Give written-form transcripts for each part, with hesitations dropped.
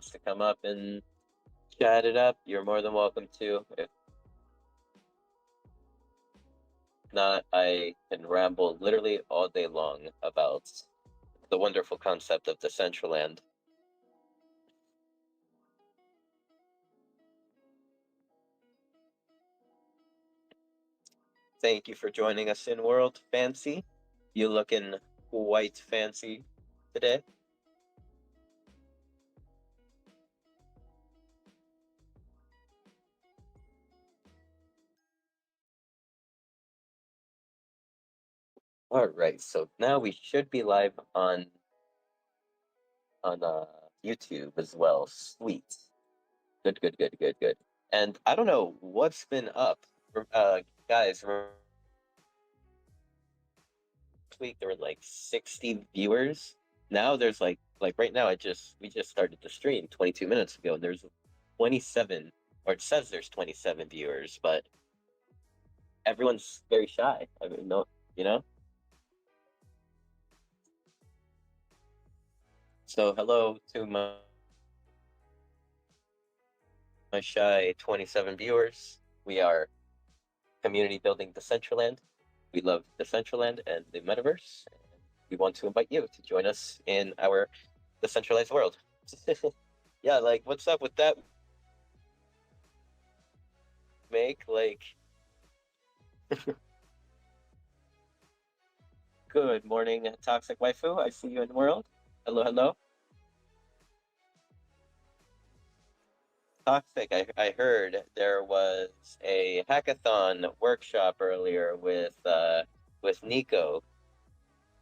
wants to come up and chat it up, you're more than welcome to. If not, I can ramble literally all day long about the wonderful concept of Decentraland. Thank you for joining us in World Fancy. You looking quite fancy today. All right, so now we should be live on YouTube as well. Sweet. Good. And I don't know what's been up, guys. Last week there were like 60 viewers. Now there's like right now we just started the stream 22 minutes ago, and there's 27, or it says there's 27 viewers, but everyone's very shy. I mean, no, you know. So hello to my shy 27 viewers. We are community building Decentraland. We love Decentraland and the metaverse. And we want to invite you to join us in our decentralized world. Yeah, like, what's up with that? Make like. Good morning, toxic waifu. I see you in the world. Hello. Toxic, I heard there was a hackathon workshop earlier with Nico.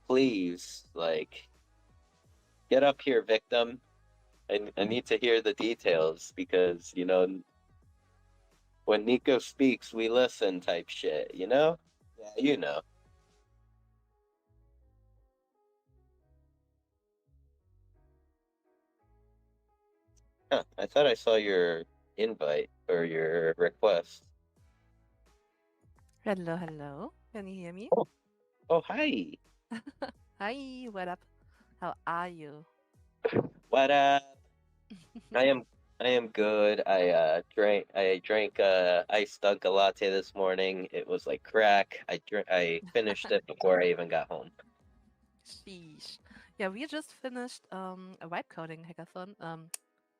Please, like, get up here, victim. I need to hear the details because, you know, when Nico speaks, we listen type shit, you know? Yeah, you know. Huh, I thought I saw your invite or your request. Hello. Can you hear me? Oh, hi. Hi, what up? How are you? What up? I am good. I drank iced Dunkin' latte this morning. It was like crack. I finished it before I even got home. Sheesh. Yeah, we just finished a vibe coding hackathon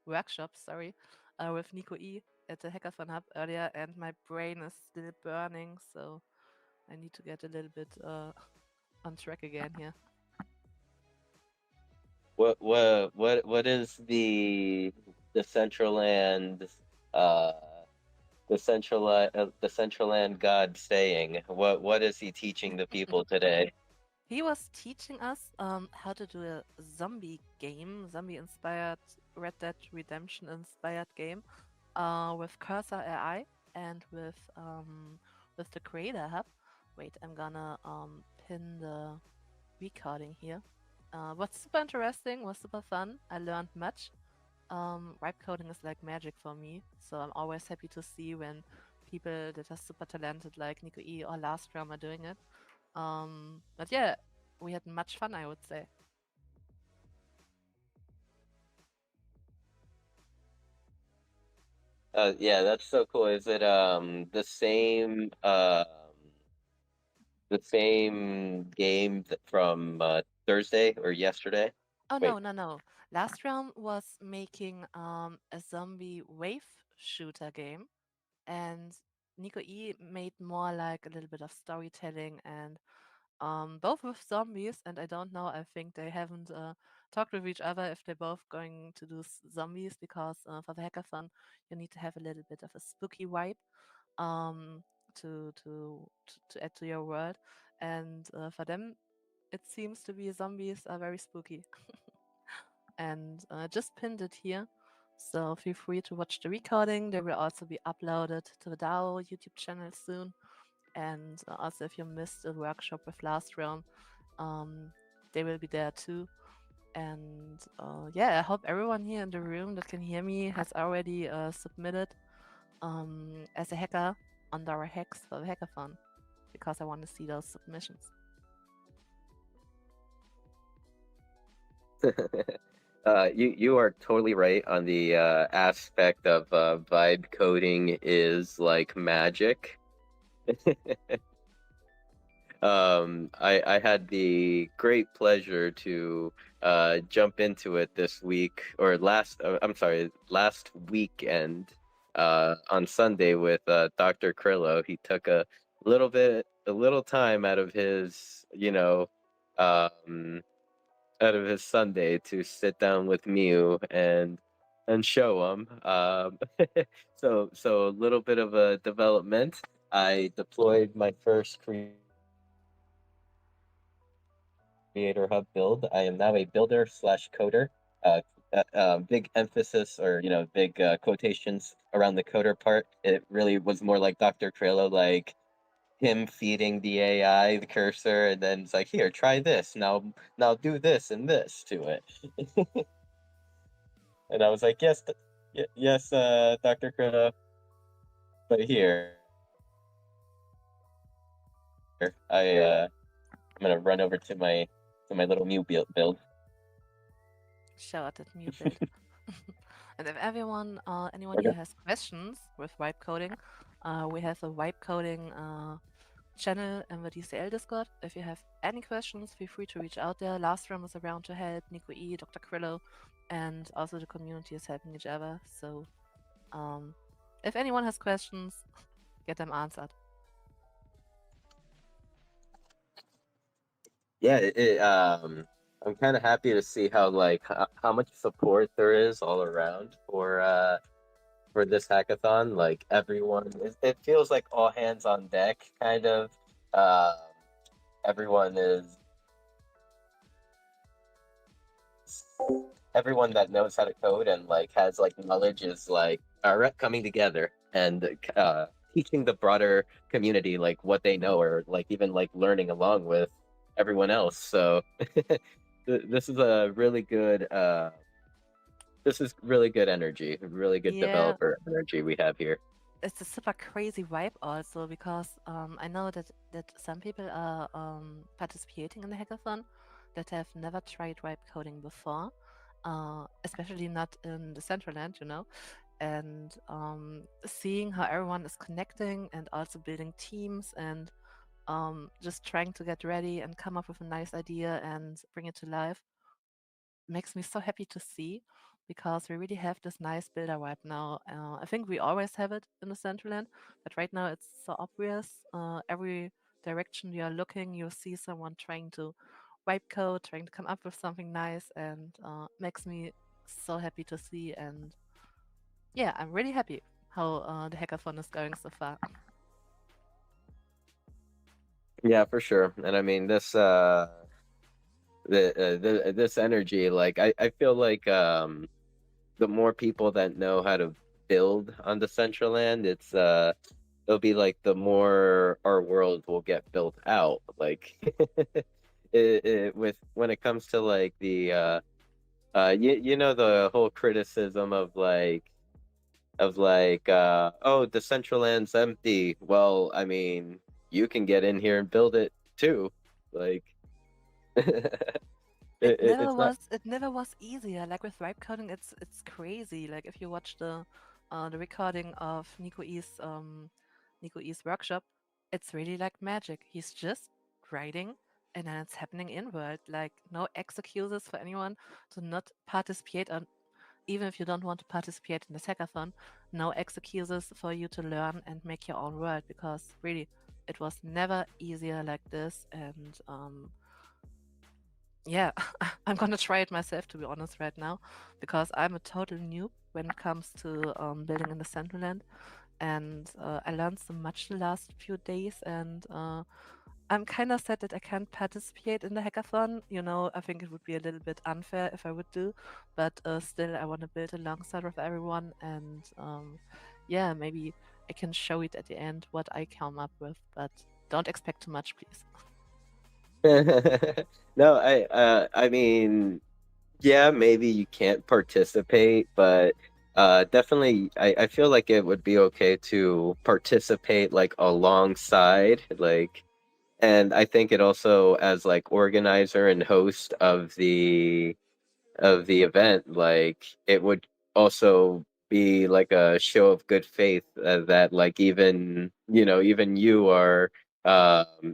workshop, sorry, with Nico E at the hackathon hub earlier, and my brain is still burning, so I need to get a little bit on track again here. What is the Centraland uh the Centraland God saying? What is he teaching the people today? He was teaching us how to do a zombie game, zombie-inspired, Red Dead Redemption-inspired game with Cursor AI and with the Creator Hub. Wait, I'm gonna pin the recording here. What's super interesting, was super fun. I learned much. Vibe coding is like magic for me, so I'm always happy to see when people that are super talented like Nico E or Last Round are doing it. But yeah, we had much fun, I would say. Yeah, that's so cool. Is it the same game from Thursday or yesterday? Oh Wait. no. Last Round was making a zombie wave shooter game, and Nico E made more like a little bit of storytelling and both with zombies. And I don't know, I think they haven't talked with each other if they're both going to do zombies, because for the hackathon you need to have a little bit of a spooky vibe um, to add to your world. And for them, it seems to be zombies are very spooky. And just pinned it here. So feel free to watch the recording. They will also be uploaded to the DAO YouTube channel soon. And also, if you missed a workshop with Last Realm, they will be there too. And yeah, I hope everyone here in the room that can hear me has already submitted as a hacker under our hacks for the hackathon, because I want to see those submissions. You are totally right on the aspect of vibe coding is like magic. I had the great pleasure to jump into it this week or I'm sorry, last weekend on Sunday with Dr. Krillo. He took a little time um, out of his Sunday to sit down with Mew and show him. So a little bit of a development. I deployed my first Creator Hub build. I am now a builder slash coder. Big emphasis, or big quotations around the coder part. It really was more like Dr. Krillo, like him feeding the AI the cursor, and then it's like, here, try this. Now do this and this to it. And I was like, yes, Dr. Krillo, but here, I'm gonna run over to my little Mew build. Show out that new build. And if anyone Okay. here has questions with vibe coding, we have a vibe coding channel in the DCL Discord. If you have any questions, feel free to reach out there. Last room is around to help, Nico E, Dr. Krillo, and also the community is helping each other. So um, if anyone has questions, get them answered. Yeah, I'm kind of happy to see how much support there is all around for this hackathon. Like it feels like all hands on deck, kind of. Um, everyone is everyone that knows how to code and like has like knowledge is like coming together and teaching the broader community like what they know, or like even like learning along with everyone else. So this is a really good this is really good energy, really good Yeah, developer energy we have here. it's a super crazy vibe also because I know that some people are participating in the hackathon that have never tried vibe coding before, especially not in the Decentraland, you know, and seeing how everyone is connecting and also building teams and just trying to get ready and come up with a nice idea and bring it to life makes me so happy to see because we really have this nice builder right now. I think we always have it in the Central End, but right now it's so obvious. Every direction you are looking, you see someone trying to wipe code, trying to come up with something nice, and makes me so happy to see. And yeah, I'm really happy how the hackathon is going so far. Yeah, for sure. And I mean this energy, like I feel like the more people that know how to build on the Central Land, it'll be like the more our world will get built out. Like with when it comes to like you know the whole criticism of like oh, the Central Land's empty. Well, I mean, you can get in here and build it too. Like it's not. It never was easier. Like with vibe coding, it's crazy. Like if you watch the recording of Nico E's workshop, it's really like magic. He's just writing and then it's happening in world. Like no excuses for anyone to not participate on, even if you don't want to participate in the hackathon, no excuses for you to learn and make your own world because really it was never easier like this. And yeah, I'm gonna try it myself to be honest right now, because I'm a total noob when it comes to building in the Central Land, and I learned so much the last few days, and I'm kind of sad that I can't participate in the hackathon. You know, I think it would be a little bit unfair if I would do, but still, I want to build alongside with everyone, and yeah, maybe I can show it at the end what I come up with, but don't expect too much, please. No, I mean, yeah, maybe you can't participate, but definitely I feel like it would be okay to participate like alongside, like, and I think it also as like organizer and host of of the event, like it would also be like a show of good faith, that like even even you are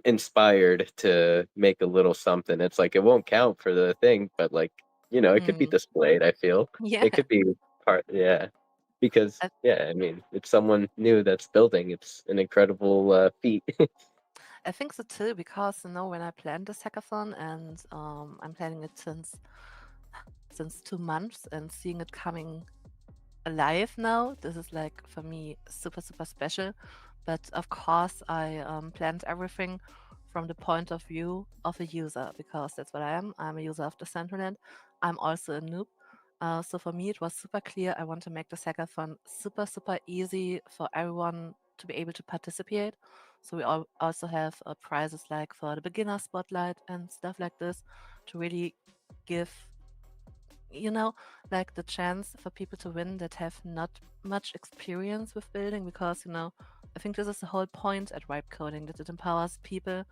inspired to make a little something. It's like it won't count for the thing, but like it could be Mm, displayed. I feel yeah, it could be part, yeah, because I, yeah, I mean, it's someone new that's building. It's an incredible feat. I think so too, because when I planned this hackathon, and I'm planning it since 2 months, and seeing it coming alive now, this is like for me super super special. But of course, I planned everything from the point of view of a user, because that's what I am. I'm a user of Decentraland. I'm also a noob. So for me, it was super clear. I want to make this hackathon super super easy for everyone to be able to participate. So we also have prizes like for the beginner spotlight and stuff like this, to really give you know, like the chance for people to win that have not much experience with building, because, I think this is the whole point at Vibe Coding, that it empowers people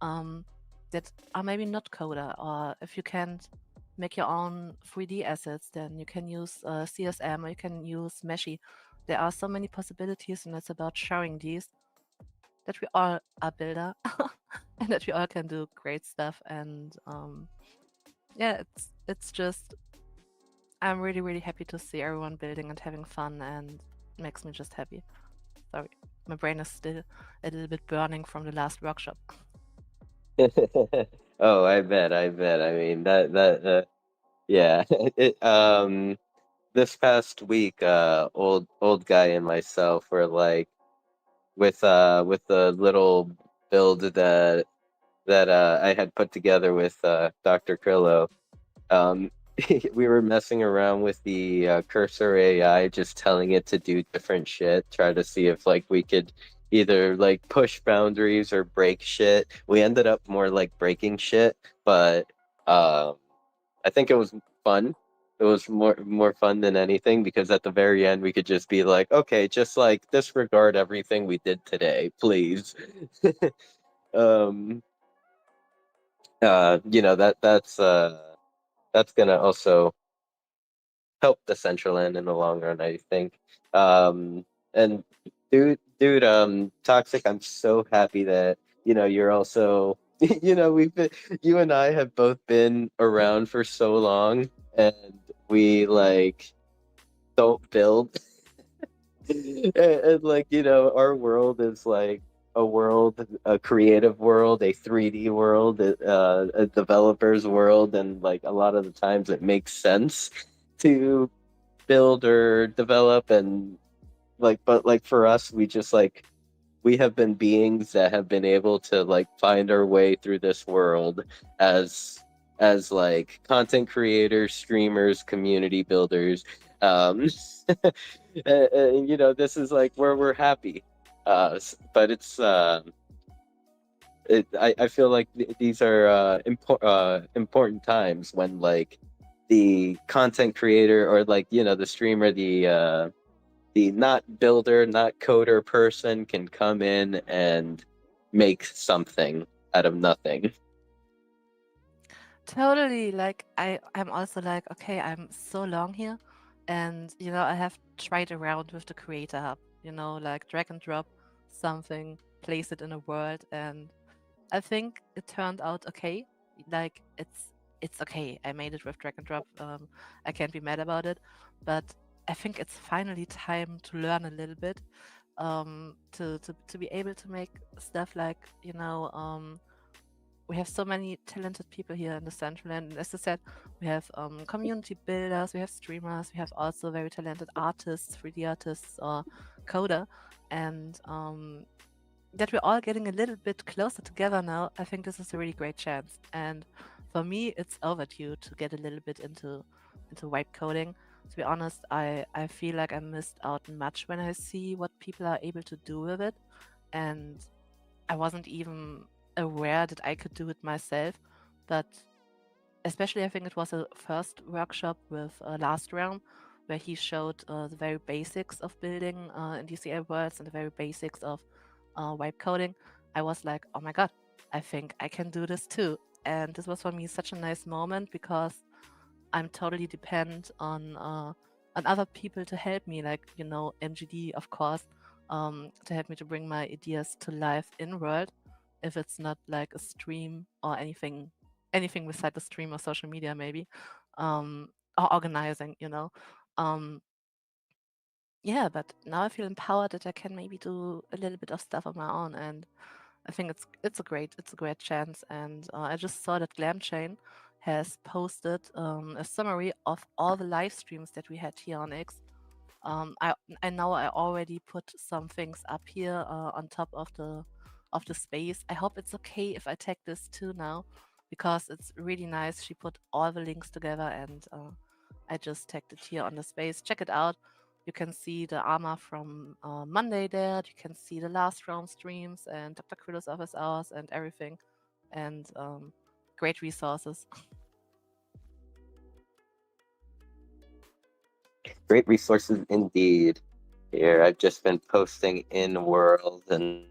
um, that are maybe not coder, or if you can't make your own 3D assets, then you can use CSM, or you can use Meshy. There are so many possibilities, and it's about sharing these, that we all are builder and that we all can do great stuff. And yeah, it's just I'm really, really happy to see everyone building and having fun, and it makes me just happy. Sorry, my brain is still a little bit burning from the last workshop. Oh, I bet. I mean, yeah. This past week, old guy and myself were like with the little build that I had put together with Dr. Krillo. Um, we were messing around with the cursor AI, just telling it to do different shit, try to see if like we could either like push boundaries or break shit. We ended up more like breaking shit, but um, I think it was fun. It was more fun than anything, because at the very end we could just be like, okay, just like disregard everything we did today, please. um, that's gonna also help the Central End in the long run, I think. And Toxic, I'm so happy that you're also you and I have both been around for so long, and we like don't build. And like our world is like a world, a creative world, a 3D world, a developer's world, and like a lot of the times it makes sense to build or develop, and like, but like for us, we just like we have been beings that have been able to like find our way through this world as like content creators, streamers, community builders. um this is like where we're happy. But I feel like these are important times when like the content creator, or like the streamer, the not builder, not coder person can come in and make something out of nothing. Totally. Like I'm also like, okay, I'm so long here, and I have tried around with the Creator Hub. Like drag and drop something, place it in a world, and I think it turned out okay. Like it's okay. I made it with drag and drop. I can't be mad about it, but I think it's finally time to learn a little bit, to be able to make stuff like we have so many talented people here in the Central End. And as I said, we have community builders, we have streamers, we have also very talented artists, 3D artists, or coder, and that we're all getting a little bit closer together now. I think this is a really great chance. And for me, it's overdue to get a little bit into vibe coding. To be honest, I feel like I missed out much when I see what people are able to do with it, and I wasn't even aware that I could do it myself. But especially, I think it was a first workshop with Last Realm, where he showed the very basics of building in DCA worlds, and the very basics of wipe coding. I was like, oh my god, I think I can do this too. And this was for me such a nice moment, because I'm totally dependent on other people to help me, like MGD, of course, to help me to bring my ideas to life in world. If it's not like a stream or anything beside the stream or social media, maybe, or organizing, Um, yeah, but now I feel empowered that I can maybe do a little bit of stuff on my own, and I think it's a great chance. And I just saw that Glam Chain has posted a summary of all the live streams that we had here on X. I know I already put some things up here on top of the space. I hope it's okay if I tag this too now, because it's really nice. She put all the links together, and I just tagged it here on the space. Check it out. You can see the armor from Monday there. You can see the last round streams and Dr. Krill's office hours and everything, and great resources. Great resources indeed. Here, I've just been posting in world and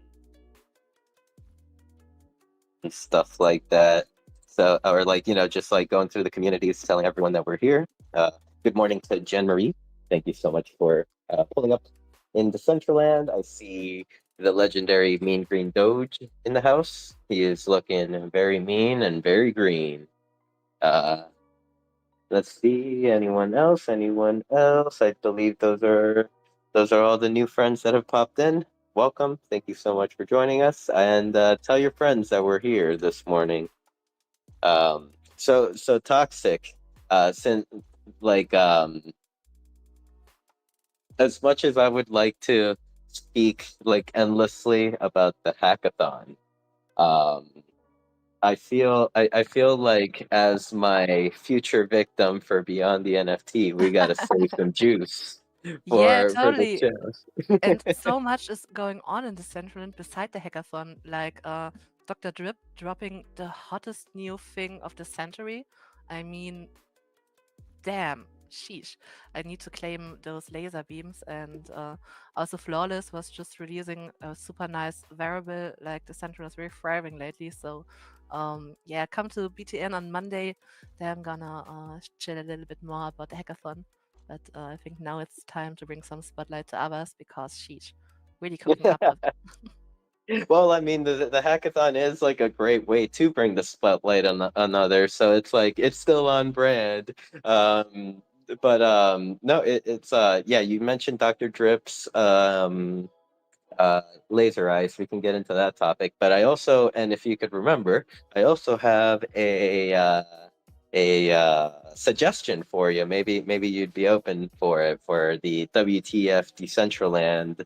stuff like that. So, or like, just like going through the communities, telling everyone that we're here. Good morning to Jen Marie. Thank you so much for pulling up in Decentraland. I see the legendary Mean Green Doge in the house. He is looking very mean and very green. Uh, let's see. Anyone else? Anyone else? I believe those are all the new friends that have popped in. Welcome. Thank you so much for joining us, and tell your friends that we're here this morning. So toxic. Since like as much as I would like to speak like endlessly about the hackathon, um, I feel like as my future victim for Beyond the NFT, we gotta save some juice Yeah, for the totally. show. And so much is going on in the Decentraland beside the hackathon, like Dr. Drip dropping the hottest new thing of the century. I mean, damn, sheesh. I need to claim those laser beams. And also, Flawless was just releasing a super nice variable. Like the Central is very thriving lately. So, yeah, come to BTN on Monday. There I'm gonna chill a little bit more about the hackathon. But I think now it's time to bring some spotlight to others because sheesh, really cooking up with. Well, I mean, the hackathon is like a great way to bring the spotlight on others, so it's like it's still on brand. But no, it's yeah. You mentioned Dr. Drip's uh, laser eyes. We can get into that topic. But I also, and if you could remember, I also have a suggestion for you. Maybe you'd be open for it for the WTF Decentraland.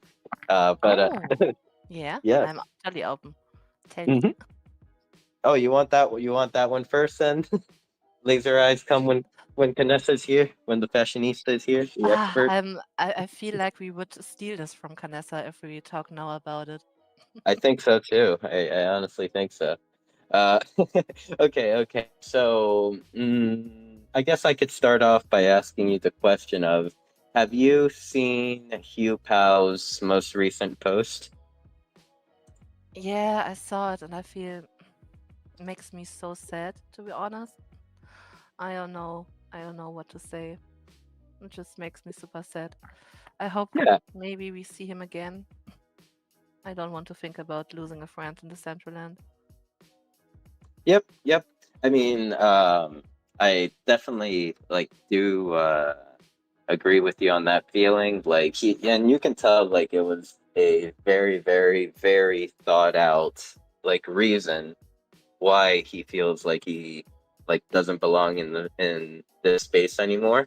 But Oh, yeah, yeah. I'm totally open. Tell me. Hmm. Oh, you want that? You want that one first, then? Laser eyes come when Canessa's here, when the fashionista is here, the expert. I feel like we would steal this from Canessa if we talk now about it. I think so too. I honestly think so. Uh, okay. So, I guess I could start off by asking you the question of, have you seen Hugh Powell's most recent post? Yeah, I saw it and I feel it makes me so sad, to be honest. I don't know. I don't know what to say. It just makes me super sad. I hope Yeah. maybe we see him again. I don't want to think about losing a friend in the Central Land. Yep. I mean, I definitely like do agree with you on that feeling. Like and you can tell like it was a very thought out like reason why he feels like he like doesn't belong in this space anymore.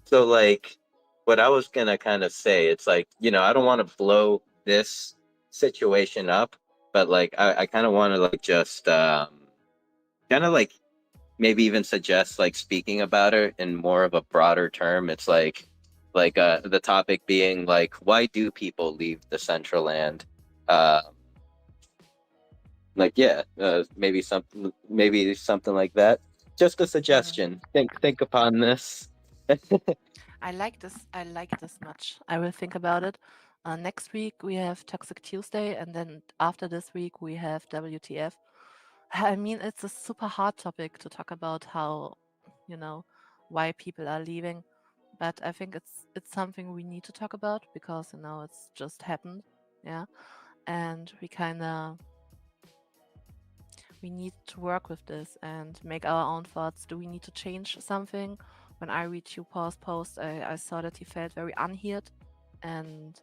So like what I was gonna kind of say, it's like, I don't want to blow this situation up, but like I kind of want to like just kind of like maybe even suggest like speaking about it in more of a broader term. It's like the topic being like, why do people leave the central land? uh like yeah, maybe something like that. Just a Mm. suggestion. Think upon this. I like this. I like this much. I will think about it. Next week we have Toxic Tuesday, and then after this week we have WTF. I mean, it's a super hard topic to talk about how, you know, why people are leaving. But I think it's something we need to talk about because it's just happened, yeah. And we need to work with this and make our own thoughts. Do we need to change something? When I read Paul's post, I saw that he felt very unheard, and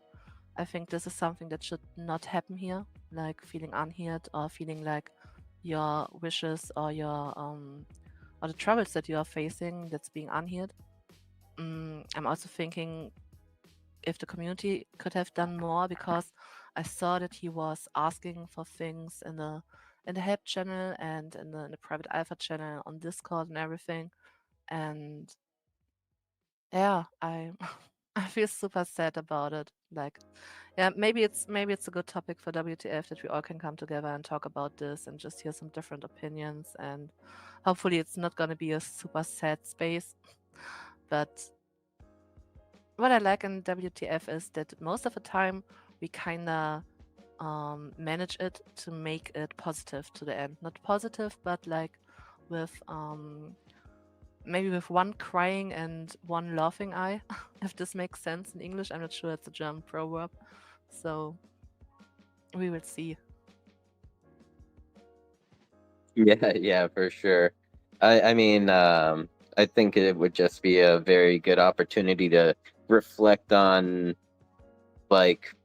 I think this is something that should not happen here, like feeling unheard or feeling like your wishes or your or the troubles that you are facing that's being unheard. I'm also thinking if the community could have done more because I saw that he was asking for things in the help channel and in the private alpha channel on Discord and everything. And yeah, I I feel super sad about it. Like, yeah, maybe it's a good topic for WTF that we all can come together and talk about this and just hear some different opinions. And hopefully, it's not gonna be a super sad space. But what I like in WTF is that most of the time we kinda manage it to make it positive to the end. Not positive, but like with maybe with one crying and one laughing eye, if this makes sense in English. I'm not sure it's a German proverb. So we will see. Yeah, yeah, for sure. I mean, I think it would just be a very good opportunity to reflect on like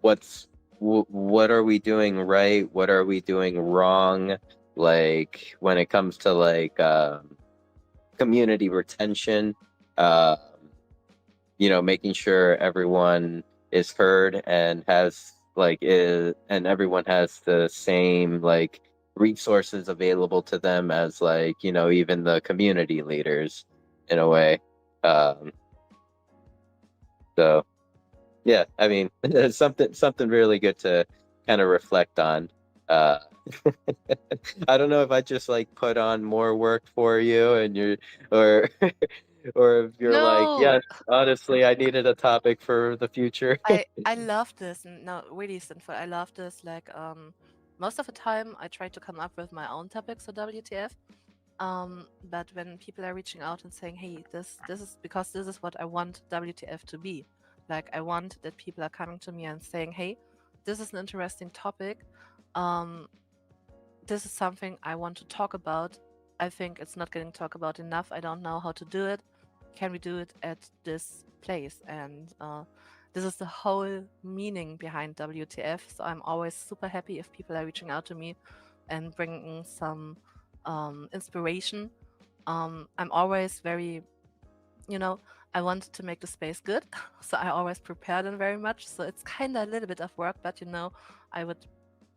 what are we doing right? What are we doing wrong? Like when it comes to like community retention, um, making sure everyone is heard and and everyone has the same like resources available to them as like, even the community leaders in a way. Um, so yeah, I mean, it's something really good to kind of reflect on. Uh, I don't know if I just like put on more work for you and or or if you're like, No, yes, honestly, I needed a topic for the future. I love this. No, really, Sinful. I love this. Like most of the time, I try to come up with my own topics for WTF. But when people are reaching out and saying, "Hey, this is because this is what I want WTF to be," like I want that people are coming to me and saying, "Hey, this is an interesting topic. Um, this is something I want to talk about. I think it's not getting talked about enough. I don't know how to do it. Can we do it at this place?" And this is the whole meaning behind WTF. So I'm always super happy if people are reaching out to me and bringing some inspiration. I'm always very, you know, I want to make the space good. So I always prepare them very much. So it's kind of a little bit of work, but I would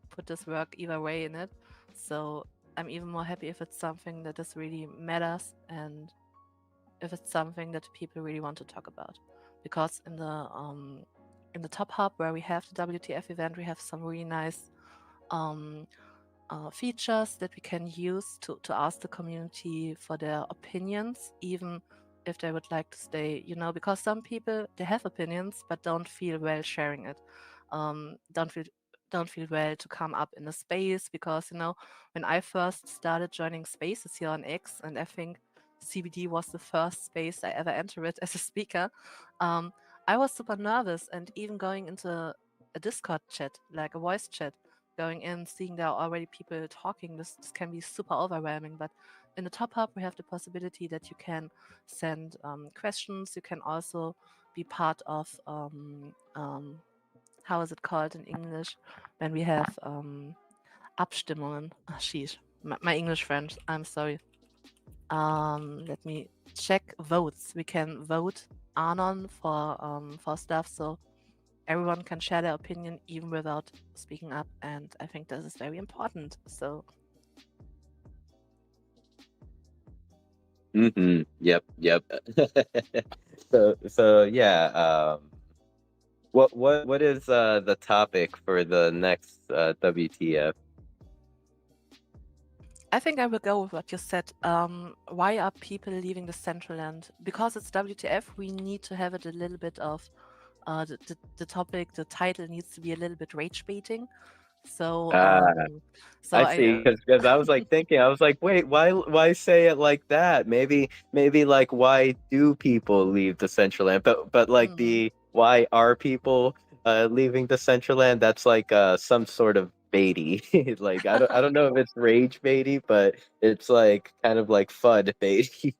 put this work either way in it. So I'm even more happy if it's something that is really matters and if it's something that people really want to talk about. Because in the top hub where we have the WTF event, we have some really nice um, features that we can use to ask the community for their opinions, even if they would like to stay, because some people they have opinions but don't feel well sharing it, um, don't feel don't feel well to come up in a space because when I first started joining spaces here on X, and I think CBD was the first space I ever entered as a speaker, um, I was super nervous, and even going into a Discord chat, like a voice chat, going in, seeing there are already people talking, this can be super overwhelming. But in the top hub, we have the possibility that you can send questions. You can also be part of, how is it called in English, when we have Abstimmungen. Ah, sheesh. My English friend, I'm sorry. Let me check votes. We can vote anon for stuff. So everyone can share their opinion even without speaking up, and I think this is very important. So Yep, yep. So yeah. What is the topic for the next WTF? I think I will go with what you said. Why are people leaving the Decentraland? Because it's WTF, we need to have it a little bit of the topic, the title needs to be a little bit rage baiting. So Ah, so I I see. Because I was like thinking, I was like, wait, why say it like that? Maybe like why do people leave the Central Land? But like mhm. the why are people leaving the Central Land? That's like some sort of baity. Like I don't know if it's rage baity, but it's like kind of like FUD baity.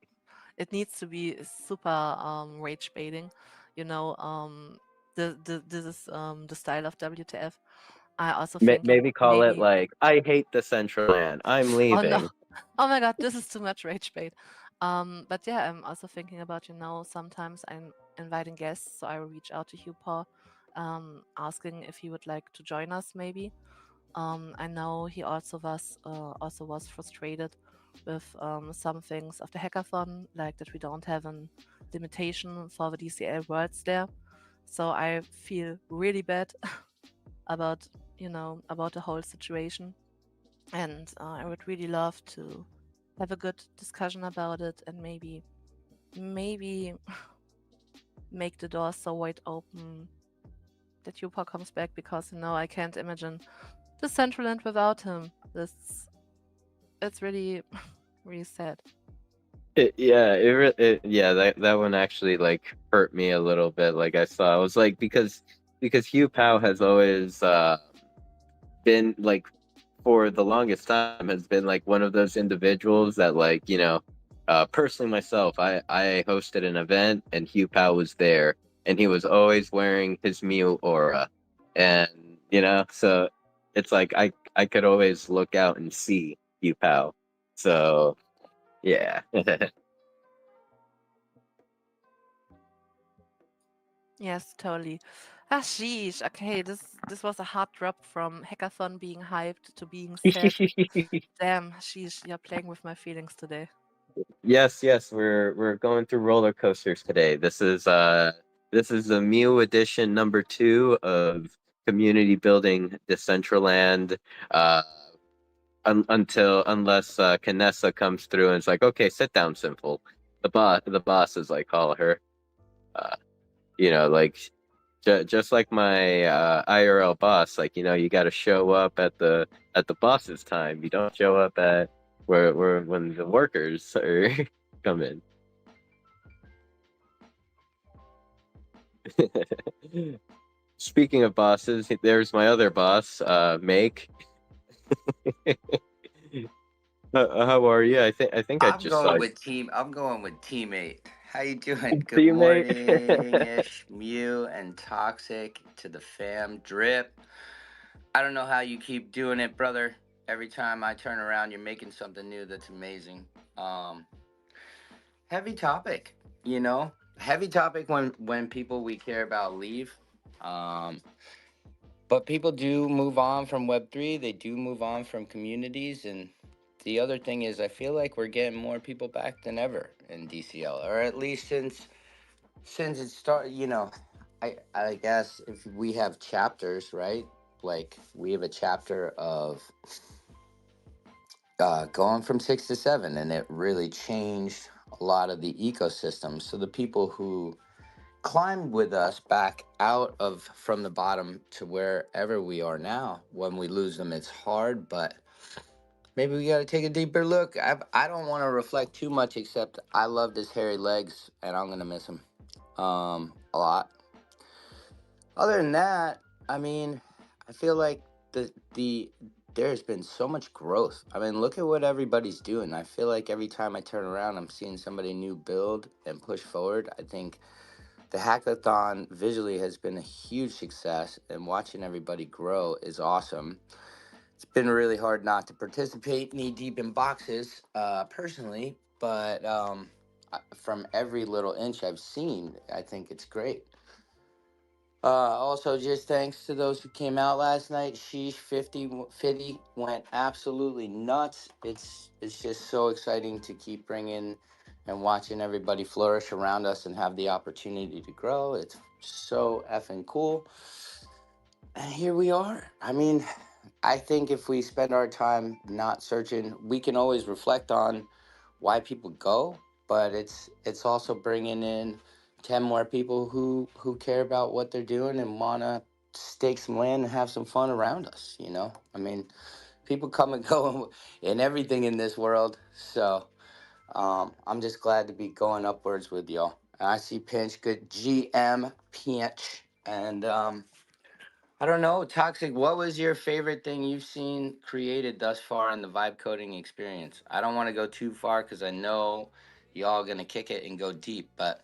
It needs to be super rage baiting, you know. This is the style of WTF. I also thinking Maybe call it maybe. like I hate the Central Land. I'm Oh no. leaving. Oh my god, this is too much rage bait. But yeah, I'm also thinking about, sometimes I'm inviting guests, so I will reach out to Hugh Paul, asking if he would like to join us maybe. I know he also was frustrated with some things of the hackathon, like that we don't have an limitation for the DCL words there. So I feel really bad about about the whole situation, and I would really love to have a good discussion about it, and maybe make the door so wide open that Yupa comes back, because I can't imagine the Central End without him. It's really really sad. Yeah, that one actually like hurt me a little bit. Like I saw, I was like because Hugh Pao has always been like for the longest time has been like one of those individuals that like personally myself I hosted an event and Hugh Pao was there and he was always wearing his Mew aura and so it's like I could always look out and see Hugh Pao so yeah. Yes, totally. Ah, sheesh. Okay, this was a hard drop from hackathon being hyped to being sad. Damn, sheesh, you're playing with my feelings today. Yes, we're going through roller coasters today. This is the Mew edition number 2 of community building Decentraland. Uh, unless Canessa comes through and it's like, okay, sit down, Simple. The boss is like call her. Uh, like just like my IRL boss, like you got to show up at the boss's time. You don't show up at where when the workers are come in. Speaking of bosses, there's my other boss, Make. How are you? I think I just saw you. I'm going with teammate. How you doing? Good Teammate. morning, ish. Mew and Toxic to the fam. Drip. I don't know how you keep doing it, brother. Every time I turn around, you're making something new that's amazing. Um, Heavy topic, heavy topic when people we care about leave. Um, but people do move on from Web3. They do move on from communities. And the other thing is, I feel like we're getting more people back than ever in DCL, or at least since it started. I guess if we have chapters, right? Like we have a chapter of going from 6 to 7, and it really changed a lot of the ecosystem. So the people who climbed with us back out of from the bottom to wherever we are now. When we lose them, it's hard, but maybe we got to take a deeper look. I don't want to reflect too much, except I loved his hairy legs, and I'm gonna miss him a lot. Other than that, I mean, I feel like the there's been so much growth. I mean, look at what everybody's doing. I feel like every time I turn around, I'm seeing somebody new build and push forward. I think the hackathon visually has been a huge success, and watching everybody grow is awesome. It's been really hard not to participate knee deep in boxes, personally, but from every little inch I've seen, I think it's great. Also, just thanks to those who came out last night. Sheesh 50 went absolutely nuts. It's just so exciting to keep bringing and watching everybody flourish around us and have the opportunity to grow. It's so effing cool. And here we are. I mean, I think if we spend our time not searching, we can always reflect on why people go, but it's also bringing in 10 more people who care about what they're doing and wanna stake some land and have some fun around us. I mean, people come and go in everything in this world. So I'm just glad to be going upwards with y'all. And I see Pinch, good GM Pinch. And I don't know, Toxic, what was your favorite thing you've seen created thus far in the vibe coding experience? I don't want to go too far because I know y'all going to kick it and go deep, but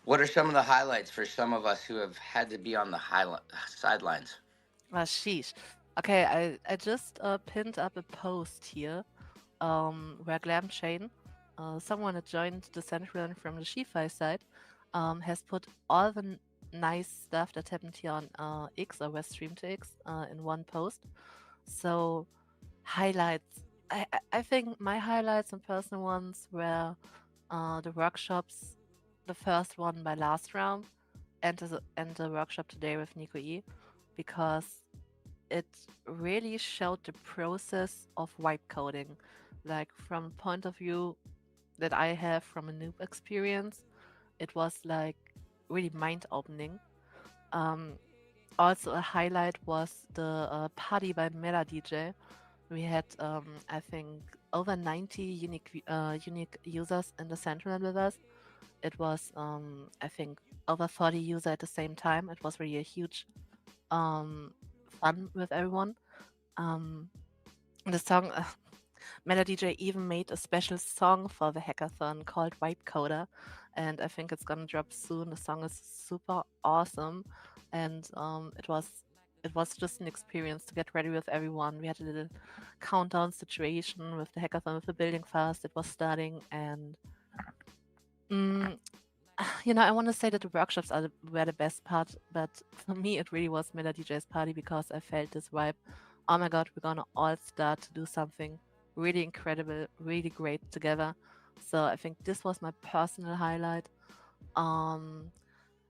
what are some of the highlights for some of us who have had to be on the sidelines? Sheesh. Okay, I just pinned up a post here where Glam Chain, someone that joined Decentraland from the Shifi side, has put all the nice stuff that happened here on X, or West Stream to X, in one post. So, highlights. I think my highlights and personal ones were the workshops, the first one by last round, and the workshop today with Nico E, because it really showed the process of wipe coding, like from a point of view that I have from a noob experience. It was like really mind opening. Um, Also, a highlight was the party by Mela DJ. We had, I think, over 90 unique users in the central with us. It was, I think, over 40 users at the same time. It was really a huge um, fun with everyone. Um, the song, Mela DJ even made a special song for the hackathon called Wipe Coder, and I think it's gonna drop soon. The song is super awesome, and it was just an experience to get ready with everyone. We had a little countdown situation with the hackathon, with the building fast. It was starting, and mm, I want to say that the workshops were the best part, but for me, it really was Miller DJ's party because I felt this vibe. Oh my god, we're gonna all start to do something really incredible, really great together. So I think this was my personal highlight. Um,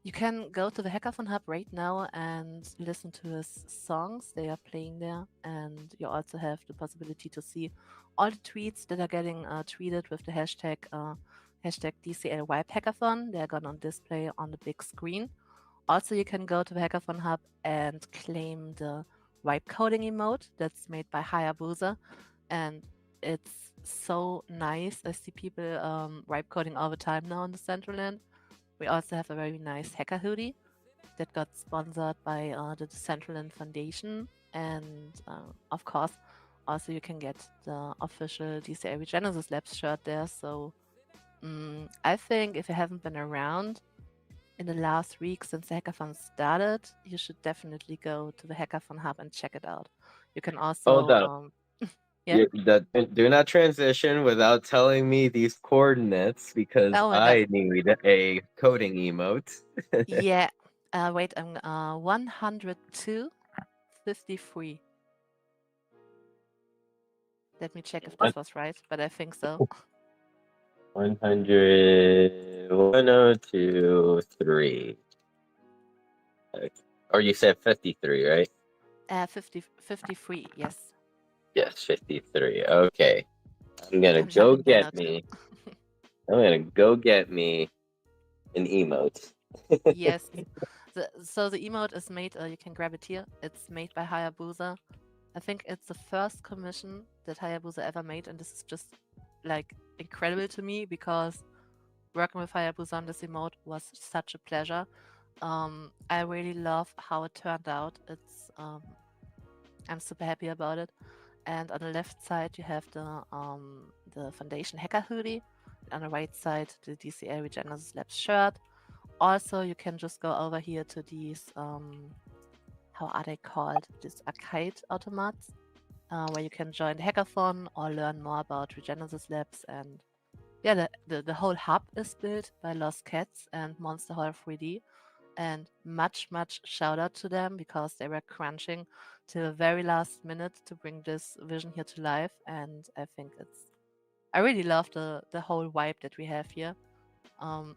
you can go to the Hackathon Hub right now and listen to his songs. They are playing there, and you also have the possibility to see all the tweets that are getting tweeted with the hashtag DCL Wipe Hackathon. They're gone on display on the big screen. Also, you can go to the Hackathon Hub and claim the wipe coding emote that's made by Hayabusa, and it's so nice. I see people wipe coding all the time now in the Decentraland. We also have a very nice hacker hoodie that got sponsored by the Decentraland Foundation, and of course, also you can get the official DCA Genesis Labs shirt there. So I think if you haven't been around in the last week since the hackathon started, you should definitely go to the Hackathon Hub and check it out. You can Hold also, up. yeah. Do not transition without telling me these coordinates because Oh my god. I need a coding emote. Yeah. Wait, I'm 102.53. Let me check if this was right, but I think so. 100, 1023. Or you said 53, right? 53, yes. Yes, 53. Okay. I'm gonna I'm go jumping there now get too. me. I'm gonna go get me an emote. Yes. So the emote is made, you can grab it here. It's made by Hayabusa. I think it's the first commission that Hayabusa ever made, and this is just like incredible to me because working with Hayabusa on this emote was such a pleasure. I really love how it turned out. I'm super happy about it. And on the left side, you have the Foundation Hacker hoodie. And on the right side, the DCL Regenesis Labs shirt. Also, you can just go over here to these, how are they called? These arcade automats, where you can join the hackathon or learn more about Regenesis Labs. And yeah, the whole hub is built by Lost Cats and Monster Hall 3D. And much shout out to them because they were crunching to the very last minute to bring this vision here to life. And I think I really love the whole vibe that we have here. Um,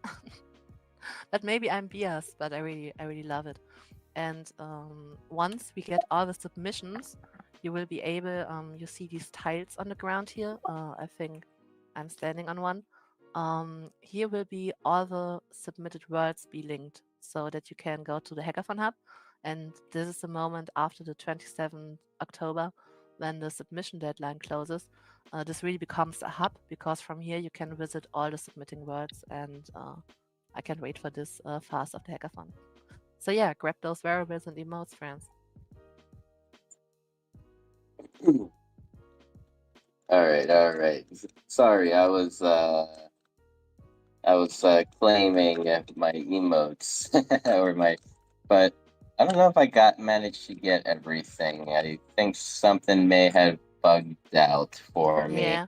but maybe I'm biased, but I really love it. And once we get all the submissions, you will be able, you see these tiles on the ground here. I think I'm standing on one. Here will be all the submitted words be linked so that you can go to the Hackathon Hub And this is the moment after the 27th October when the submission deadline closes. This really becomes a hub because from here you can visit all the submitting worlds, and I can't wait for this fast of the hackathon. So yeah, grab those variables and emotes, friends. All right, all right. Sorry, I was claiming my emotes or my, but I don't know if I got managed to get everything. I think something may have bugged out for me. Yeah.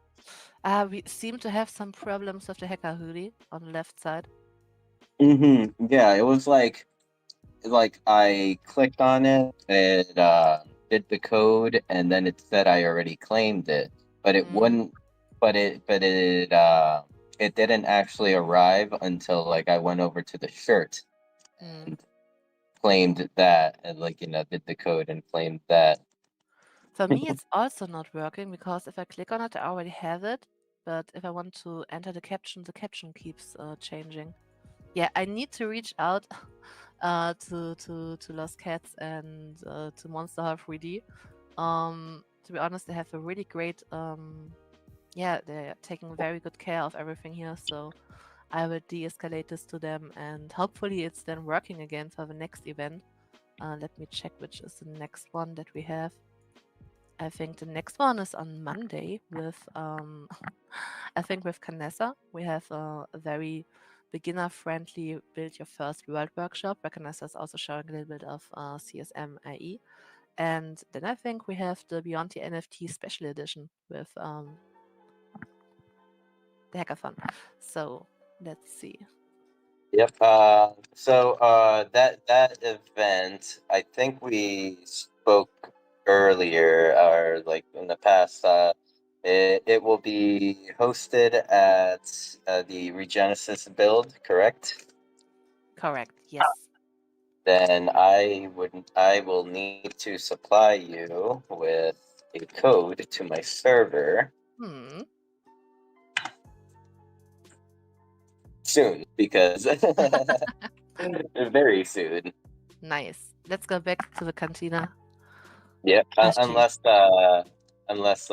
We seem to have some problems with the hacker hoodie on the left side. Yeah, it was like I clicked on it, it did the code, and then it said I already claimed it, but it Mm, wouldn't. It didn't actually arrive until like I went over to the shirt mm. and claimed that, and did the code and claimed that. For me, it's also not working because if I click on it, I already have it. But if I want to enter the caption keeps changing. Yeah, I need to reach out to Lost Cats and to Monster High 3D. To be honest, they have a really great yeah, they're taking very good care of everything here. So I will de-escalate this to them, and hopefully it's then working again for the next event. Let me check which is the next one that we have. I think the next one is on Monday with I think with Canessa. We have a very beginner friendly build your first world workshop where Canessa is also showing a little bit of CSM IE. And then I think we have the Beyond the NFT special edition with the hackathon. So let's see. Yep. That event, I think we spoke earlier, or like in the past. It will be hosted at the Regenesis build, correct? Correct. Yes. Then I will need to supply you with a code to my server Hmm. soon, because very soon. Nice. Let's go back to the cantina. Yeah, SG. unless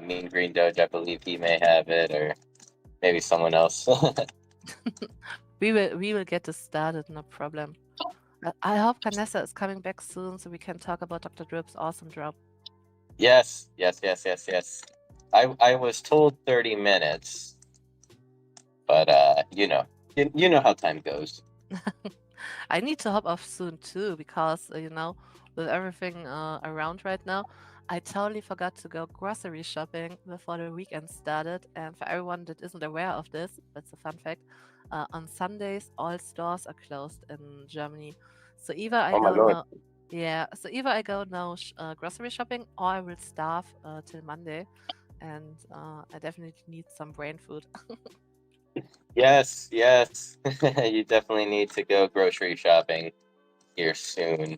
Mean Green Doge, I believe he may have it, or maybe someone else. We will get this started, no problem. I hope Canessa is coming back soon so we can talk about Dr. Drip's awesome drop. Yes, yes, yes, yes, yes. I was told 30 minutes, but you know how time goes. I need to hop off soon too because with everything around right now, I totally forgot to go grocery shopping before the weekend started. And for everyone that isn't aware of this, that's a fun fact. On Sundays, all stores are closed in Germany. So either I Oh my go lord. now, yeah. So either I go now grocery shopping, or I will starve till Monday. And I definitely need some brain food. Yes, yes. You definitely need to go grocery shopping here soon.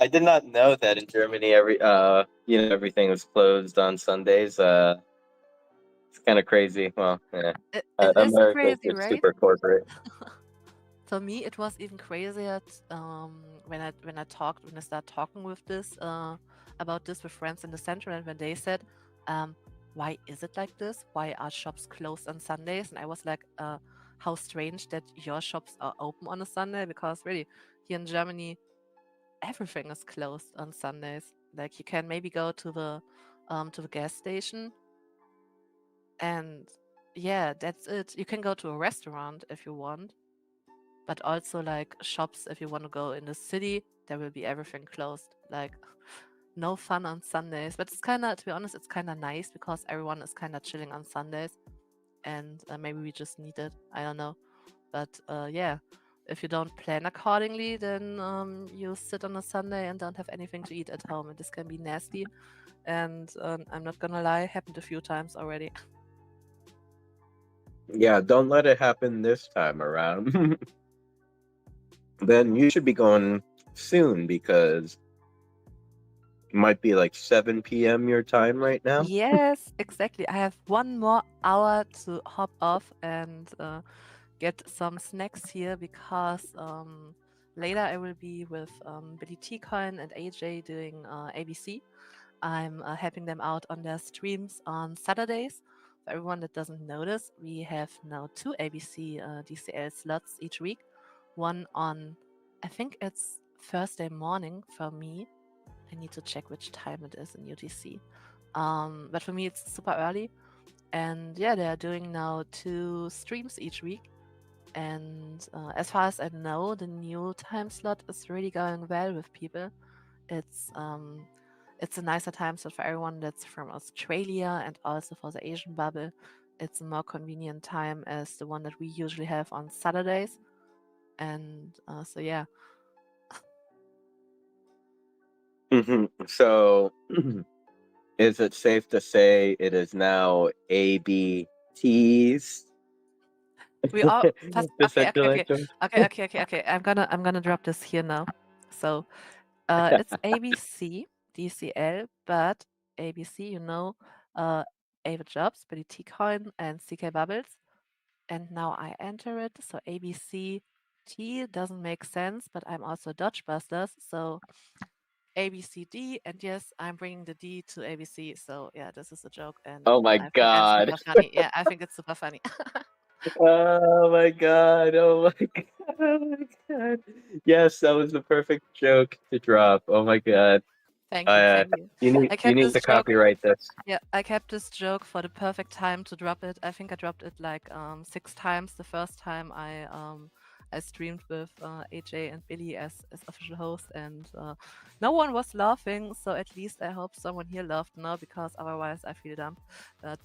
I did not know that in Germany everything was closed on Sundays. It's kind of crazy. Well, yeah. It is America crazy, is right? super corporate. For me, it was even crazier when I started talking with this about this with friends in the central, and when they said, "Why is it like this? Why are shops closed on Sundays?" And I was like, "How strange that your shops are open on a Sunday, because really here in Germany everything is closed on Sundays. Like you can maybe go to the gas station, and yeah, that's it. You can go to a restaurant if you want." But also like shops, if you want to go in the city, there will be everything closed. Like no fun on Sundays. But it's kind of, to be honest, it's kind of nice because everyone is kind of chilling on Sundays, and maybe we just need it. I don't know. But yeah, if you don't plan accordingly, then you sit on a Sunday and don't have anything to eat at home, and this can be nasty. And I'm not gonna lie, happened a few times already. Yeah, don't let it happen this time around. Then you should be going soon because it might be like 7 p.m. your time right now. Yes, exactly. I have one more hour to hop off and get some snacks here because later I will be with Billy T Coin and AJ doing ABC. I'm helping them out on their streams on Saturdays. For everyone that doesn't notice, we have now two ABC DCL slots each week. One on, I think it's Thursday morning for me. I need to check which time it is in UTC. But for me, it's super early. And yeah, they are doing now 2 streams each week. And as far as I know, the new time slot is really going well with people. It's a nicer time slot for everyone that's from Australia and also for the Asian bubble. It's a more convenient time as the one that we usually have on Saturdays. And so yeah, So, is it safe to say it is now ABTs? we all okay, okay, Decentraland okay, Jones? okay. I'm gonna drop this here now. So it's ABC DCL, but ABC, Ava Jobs, Billy T Coin, and CK Bubbles. And now I enter it. So ABC T doesn't make sense, but I'm also Dodge Busters. So ABCD, and yes, I'm bringing the D to ABC. So yeah, this is a joke, and Oh my I think I'm god. super funny. Yeah, I think it's super funny. Oh my god. Oh my god. Oh my god. Yes, that was the perfect joke to drop. Oh my god. Thank you, thank you. I You kept need this to joke. copyright this. Yeah, I kept this joke for the perfect time to drop it. I think I dropped it like 6 times. The first time I streamed with AJ and Billy as official host, and no one was laughing. So at least I hope someone here laughed now, because otherwise I feel dumb. But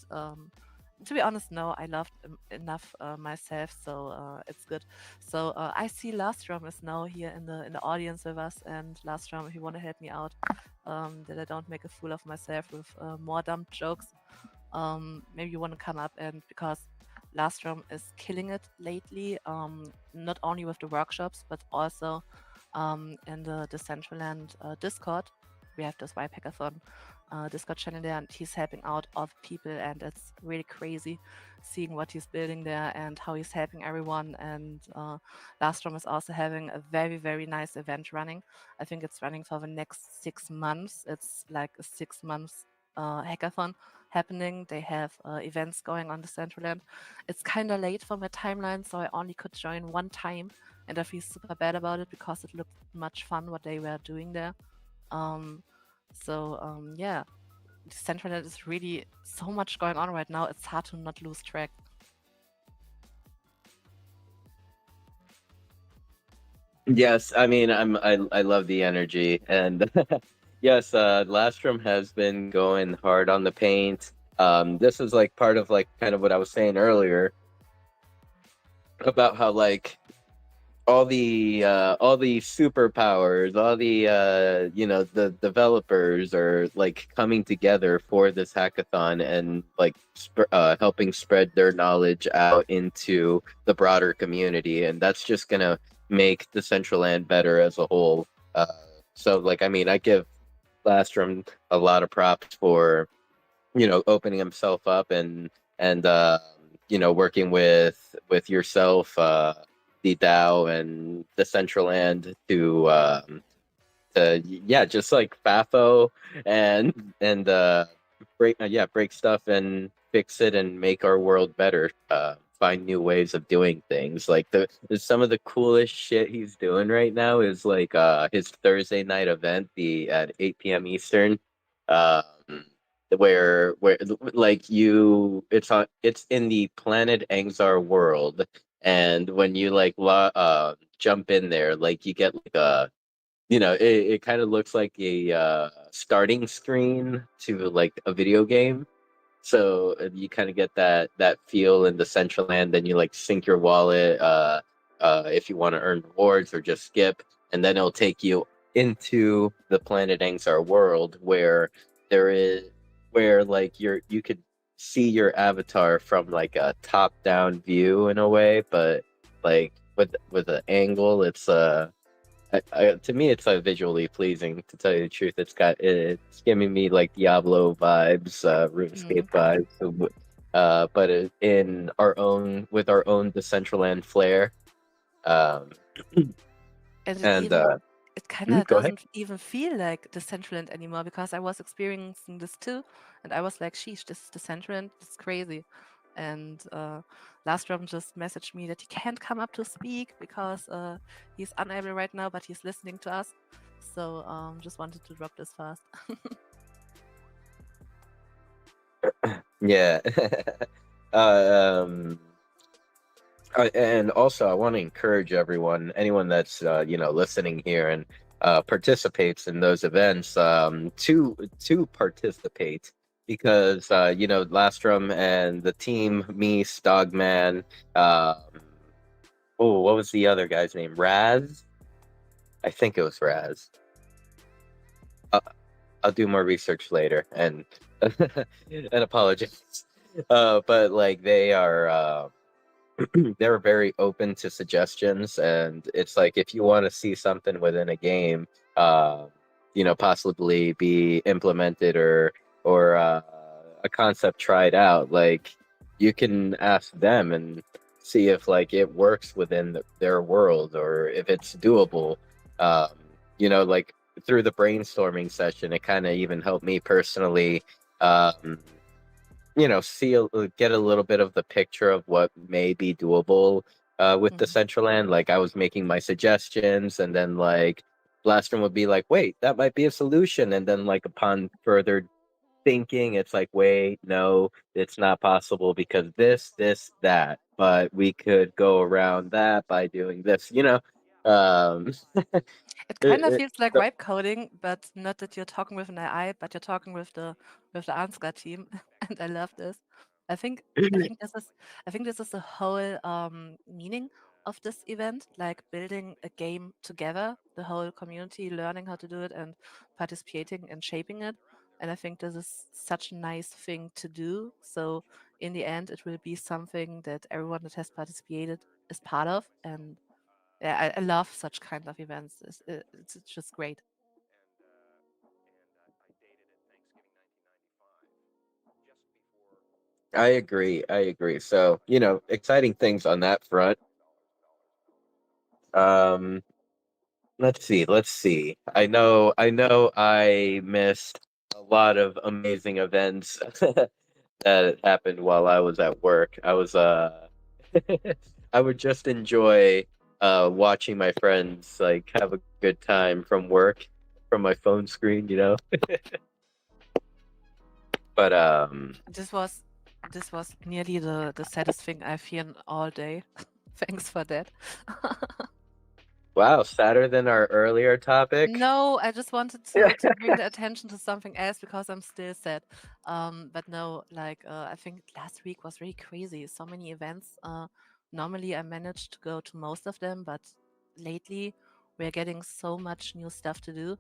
to be honest, no, I laughed enough myself, so it's good. So I see Lastrom is now here in the audience with us, and Lastrom, if you want to help me out, that I don't make a fool of myself with more dumb jokes. Maybe you want to come up, and because Lastrom is killing it lately, not only with the workshops, but also in the Decentraland Discord. We have this Y Hackathon Discord channel there, and he's helping out all the people, and it's really crazy seeing what he's building there and how he's helping everyone. And Lastrom is also having a very, very nice event running. I think it's running for the next 6 months. It's like a 6 months hackathon happening. They have events going on the Decentraland. It's kind of late for my timeline, so I only could join one time, and I feel super bad about it because it looked much fun what they were doing there. Yeah, Decentraland is really so much going on right now. It's hard to not lose track. Yes, I mean I love the energy, and yes, Lastrom has been going hard on the paint. This is like part of like kind of what I was saying earlier about how like all the superpowers, all the the developers are like coming together for this hackathon and like helping spread their knowledge out into the broader community, and that's just gonna make the Decentraland better as a whole. Uh, so like I mean, I give Lastrom a lot of props for opening himself up and working with yourself, the DAO and the Decentraland to yeah, just like FAFO and break stuff and fix it and make our world better. Find new ways of doing things. Like some of the coolest shit he's doing right now is like his Thursday night event, the at 8 p.m. Eastern. Um, where like it's in the planet Angzar world, and when you like jump in there, like you get like a it kind of looks like a starting screen to like a video game. So you kind of get that feel in the Decentraland. Then you like sync your wallet if you want to earn rewards or just skip, and then it'll take you into the planet Angsar world there is where like you could see your avatar from like a top down view in a way, but like with an angle, it's to me, it's visually pleasing. To tell you the truth, it's giving me like Diablo vibes, RuneScape vibes. So, but in our own with our own Decentraland flair. Um, And and it kind of go ahead. doesn't even feel like Decentraland anymore because I was experiencing this too, and I was like, "Sheesh, this is Decentraland. It's crazy." And Lastrom just messaged me that he can't come up to speak because he's unable right now, but he's listening to us. So just wanted to drop this fast. Yeah. um, and also, I want to encourage anyone that's listening here and participates in those events, to participate because Lastrom and the team, me, Stogman, um, oh, what was the other guy's name? Raz, I think it was Raz. Uh, I'll do more research later and and apologize, but like they are. They're very open to suggestions, and it's like if you want to see something within a game, uh, possibly be implemented or a concept tried out, like you can ask them and see if like it works within their world or if it's doable. Um, like through the brainstorming session, it kind of even helped me personally. Um, get a little bit of the picture of what may be doable with the Mhm. Decentraland. Like I was making my suggestions, and then like Blastrom would be like, "Wait, that might be a solution," and then like upon further thinking, it's like, "Wait, no, it's not possible because this, that." But we could go around that by doing this. It it, kind of it, feels like so- vibe coding, but not that you're talking with an AI, but you're talking with the Ansgar team, and I love this. I think I think this is I think this is the whole meaning of this event, like building a game together, the whole community learning how to do it and participating and shaping it. And I think this is such a nice thing to do. So in the end, it will be something that everyone that has participated is part of, and yeah, I love such kind of events. It's just great. I agree. I agree. So exciting things on that front. Um, Let's see. Let's see. I missed a lot of amazing events that happened while I was at work. I was I would just enjoy watching my friends like have a good time from work from my phone screen. But This was nearly the saddest thing I've heard all day. Thanks for that. wow, sadder than our earlier topic. No, I just wanted to bring the attention to something else because I'm still sad. But no, like I think last week was really crazy. So many events. Normally I managed to go to most of them, but lately we're getting so much new stuff to do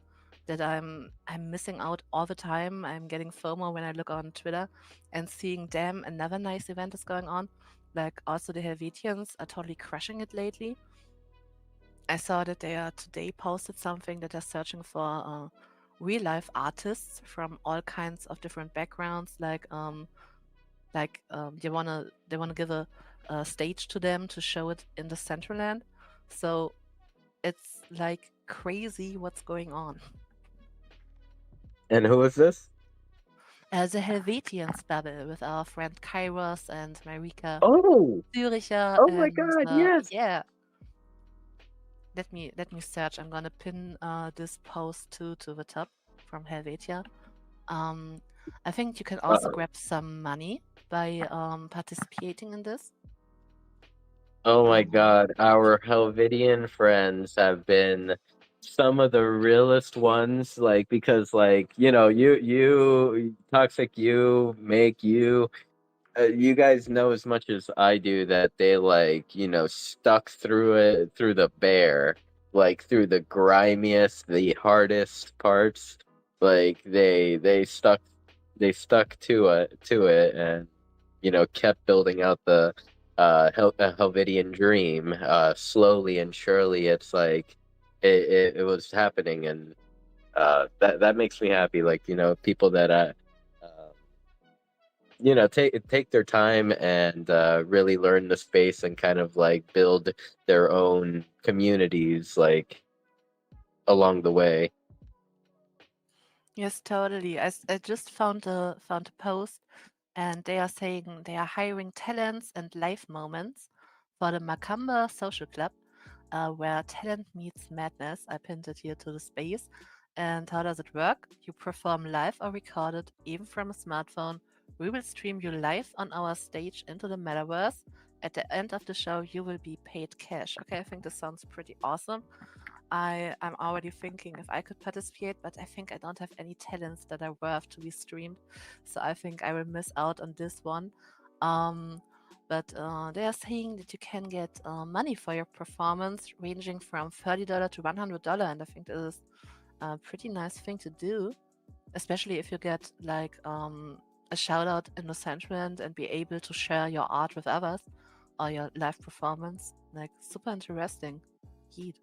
that I'm missing out all the time. I'm getting FOMO when I look on Twitter and seeing, damn, another nice event is going on. Like also the Helvetians are totally crushing it lately. I saw that they are today posted something that they're searching for real life artists from all kinds of different backgrounds. They wanna give a stage to them to show it in the Decentraland. So it's like crazy what's going on. And who is this? The Helvetians bubble with our friend Kairos and Marika Oh, Züricher, oh my and God, yes. yeah, let me search. I'm gonna pin this post to the top from Helvetia. Um, I think you can also Uh-oh. grab some money by participating in this. Oh my Um, God, our Helvetian friends have been some of the realest ones, like because you toxic you make you you guys know as much as I do that they like stuck through it through the bear, like through the grimiest, the hardest parts. Like they stuck to it and kept building out the Helvetian dream slowly and surely. It's like it was happening, and that makes me happy. Like people that take their time and really learn the space and kind of like build their own communities like along the way. Yes, totally. I just found a post, and they are saying they are hiring talents and life moments for the Macamba Social Club, where talent meets madness. I pinned it here to the space. And how does it work? You perform live or record it, even from a smartphone. We will stream you live on our stage into the metaverse. At the end of the show, you will be paid cash. Okay, I think this sounds pretty awesome. I'm already thinking if I could participate, but I think I don't have any talents that are worth to be streamed, so I think I will miss out on this one. Um, but they are saying that you can get money for your performance, ranging from $30 to $100, and I think this is a pretty nice thing to do, especially if you get like a shout out in the Decentraland and be able to share your art with others or your live performance. Like super interesting. Yeet.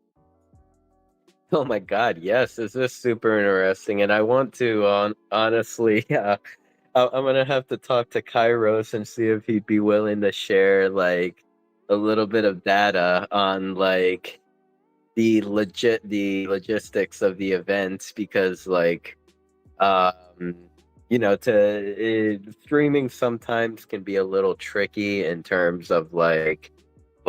Oh my God, yes, this is super interesting, and I want to honestly, I'm gonna have to talk to Kairos and see if he'd be willing to share like a little bit of data on like the logistics of the events because like um streaming sometimes can be a little tricky in terms of like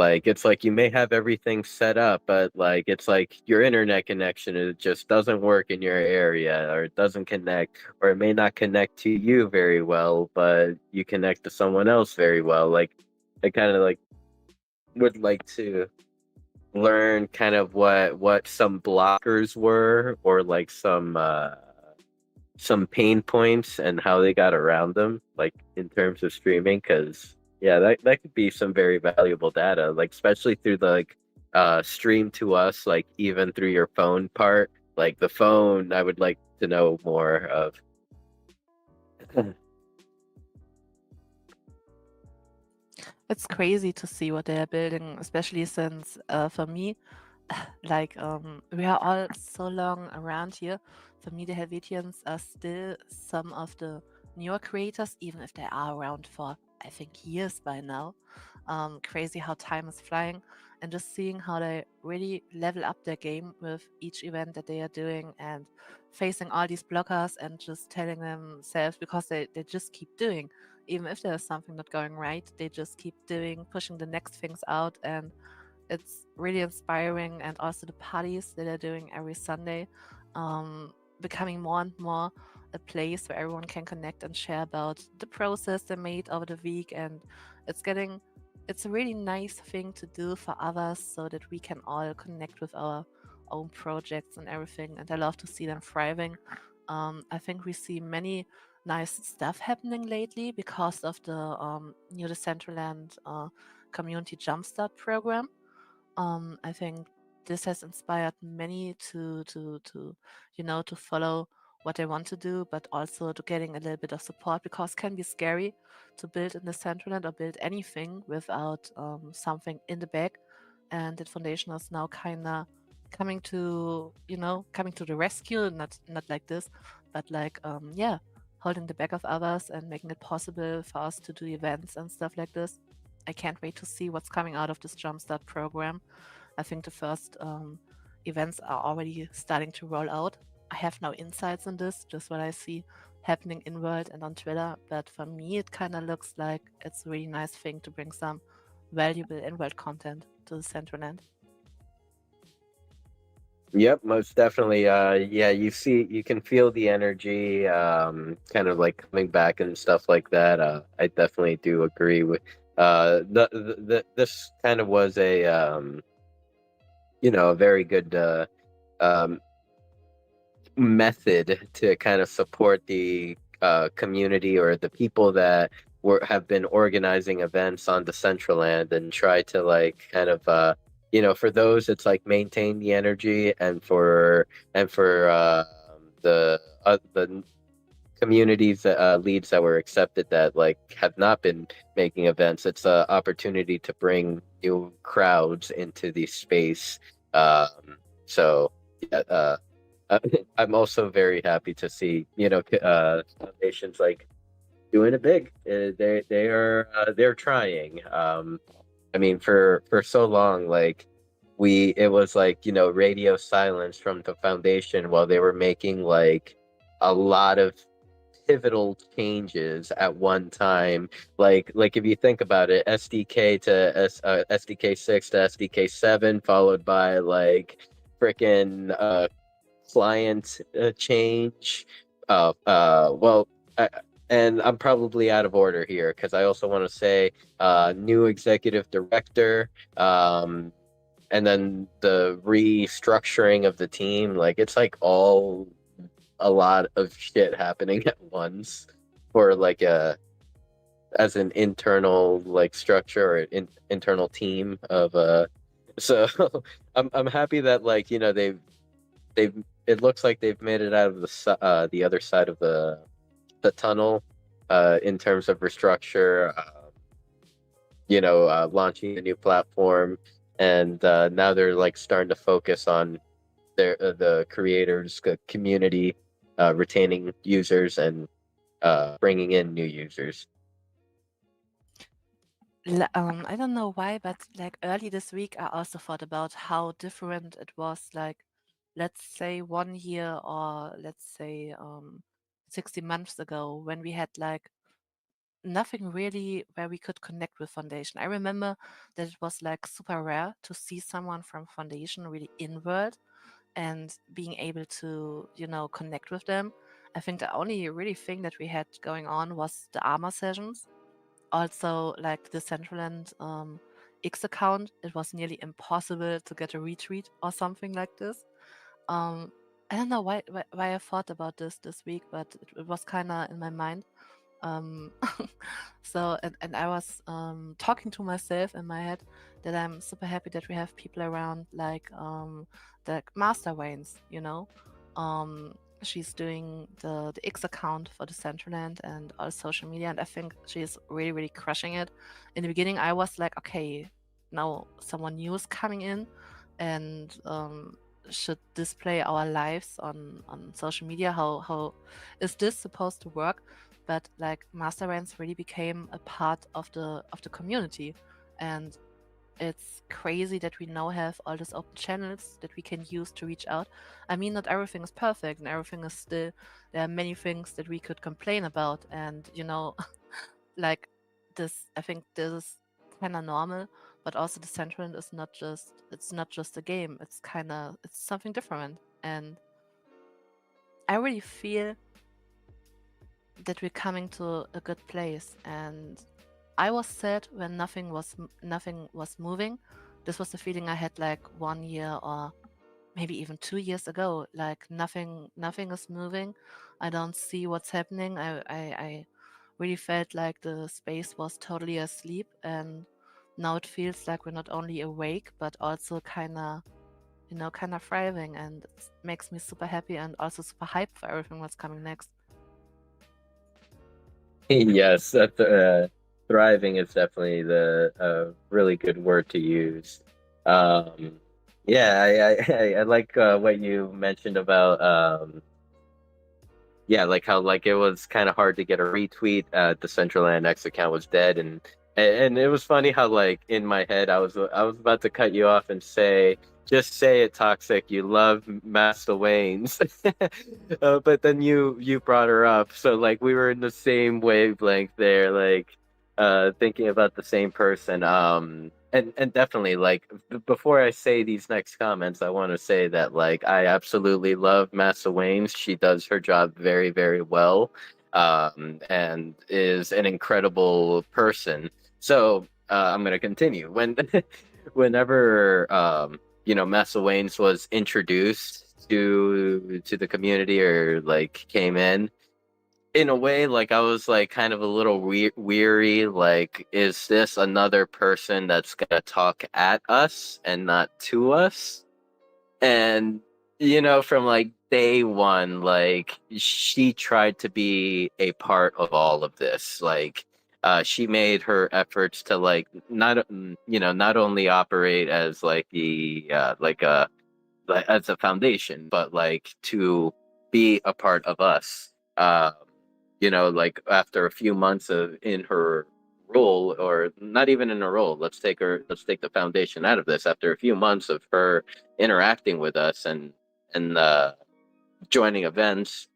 it's like you may have everything set up, but like it's like your internet connection it just doesn't work in your area or it doesn't connect or it may not connect to you very well, but you connect to someone else very well. Like I kind of like would like to learn kind of what some blockers were or like some pain points and how they got around them, like in terms of streaming. Because yeah, that could be some very valuable data, like especially through the like stream to us, like even through your phone part, like the phone. I would like to know more of. It's crazy to see what they are building, especially since for me, like we are all so long around here. For me, the Helvetians are still some of the newer creators, even if they are around for I think years by now. Crazy how time is flying, and just seeing how they really level up their game with each event that they are doing and facing all these blockers and just telling themselves because they just keep doing even if there's something not going right, they just keep doing, pushing the next things out, and it's really inspiring. And also the parties that they're doing every Sunday, becoming more and more a place where everyone can connect and share about the process they made over the week, and it's getting, it's a really nice thing to do for others so that we can all connect with our own projects and everything. And I love to see them thriving. I think we see many nice stuff happening lately because of the new Decentraland community jumpstart program. I think this has inspired many to to follow what they want to do, but also to getting a little bit of support because it can be scary to build in the Decentraland or build anything without something in the back. And that foundation is now kind of coming to coming to the rescue, not like this, but like yeah, holding the back of others and making it possible for us to do events and stuff like this. I can't wait to see what's coming out of this Jumpstart program. I think the first events are already starting to roll out. I have no insights on this, just what I see happening in world and on Twitter. But for me, it kind of looks like it's a really nice thing to bring some valuable in world content to the Central End. Yep, most definitely. Yeah, you can feel the energy, kind of like coming back and stuff like that. I definitely do agree with. This kind of was a a very good um method to kind of support the community or the people that have been organizing events on Decentraland and try to like kind of for those it's like maintain the energy and for the communities leads that were accepted that like have not been making events, it's an opportunity to bring new crowds into the space. So yeah, uh, I'm also very happy to see foundations like doing it big. They're trying. I mean, for so long, like it was like, radio silence from the foundation while they were making like a lot of pivotal changes at one time. Like if you think about it, SDK to SDK 6 to SDK 7, followed by like freaking client change. Well, and I'm probably out of order here because I also want to say new executive director, and then the restructuring of the team. Like it's like all a lot of shit happening at once for like as an internal like structure or internal team of so I'm happy that like they've it looks like they've made it out of the other side of the tunnel in terms of restructure, launching a new platform, and now they're like starting to focus on the creators community, retaining users and bringing in new users. I don't know why, but like early this week, I also thought about how different it was. Like, let's say 1 year, or let's say 60 months ago, when we had like nothing really where we could connect with Foundation. I remember that it was like super rare to see someone from Foundation really inward and being able to, connect with them. I think the only really thing that we had going on was the armor sessions. Also, like the Decentraland X account, it was nearly impossible to get a retweet or something like this. Um, I don't know why I thought about this week, but it was kind of in my mind. Um, so and I was talking to myself in my head that I'm super happy that we have people around like the Master Waynes, she's doing the X account for the Decentraland and all social media, and I think she's really, really crushing it. In the beginning, I was like, okay, now someone new is coming in and should display our lives on social media. How is this supposed to work? But like Master Waynes really became a part of the community, and it's crazy that we now have all these open channels that we can use to reach out. I mean, not everything is perfect, and everything is still, there are many things that we could complain about, and like this, I think this is kind of normal. But also, the Decentraland is not just, it's not just a game. It's something different, and I really feel that we're coming to a good place. And I was sad when nothing was moving. This was the feeling I had like 1 year or maybe even 2 years ago. Like nothing is moving. I don't see what's happening. I really felt like the space was totally asleep, and now it feels like we're not only awake but also kind of thriving, and it makes me super happy and also super hyped for everything that's coming next. Yes, that thriving is definitely the really good word to use. Um, yeah, I like what you mentioned about yeah, like how like it was kind of hard to get a retweet. The Decentraland X account was dead, and it was funny how like in my head I was about to cut you off and say, just say it, Toxic. You love Master Wayne's, but then you brought her up, so like we were in the same wavelength there, like thinking about the same person. And definitely like before I say these next comments, I want to say that like I absolutely love Massa Waynes. She does her job very, very well, and is an incredible person. So I'm gonna continue. Whenever Massa Waynes was introduced to the community or like came in a way, like I was like kind of a little weary, like is this another person that's gonna talk at us and not to us? And from like day one, like she tried to be a part of all of this. Like she made her efforts to like not only operate as like the like as a foundation, but like to be a part of us. like after a few months of in her role, or not even in her role, let's take the foundation out of this. After a few months of her interacting with us and joining events,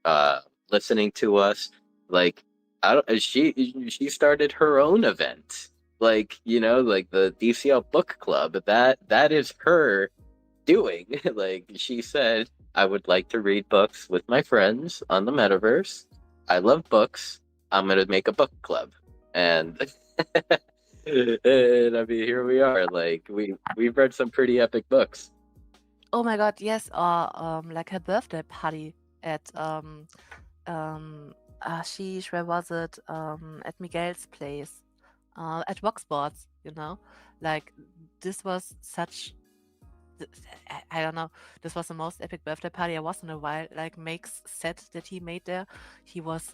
listening to us, like I don't, she started her own event, like the DCL book club. That is her doing. Like she said, I would like to read books with my friends on the metaverse. I love books. I'm gonna make a book club, and and I mean, here we are. Like we've read some pretty epic books. Oh my god, yes, or like her birthday party at sheesh, where was it? At Miguel's place, at Vox Sports, like this was such. I don't know. This was the most epic birthday party I was in a while. Like Make's set that he made there, he was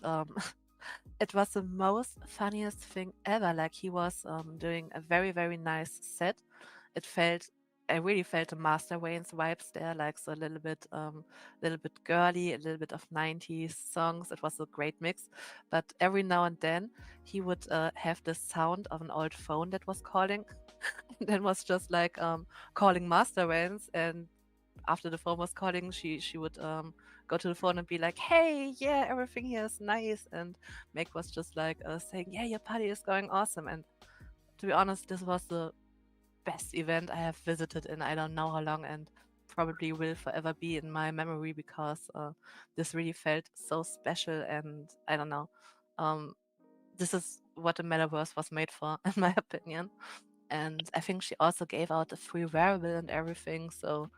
it was the most funniest thing ever. Like he was doing a very very nice set. It felt I really felt the Master Wayne's vibes there, like so a little bit girly, a little bit of 90s songs. It was a great mix. But every now and then he would have the sound of an old phone that was calling. Then was just like calling Master Wayne's, and after the phone was calling, she would go to the phone and be like, "Hey, yeah, everything here is nice." And Meg was just like saying, "Yeah, your party is going awesome." And to be honest, this was the best event I have visited in I don't know how long, and probably will forever be in my memory because this really felt so special. And I don't know, um, this is what the metaverse was made for, in my opinion. And I think she also gave out a free wearable and everything, so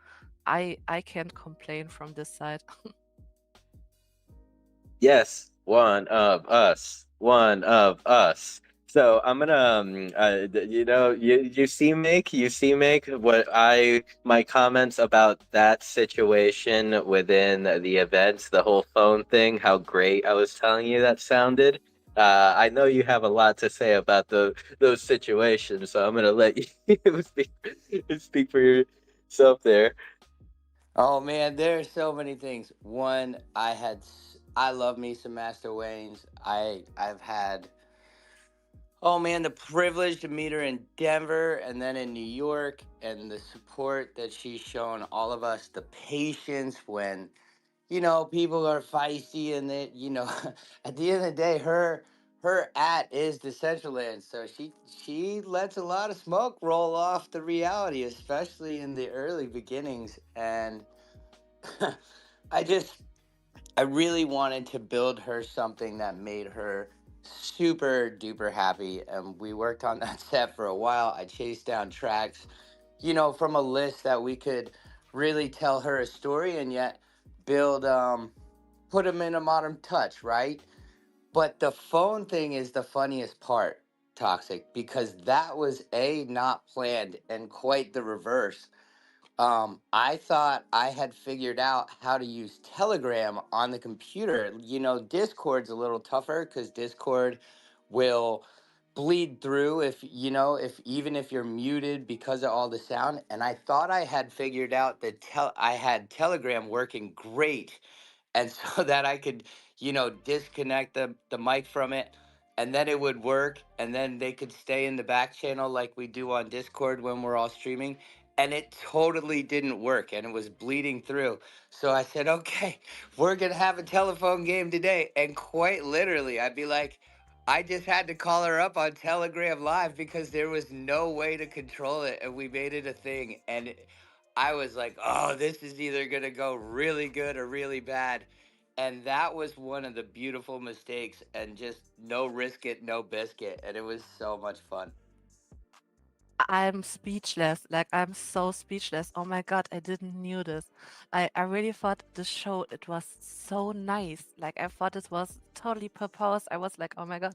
I can't complain from this side. Yes, one of us. One of us. So I'm gonna, you see, make what my comments about that situation within the events, the whole phone thing, how great I was telling you that sounded. I know you have a lot to say about those situations, so I'm gonna let you speak for yourself there. Oh man, there are so many things. One, I love me some Master Wayne's. I've had, oh man, the privilege to meet her in Denver and then in New York, and the support that she's shown all of us, the patience when people are feisty, and that at the end of the day, her at is Decentraland, so she lets a lot of smoke roll off the reality, especially in the early beginnings. And I just I really wanted to build her something that made her super duper happy, and we worked on that set for a while. I chased down tracks, from a list that we could really tell her a story and yet build put them in a modern touch, right? But the phone thing is the funniest part, Toxic, because that was not planned and quite the reverse. I thought I had figured out how to use Telegram on the computer. Discord's a little tougher because Discord will bleed through if even if you're muted because of all the sound. And I thought I had figured out that I had Telegram working great, and so that I could, disconnect the mic from it, and then it would work, and then they could stay in the back channel like we do on Discord when we're all streaming. And it totally didn't work, and it was bleeding through. So I said, okay, we're gonna have a telephone game today. And quite literally, I'd be like, I just had to call her up on Telegram Live because there was no way to control it, and we made it a thing. And I was like, oh, this is either going to go really good or really bad. And that was one of the beautiful mistakes, and just no risk it, no biscuit. And it was so much fun. I'm speechless. Like I'm so speechless. Oh my god, I didn't knew this. I really thought the show it was so nice. Like I thought it was totally purposed. I was like, oh my god,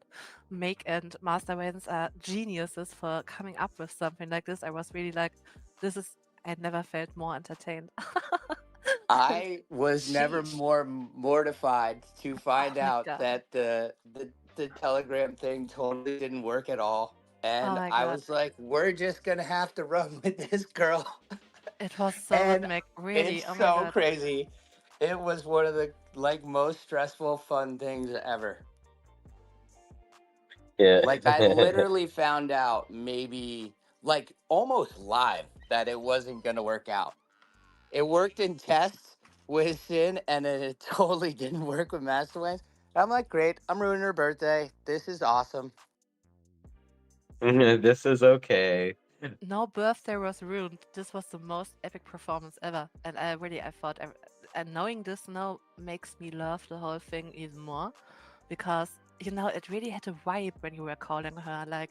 Make and Master Waynes are geniuses for coming up with something like this. I was really like, this is I never felt more entertained. And I was never sheesh. more mortified to Oh find my out god. that the Telegram thing totally didn't work at all. Oh And my I god. was like, we're just going to have to run with this girl. It was so And rhythmic. it's Really. Oh my so god. crazy. It was one of the most stressful fun things ever. Yeah. Like I literally found out maybe like almost live that it wasn't gonna work out. It worked in tests with Sin, and then it totally didn't work with Master Wayne. I'm like, great, I'm ruining her birthday. This is awesome. This is okay. No birthday was ruined. This was the most epic performance ever, and I thought, and knowing this now makes me love the whole thing even more, because it really had a vibe when you were calling her. Like,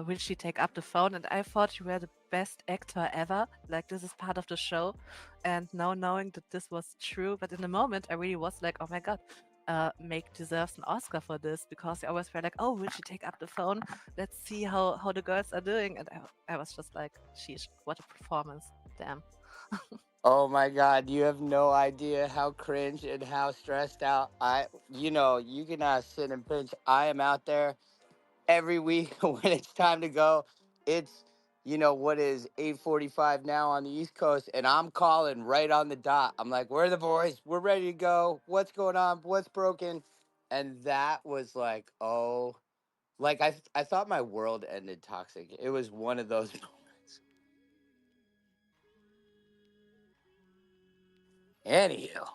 will she take up the phone? And I thought you were the best actor ever. Like, this is part of the show, and now knowing that this was true, but in the moment I really was like, oh my god. Make deserves an Oscar for this, because I always felt like, oh, will she take up the phone? Let's see how the girls are doing. And I was just like, sheesh, what a performance. Damn. Oh my god, you have no idea how cringe and how stressed out you can Sin and Pinch. I am out there every week when it's time to go. It's what is 8:45 now on the East Coast, and I'm calling right on the dot. I'm like, "Where are the boys? We're ready to go. What's going on? What's broken?" And that was like, oh, like I thought my world ended. Toxic. It was one of those moments. Anyhow,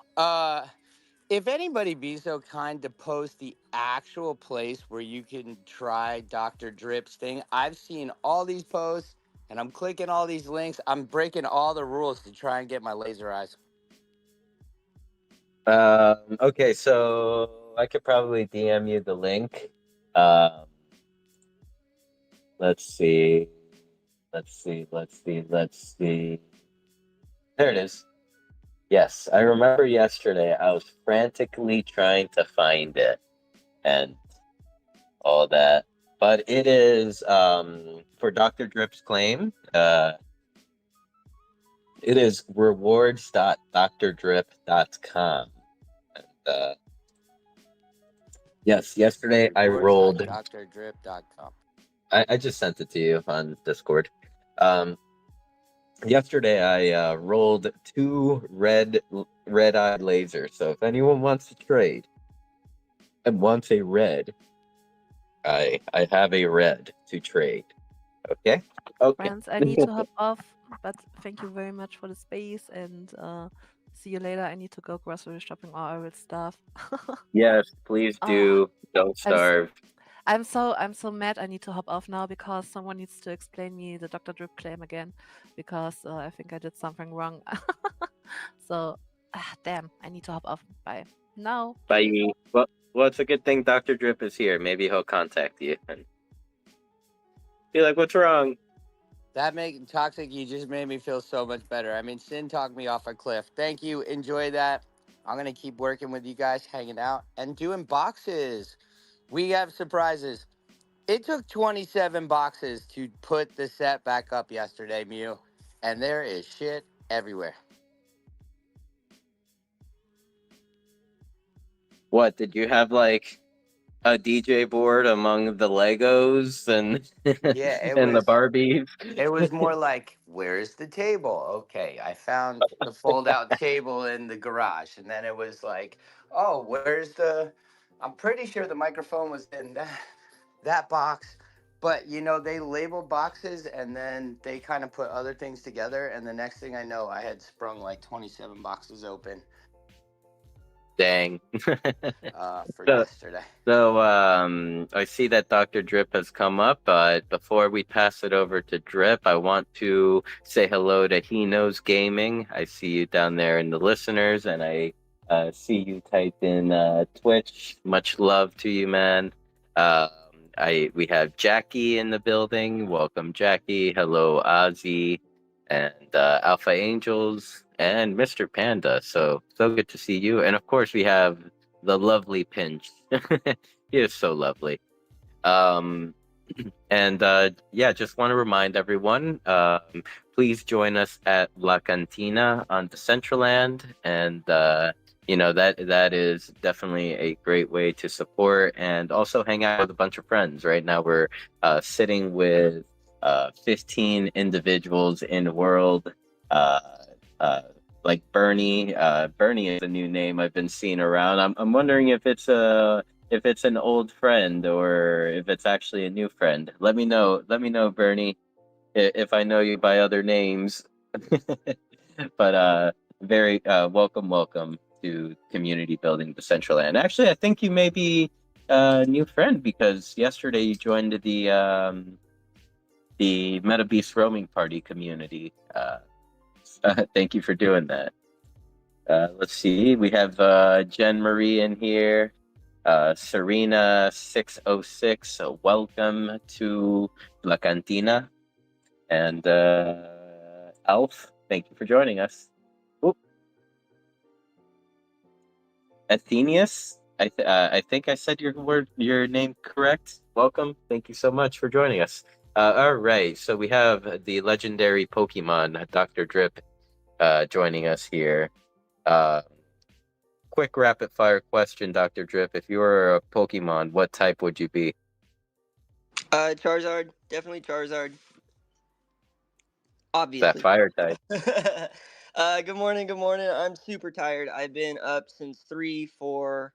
if anybody be so kind to post the actual place where you can try Dr. Drip's thing. I've seen all these posts and I'm clicking all these links. I'm breaking all the rules to try and get my laser eyes. Okay, so I could probably DM you the link. Um, let's see. Let's see. There it is. Yes, I remember yesterday I was frantically trying to find it and all that. But it is for Dr. Drip's claim, it is rewards.drdrip.com. And yes, yesterday I rolled. Rewards.drdrip.com. I just sent it to you on Discord. Um, yesterday I rolled 2 red-eyed lasers. So if anyone wants to trade and wants a red, I have a red to trade. Okay. Okay. Friends, I need to hop off, but thank you very much for the space, and see you later. I need to go grocery shopping, or I will starve. Yes, please Oh, do. Don't I'm starve. I'm so mad. I need to hop off now because someone needs to explain me the Dr. Drip claim again, because I think I did something wrong. So, damn, I need to hop off. Bye. Now. Bye. Well, it's a good thing Dr. Drip is here. Maybe he'll contact you and be like, "What's wrong?" That make Toxic, you just made me feel so much better. I mean, Sin talked me off a cliff. Thank you. Enjoy that. I'm gonna keep working with you guys, hanging out and doing boxes. We have surprises. It took 27 boxes to put the set back up yesterday, Mew, and there is shit everywhere. What did you have like a DJ board among the Legos and Yeah, and the Barbies? it was more like, where's the table? Okay, I found the fold-out table in the garage, and then it was like, oh, where's the? I'm pretty sure the microphone was in that box. But they labeled boxes and then they kind of put other things together. And the next thing I know, I had sprung like 27 boxes open Dang. for So, yesterday. I see that Dr. Drip has come up, but before we pass it over to Drip, I want to say hello to He Knows Gaming. I see you down there in the listeners, and I see you typed in Twitch. Much love to you, man. Um, we have Jackie in the building. Welcome, Jackie. Hello, Ozzy, and Alpha Angels, and Mr. Panda. So good to see you. And of course, we have the lovely Pinch. He is so lovely. Um, and yeah, just want to remind everyone, please join us at La Cantina on Decentraland, and that is definitely a great way to support and also hang out with a bunch of friends. Right now, we're sitting with 15 individuals in the world. Uh, uh, like Bernie. Bernie is a new name I've been seeing around. I'm wondering if it's if it's an old friend or if it's actually a new friend. Let me know. Let me know, Bernie, if I know you by other names. But very welcome to community building Decentraland. Actually, I think you may be a new friend because yesterday you joined the Meta Beast roaming party community. Thank you for doing that. Let's see. We have Jen Marie in here. Serena 606. So welcome to La Cantina. And Alf, thank you for joining us. Oop. Athenius, I think I said your name correct. Welcome. Thank you so much for joining us. All right, so we have the legendary Pokemon Dr. Drip joining us here. Uh, quick rapid fire question, Dr. Drip. If you were a Pokemon, what type would you be? Charizard, definitely Charizard. Is that Obviously. fire type? Good morning, good morning. I'm super tired. I've been up since 3, 4,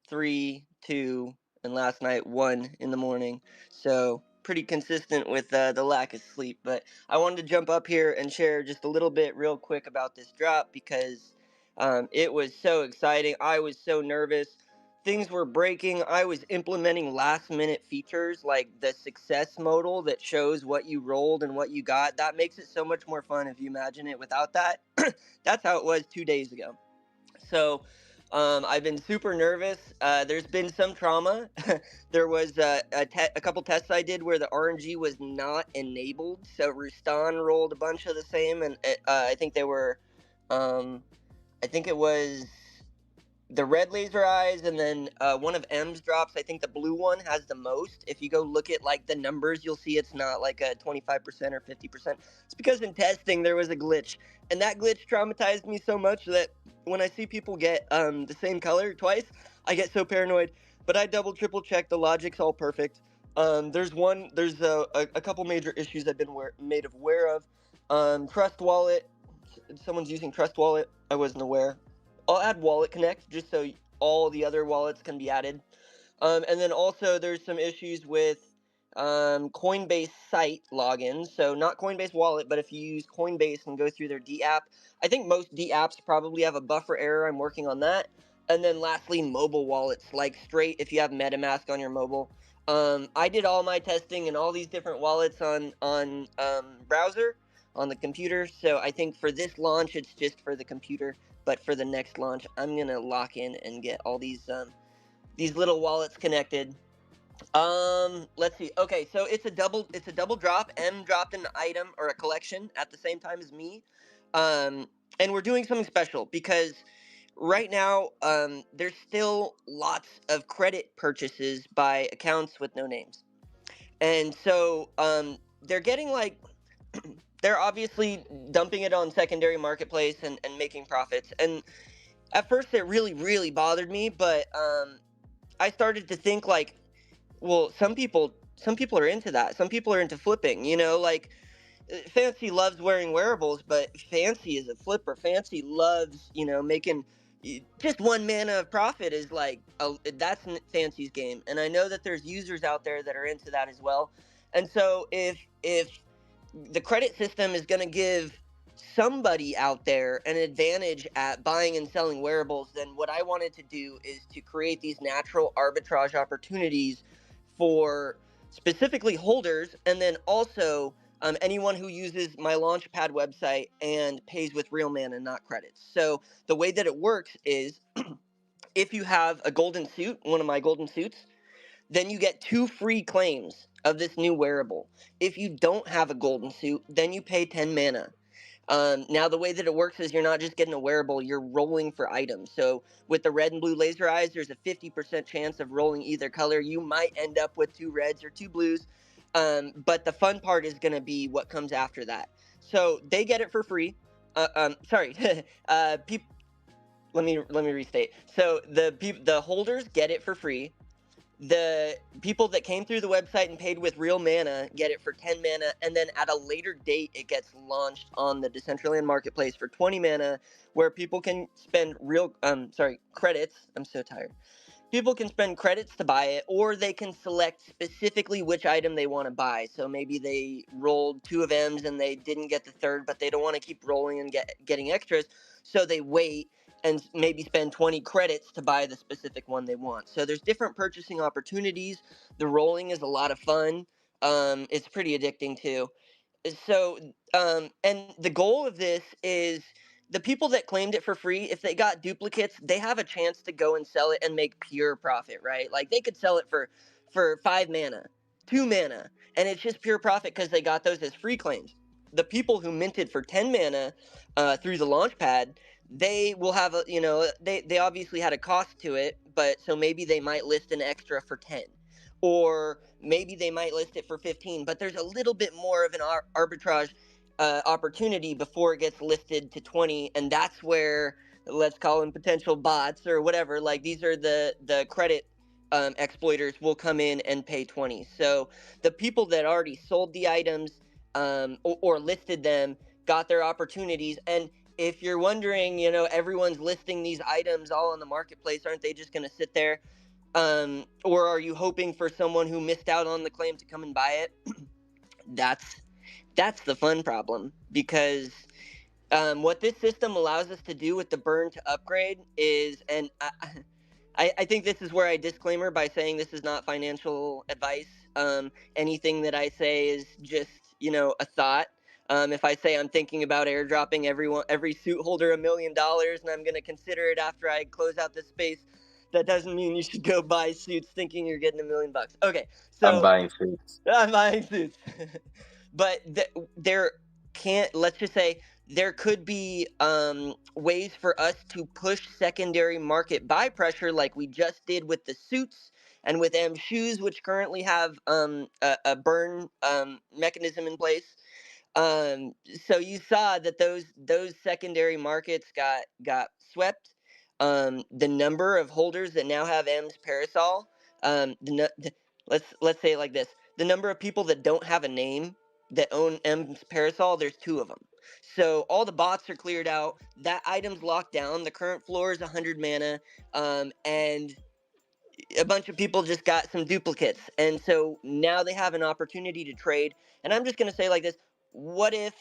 3, 2, and last night 1 in the morning. So pretty consistent with the lack of sleep. But I wanted to jump up here and share just a little bit real quick about this drop because it was so exciting. I was so nervous. Things were breaking. I was implementing last minute features like the success modal that shows what you rolled and what you got. That makes it so much more fun if you imagine it without that. That's how it was 2 days ago. So I've been super nervous. There's been some trauma. There was a couple tests I did where the RNG was not enabled. So Rustan rolled a bunch of the same, and I think they were, I think it was the red laser eyes, and then one of M's drops. I think the blue one has the most. If you go look at like the numbers, you'll see it's not like a 25% or 50%. It's because in testing there was a glitch, and that glitch traumatized me so much that when I see people get the same color twice, I get so paranoid. But I double triple check, the logic's all perfect. There's a couple major issues I've been made aware of. Trust wallet, someone's using Trust wallet. I wasn't aware. I'll add Wallet Connect just so all the other wallets can be added. And then also there's some issues with Coinbase site logins. So not Coinbase wallet, but if you use Coinbase and go through their D app, I think most D apps probably have a buffer error. I'm working on that. And then lastly, mobile wallets, like straight if you have MetaMask on your mobile. I did all my testing in all these different wallets on browser on the computer. So I think for this launch, it's just for the computer. But for the next launch, I'm gonna lock in and get all these little wallets connected. Let's see. Okay, so it's a double drop. M dropped an item or a collection at the same time as me. And we're doing something special because right now there's still lots of credit purchases by accounts with no names. And so they're getting like they're obviously dumping it on secondary marketplace and making profits. And at first it really really bothered me, but I started to think like, well, some people are into that. Some people are into flipping, like Fancy loves wearing wearables, but Fancy is a flipper. Fancy loves, making just 1 mana of profit is like that's Fancy's game. And I know that there's users out there that are into that as well. And so if the credit system is going to give somebody out there an advantage at buying and selling wearables, then what I wanted to do is to create these natural arbitrage opportunities for specifically holders, and then also anyone who uses my Launchpad website and pays with real mana, not credits. So the way that it works is if you have a golden suit, one of my golden suits, then you get 2 free claims of this new wearable. If you don't have a golden suit, then you pay 10 mana. Now, the way that it works is you're not just getting a wearable, you're rolling for items. So, with the red and blue laser eyes, there's a 50% chance of rolling either color. You might end up with 2 reds or 2 blues. But the fun part is going to be what comes after that. So, they get it for free. Sorry. Let me restate. So, the holders get it for free. The people that came through the website and paid with real mana get it for 10 mana, and then at a later date it gets launched on the Decentraland marketplace for 20 mana, where people can spend credits. I'm so tired. people can spend credits to buy it, or they can select specifically which item they want to buy. So maybe they rolled 2 of M's and they didn't get the third, but they don't want to keep rolling and getting extras, so they wait and maybe spend 20 credits to buy the specific one they want. So there's different purchasing opportunities. The rolling is a lot of fun. It's pretty addicting too. So and the goal of this is the people that claimed it for free, if they got duplicates, they have a chance to go and sell it and make pure profit, right? Like they could sell it for 5 mana, 2 mana, and it's just pure profit because they got those as free claims. The people who minted for 10 mana through the launch pad, they will have a, they obviously had a cost to it, but so maybe they might list an extra for 10, or maybe they might list it for 15, but there's a little bit more of an arbitrage opportunity before it gets listed to 20, and that's where, let's call them potential bots or whatever, like these are the credit exploiters will come in and pay 20. So the people that already sold the items or listed them got their opportunities. And if you're wondering, everyone's listing these items all on the marketplace, aren't they just going to sit there? Or are you hoping for someone who missed out on the claim to come and buy it? That's the fun problem, because what this system allows us to do with the burn to upgrade is, and I think this is where I disclaimer by saying this is not financial advice. Anything that I say is just, a thought. If I say I'm thinking about airdropping every suit holder $1 million, and I'm going to consider it after I close out this space, that doesn't mean you should go buy suits thinking you're getting $1 million. Okay, I'm so buying suits. I'm buying suits. But there can't, let's just say, there could be ways for us to push secondary market buy pressure like we just did with the suits and with M shoes, which currently have a burn mechanism in place. So you saw that those secondary markets got swept. The number of holders that now have M's parasol, let's say it like this: the number of people that don't have a name that own M's parasol, there's 2 of them. So all the bots are cleared out. That item's locked down. The current floor is 100 mana, and a bunch of people just got some duplicates, and so now they have an opportunity to trade. And I'm just gonna say like this: what if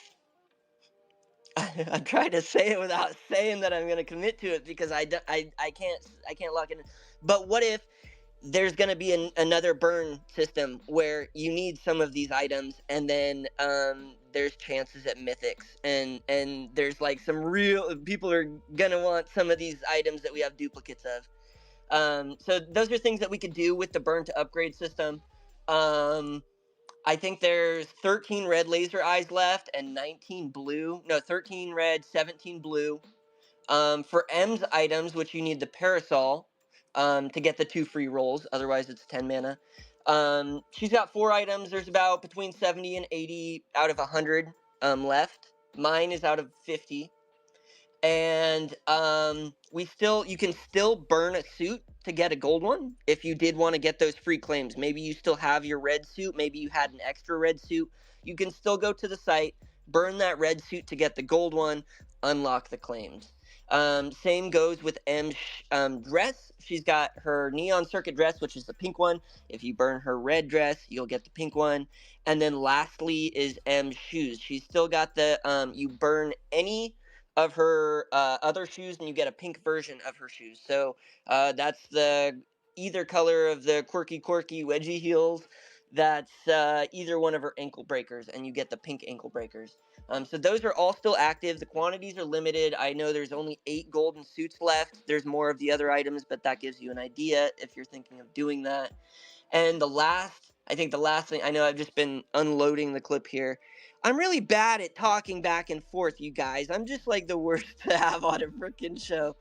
I'm trying to say it without saying that I'm going to commit to it, because I can't lock it in. But what if there's going to be another burn system where you need some of these items, and then there's chances at mythics, and there's like some real people are going to want some of these items that we have duplicates of. So those are things that we could do with the burn to upgrade system. I think there's 13 red laser eyes left and 19 blue. No, 13 red, 17 blue. For M's items, which you need the parasol to get the 2 free rolls. Otherwise, it's 10 mana. She's got 4 items. There's about between 70 and 80 out of 100 left. Mine is out of 50. And you can still burn a suit to get a gold one if you did want to get those free claims. Maybe you still have your red suit, maybe you had an extra red suit. You can still go to the site, burn that red suit to get the gold one, unlock the claims. Same goes with M's dress. She's got her neon circuit dress, which is the pink one. If you burn her red dress, you'll get the pink one. And then lastly is M's shoes. She's still got the you burn any of her other shoes, and you get a pink version of her shoes. So that's the either color of the quirky wedgie heels. That's either one of her ankle breakers, and you get the pink ankle breakers. So those are all still active. The quantities are limited. I know there's only 8 golden suits left. There's more of the other items, but that gives you an idea if you're thinking of doing that. And I think the last thing, I know I've just been unloading the clip here. I'm really bad at talking back and forth, you guys. I'm just like the worst to have on a freaking show.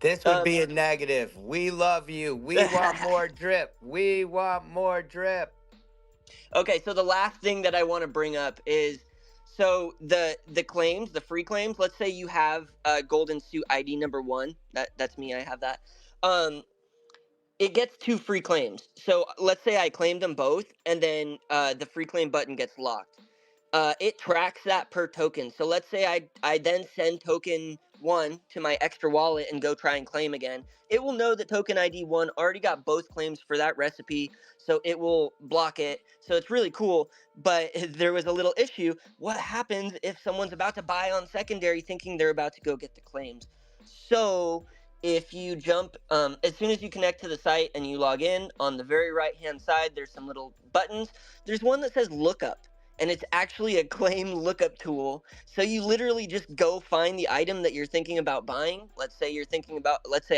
This would be a negative. We love you. We want more drip. We want more drip. Okay, so the last thing that I want to bring up is, so the claims, the free claims. Let's say you have golden suit ID number 1. That's me. I have that. It gets 2 free claims. So let's say I claimed them both, and then the free claim button gets locked. it tracks that per token. So let's say I then send token 1 to my extra wallet and go try and claim again. It will know that token ID 1 already got both claims for that recipe, so it will block it. So it's really cool. But there was a little issue. What happens if someone's about to buy on secondary thinking they're about to go get the claims? So if you jump, as soon as you connect to the site and you log in, on the very right hand side, there's some little buttons. There's one that says lookup, and it's actually a claim lookup tool. So you literally just go find the item that you're thinking about buying. Let's say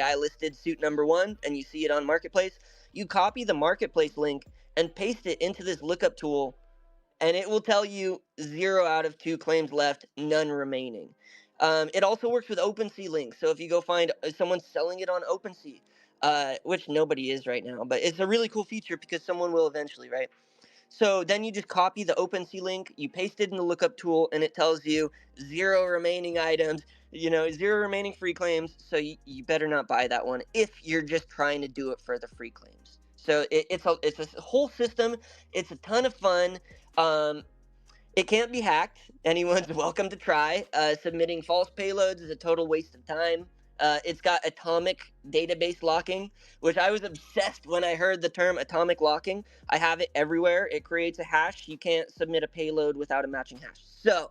I listed suit number 1 and you see it on Marketplace. You copy the Marketplace link and paste it into this lookup tool, and it will tell you 0 out of 2 claims left, none remaining. It also works with OpenSea links. So if you go find someone selling it on OpenSea, which nobody is right now, but it's a really cool feature because someone will eventually, right? So then you just copy the OpenSea link, you paste it in the lookup tool, and it tells you 0 remaining items, 0 remaining free claims. So you better not buy that one if you're just trying to do it for the free claims. So it's a whole system. It's a ton of fun. Um, it can't be hacked. Anyone's welcome to try. Submitting false payloads is a total waste of time. It's got atomic database locking, which I was obsessed when I heard the term atomic locking. I have it everywhere. It creates a hash. You can't submit a payload without a matching hash. So,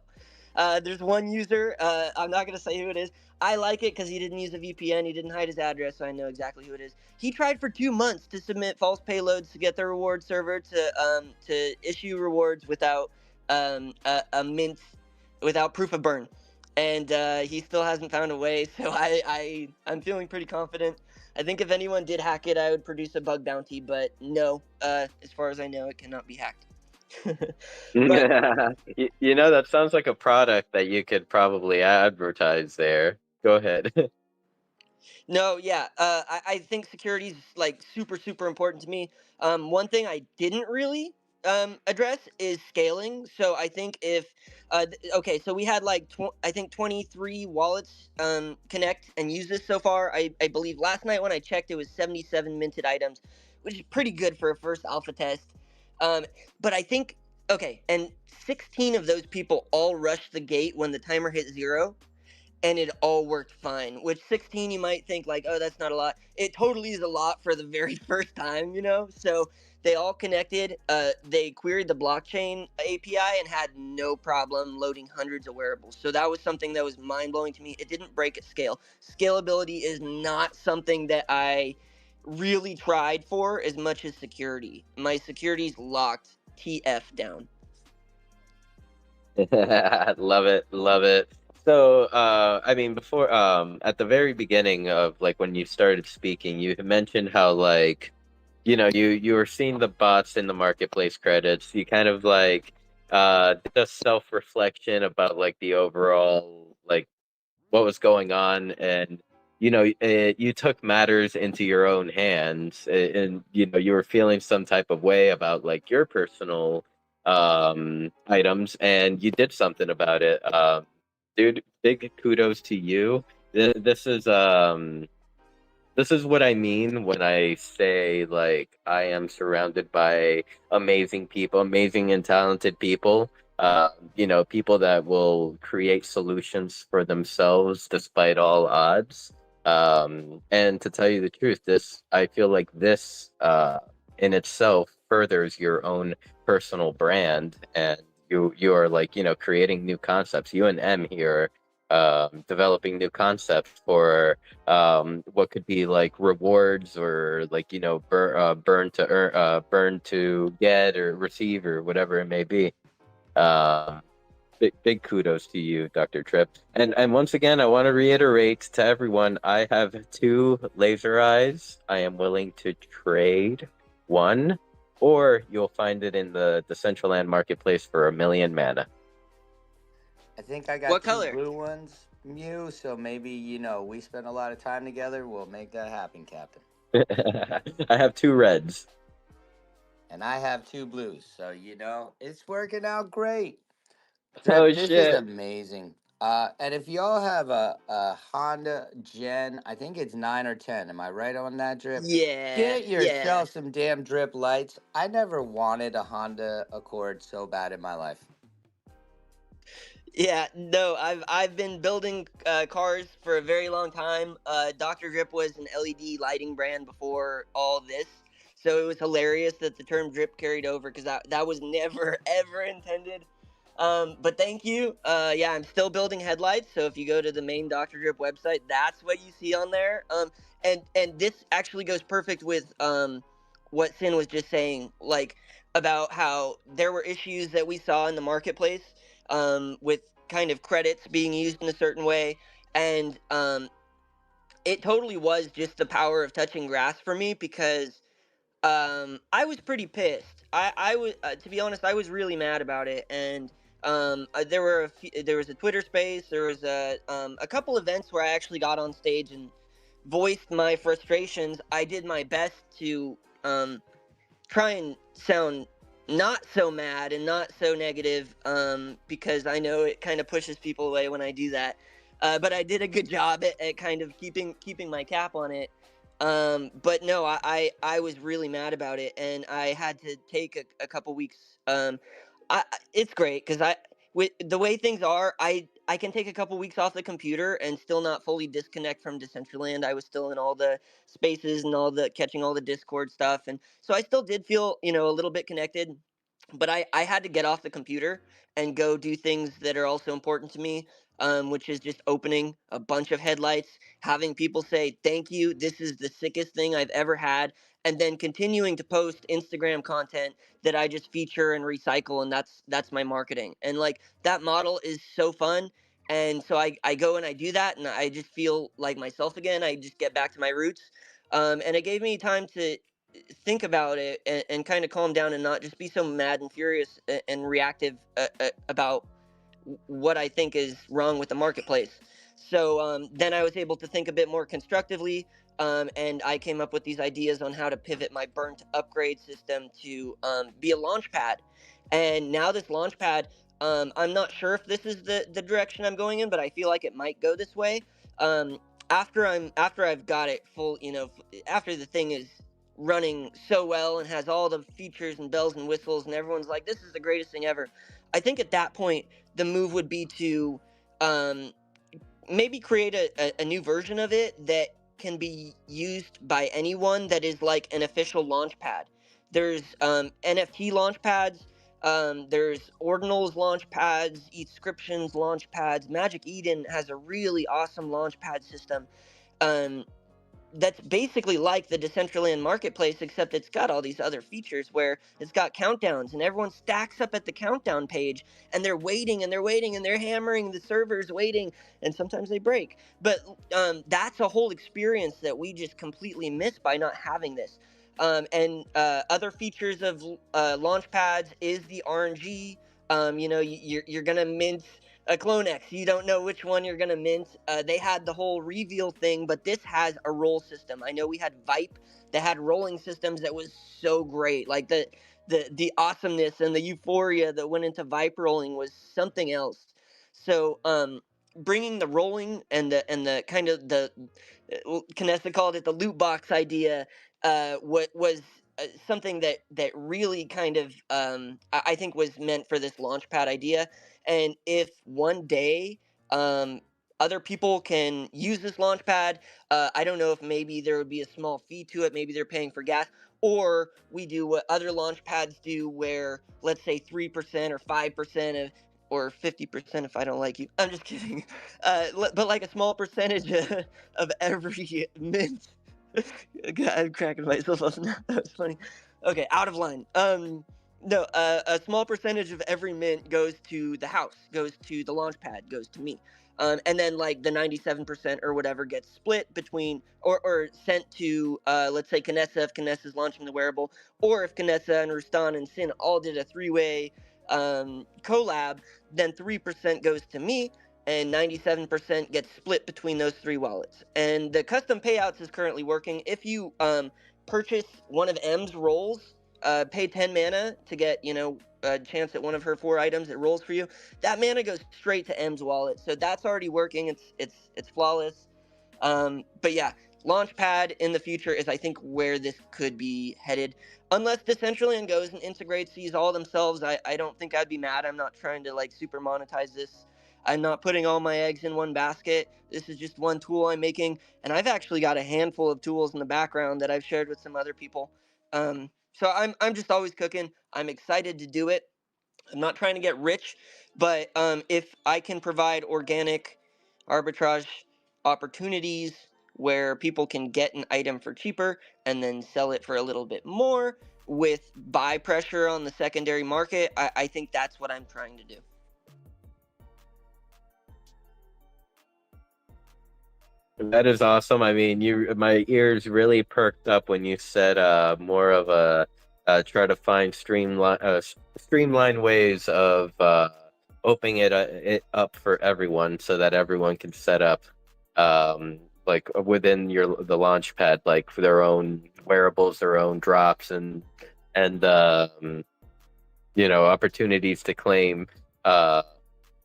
there's one user. I'm not going to say who it is. I like it because he didn't use a VPN. He didn't hide his address, so I know exactly who it is. He tried for 2 months to submit false payloads to get the reward server to issue rewards without a mint, without proof of burn, and he still hasn't found a way. So I'm feeling pretty confident. I think if anyone did hack it, I would produce a bug bounty, but no, as far as I know, it cannot be hacked. But That sounds like a product that you could probably advertise there. Go ahead. no, yeah, I think security is like super, super important to me. One thing I didn't really address is scaling. So I think if, okay, so we had like, I think 23 wallets connect and use this so far. I believe last night when I checked, it was 77 minted items, which is pretty good for a first alpha test. But I think, okay, and 16 of those people all rushed the gate when the timer hit 0, and it all worked fine. Which 16, you might think like, oh, that's not a lot. It totally is a lot for the very first time. So they all connected. They queried the blockchain API and had no problem loading hundreds of wearables. So that was something that was mind blowing to me. It didn't break at scale. Scalability is not something that I really tried for as much as security. My security's locked TF down. Love it, love it. So, I mean, before, at the very beginning of like when you started speaking, you mentioned how like, you were seeing the bots in the marketplace credits. You kind of like, did a self-reflection about like the overall like what was going on, and you took matters into your own hands, and you were feeling some type of way about like your personal items, and you did something about it. Dude, big kudos to you. This is what I mean when I say like I am surrounded by amazing people, amazing and talented people. People that will create solutions for themselves despite all odds. And to tell you the truth, I feel like this in itself furthers your own personal brand, and you are like creating new concepts. You and M here, developing new concepts for what could be like rewards, or like burn to earn, burn to get or receive, or whatever it may be. um big kudos to you, Dr. Tripp. And once again, I want to reiterate to everyone, I have 2 laser eyes. I am willing to trade one, or you'll find it in the Decentraland marketplace for 1,000,000 mana. I think I got What 2 color? blue ones, Mew. So maybe we spend a lot of time together. We'll make that happen, Captain. I have 2 reds. And I have 2 blues, so it's working out great. Oh Drip, this is shit. amazing. And if y'all have a Honda Gen, I think it's 9 or 10. Am I right on that, Drip? Yeah, Get yeah. yourself some damn drip lights. I never wanted a Honda Accord so bad in my life. Yeah, no, I've been building cars for a very long time. Dr. Drip was an LED lighting brand before all this, so it was hilarious that the term drip carried over because that was never ever intended. But thank you. Yeah, I'm still building headlights. So if you go to the main Dr. Drip website, that's what you see on there. And this actually goes perfect with what Sin was just saying, like about how there were issues that we saw in the marketplace with kind of credits being used in a certain way, and it totally was just the power of touching grass for me because I was pretty pissed. I was to be honest, I was really mad about it, and there was a Twitter space, there was a couple events where I actually got on stage and voiced my frustrations. I did my best to try and sound not so mad and not so negative, because I know it kind of pushes people away when I do that. But I did a good job at kind of keeping my cap on it. But no, I was really mad about it, and I had to take a couple weeks. It's great because with the way things are, I can take a couple weeks off the computer and still not fully disconnect from Decentraland. I was still in all the spaces and all the catching all the Discord stuff, and so I still did feel, a little bit connected, but I had to get off the computer and go do things that are also important to me, which is just opening a bunch of headlights, having people say, thank you, this is the sickest thing I've ever had, and then continuing to post Instagram content that I just feature and recycle, and that's my marketing. And like that model is so fun. And so I go and I do that, and I just feel like myself again. I just get back to my roots. And it gave me time to think about it and kind of calm down and not just be so mad and furious and reactive about what I think is wrong with the marketplace. So then I was able to think a bit more constructively, and I came up with these ideas on how to pivot my burnt upgrade system to be a launch pad. And now this launch pad, I'm not sure if this is the direction I'm going in, but I feel like it might go this way. Um, after I've got it full, after the thing is running so well and has all the features and bells and whistles, and everyone's like, this is the greatest thing ever. I think at that point the move would be to um, maybe create a new version of it that can be used by anyone that is like an official launch pad. There's NFT launch pads. There's Ordinals launch pads, Eatscriptions launch pads. Magic Eden has a really awesome launch pad system. Um, that's basically like the Decentraland marketplace, except it's got all these other features where it's got countdowns and everyone stacks up at the countdown page, and they're waiting and they're waiting and they're hammering the servers waiting, and sometimes they break. But that's a whole experience that we just completely miss by not having this. And other features of launch pads is the RNG. You're gonna mint a Clonex. You don't know which one you're gonna mint. They had the whole reveal thing, but this has a roll system. I know we had Vipe that had rolling systems that was so great. Like the awesomeness and the euphoria that went into Vipe rolling was something else. So bringing the rolling and the kind of the Canessa called it the loot box idea. What was something that really kind of I think was meant for this launchpad idea. And if one day other people can use this launchpad, I don't know if maybe there would be a small fee to it. Maybe they're paying for gas, or we do what other launch pads do, where let's say 3% or 5% of, or 50% if I don't like you. I'm just kidding. But like a small percentage of every mint. God, I'm cracking myself up now. That was funny. Okay, out of line. No, a small percentage of every mint goes to the house, goes to the launch pad, goes to me. And then like the 97% or whatever gets split between, or sent to, let's say Canessa, if Canessa's launching the wearable, or if Canessa and Rustan and Sin all did a three-way collab, then 3% goes to me, and 97% gets split between those three wallets. And the custom payouts is currently working. If you purchase one of M's rolls, pay 10 mana to get, a chance at one of her 4 items that rolls for you. That mana goes straight to M's wallet. So that's already working. It's flawless. But yeah, Launchpad in the future is, I think, where this could be headed. Unless Decentraland goes and integrates these all themselves, I don't think I'd be mad. I'm not trying to like super monetize this. I'm not putting all my eggs in one basket. This is just one tool I'm making, and I've actually got a handful of tools in the background that I've shared with some other people. So I'm just always cooking. I'm excited to do it. I'm not trying to get rich, but if I can provide organic arbitrage opportunities where people can get an item for cheaper and then sell it for a little bit more with buy pressure on the secondary market, I think that's what I'm trying to do. That is awesome. I mean, my ears really perked up when you said more of a try to find streamline ways of opening it up for everyone so that everyone can set up like within the launch pad, like for their own wearables, their own drops, and opportunities to claim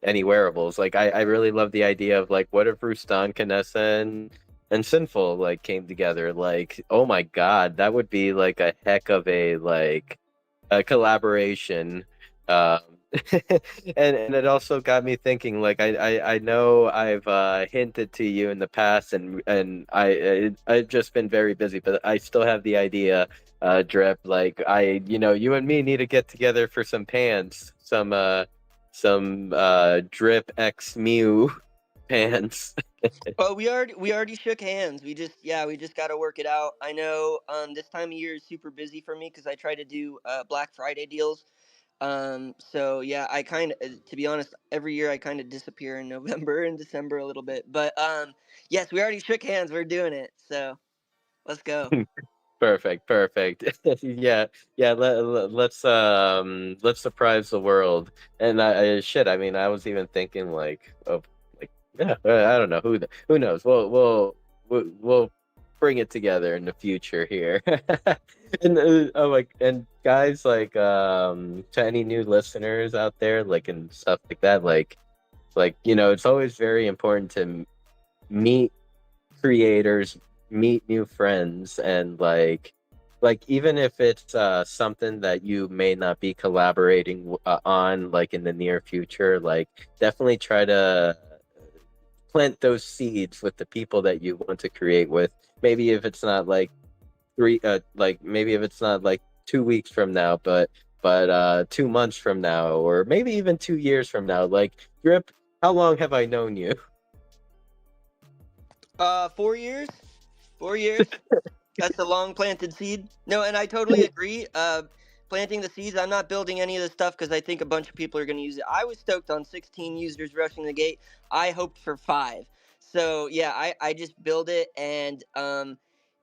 any wearables. Like I really love the idea of like, what if Rustan, Kanessa, and Sinful like came together? Like, oh my god, that would be like a heck of a collaboration. Um, and it also got me thinking. Like I know I've hinted to you in the past, and I've just been very busy, but I still have the idea. Drip, like you and me need to get together for some pants, some Drip X Mew pants. Oh, we already shook hands. We just got to work it out. I know this time of year is super busy for me because I try to do Black Friday deals. So yeah, I kind of, to be honest, every year I kind of disappear in November and December a little bit. But yes, we already shook hands. We're doing it. So let's go. Perfect. Yeah, yeah. Let's surprise the world. And I mean, I was even thinking like of like, yeah. I don't know who knows. We'll bring it together in the future here. And and guys, like to any new listeners out there, like and stuff like that, like it's always very important to meet creators, meet new friends, and like even if it's something that you may not be collaborating on like in the near future, like definitely try to plant those seeds with the people that you want to create with. Maybe if it's not like maybe if it's not like 2 weeks from now, but 2 months from now, or maybe even 2 years from now. Like, Drip, how long have I known you? 4 years. 4 years. That's a long planted seed. No, and I totally agree. Planting the seeds. I'm not building any of this stuff because I think a bunch of people are going to use it. I was stoked on 16 users rushing the gate. I hoped for 5. So yeah, I just build it, and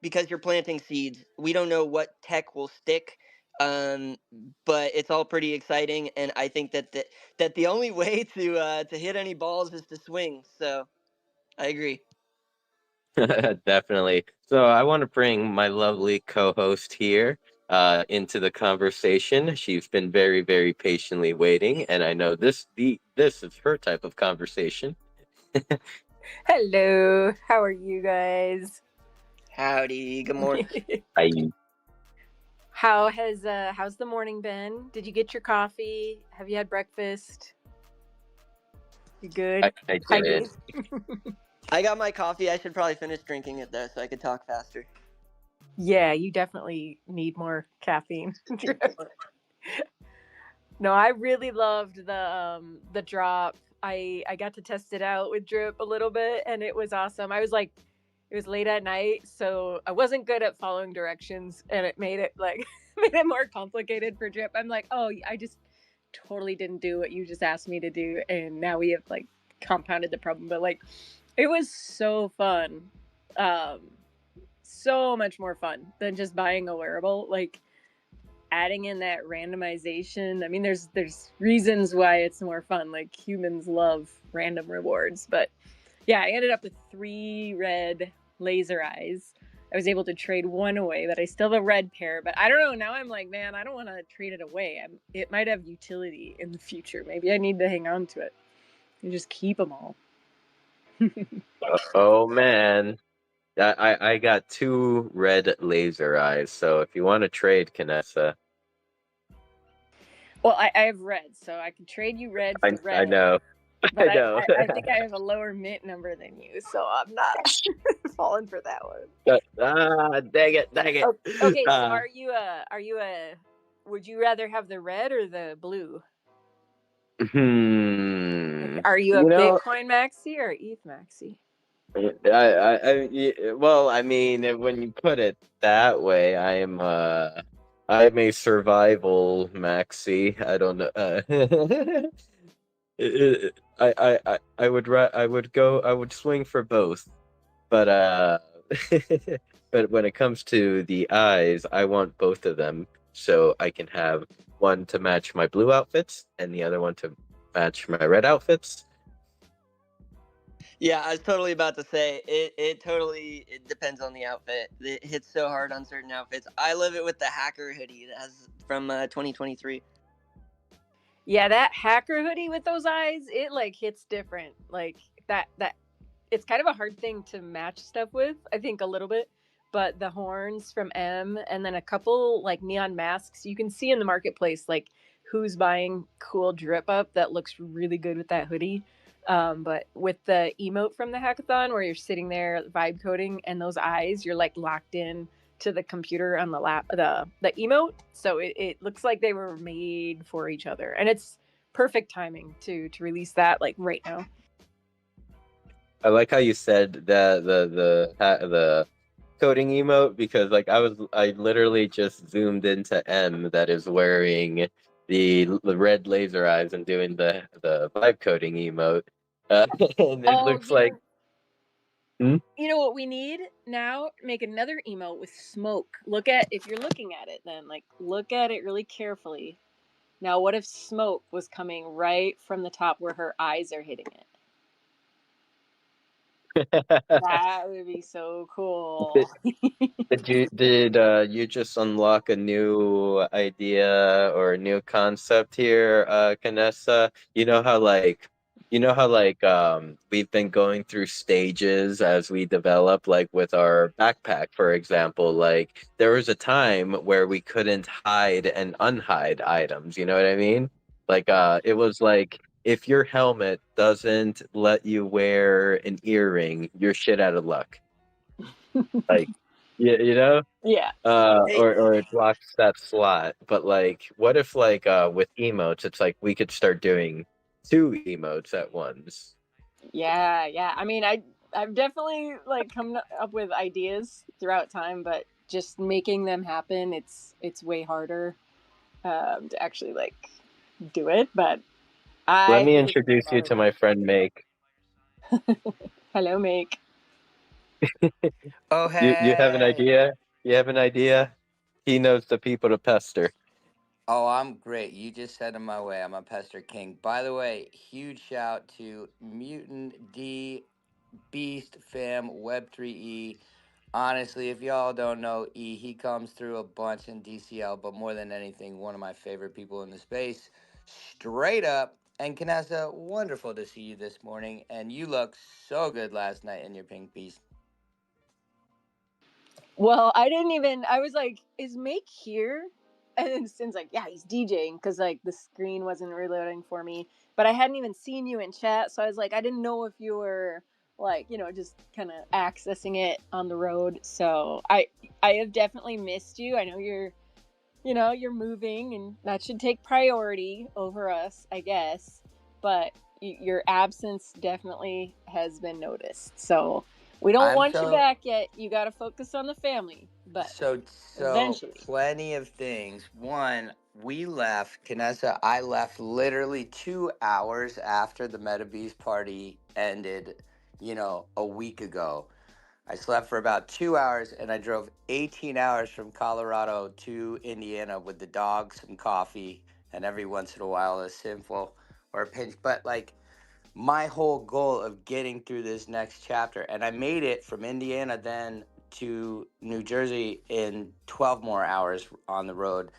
because you're planting seeds, we don't know what tech will stick. But it's all pretty exciting, and I think that the only way to hit any balls is to swing. So I agree. Definitely. So I want to bring my lovely co-host here into the conversation. She's been very, very patiently waiting, and I know this is her type of conversation. Hello, how are you guys? Howdy. Good morning. I How's the morning been? Did you get your coffee? Have you had breakfast? You good? I Hi, did. Dave. I got my coffee. I should probably finish drinking it though, so I could talk faster. Yeah, you definitely need more caffeine. No, I really loved the drop. I got to test it out with Drip a little bit, and it was awesome. It was late at night, so I wasn't good at following directions, and it made it like made it more complicated for Drip. I'm like, oh, I just totally didn't do what you just asked me to do, and now we have like compounded the problem. But like, it was so fun, so much more fun than just buying a wearable. Like adding in that randomization. I mean, there's reasons why it's more fun. Like humans love random rewards, but yeah, I ended up with 3 red laser eyes. I was able to trade 1 away, but I still have a red pair. But I don't know. Now I'm like, man, I don't want to trade it away. It might have utility in the future. Maybe I need to hang on to it and just keep them all. Oh man. I got 2 red laser eyes, so if you want to trade, Canessa, Well, I have red, so I can trade you red for I red. know, But I know. I think I have a lower mint number than you, so I'm not falling for that one. Dang it, dang it. Okay, so are you a would you rather have the red or the blue? Hmm. Are you a You know, Bitcoin maxi or ETH maxi? well, I mean, when you put it that way, I'm a survival maxi. I don't know. I would swing for both, but but when it comes to the eyes, I want both of them so I can have one to match my blue outfits and the other one to match my red outfits. Yeah, I was totally about to say it totally it depends on the outfit. It hits so hard on certain outfits. I love it with the hacker hoodie that has from 2023. Yeah, that hacker hoodie with those eyes, it like hits different. Like that it's kind of a hard thing to match stuff with, I think a little bit. But the horns from M and then a couple like neon masks, you can see in the marketplace like who's buying cool drip up that looks really good with that hoodie. But with the emote from the hackathon where you're sitting there vibe coding and those eyes, you're like locked in to the computer on the lap the emote. So it looks like they were made for each other. And it's perfect timing to release that like right now. I like how you said that the coding emote because like I literally just zoomed into M that is wearing the red laser eyes and doing the vibe coding emote, and it Oh, looks like hmm? you know what we need now? Make another emote with smoke. Look at if you're looking at it, then like look at it really carefully. Now, what if smoke was coming right from the top where her eyes are hitting it? That would be so cool. Did you just unlock a new idea or a new concept here, Canessa? We've been going through stages as we develop, like with our backpack, for example. Like there was a time where we couldn't hide and unhide items, you know what I mean? Like it was like if your helmet doesn't let you wear an earring, you're shit out of luck. Like you know? Yeah. Hey, Or it blocks that slot. But like, what if like with emotes, it's like we could start doing 2 emotes at once. Yeah. I mean, I've definitely like come up with ideas throughout time, but just making them happen, it's way harder to actually like do it. But Let I me think it's a introduce you better to way. my friend Make. Hello, Make. Oh, You have an hey. idea? You have an idea? He knows the people to pester. Oh, I'm great. You just said in my way. I'm a pester king. By the way, huge shout to Mutant D Beast Fam Web3E. Honestly, if y'all don't know E, he comes through a bunch in DCL, but more than anything, one of my favorite people in the space. Straight up. And Canessa, wonderful to see you this morning. And you look so good last night in your pink piece. Well, I didn't even. I was like, "Is Make here?" And then Sin's like, "Yeah, he's DJing," because like the screen wasn't reloading for me. But I hadn't even seen you in chat, so I was like, I didn't know if you were like, just kind of accessing it on the road. So I have definitely missed you. I know you're moving, and that should take priority over us, I guess. But your absence definitely has been noticed. So we don't I'm want you so back yet. You got to focus on the family, but so eventually. plenty of things. One, we left Canessa. I left literally 2 hours after the Meta Beast party ended. A week ago. I slept for about 2 hours and I drove 18 hours from Colorado to Indiana with the dog, some coffee, and every once in a while a simple or a pinch. But like my whole goal of getting through this next chapter, and I made it from Indiana then to New Jersey in 12 more hours on the road.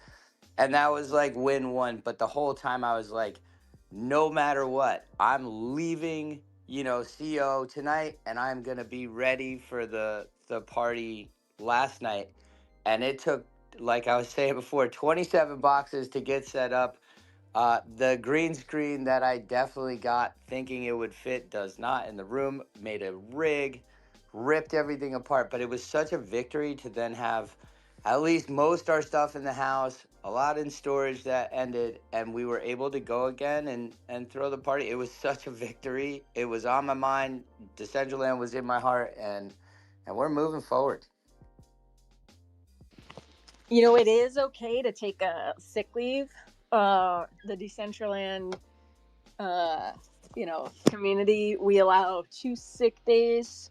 And that was like win one. But the whole time I was like, no matter what, I'm leaving, CO tonight, and I'm going to be ready for the the party last night, and it took, like I was saying before, 27 boxes to get set up. The green screen that I definitely got thinking it would fit does not in the room. Made a rig, ripped everything apart. But it was such a victory to then have at least most our stuff in the house, a lot in storage that ended, and we were able to go again and throw the party. It was such a victory. It was on my mind. Decentraland was in my heart, and we're moving forward. You know, it is okay to take a sick leave. The Decentraland, community, we allow 2 sick days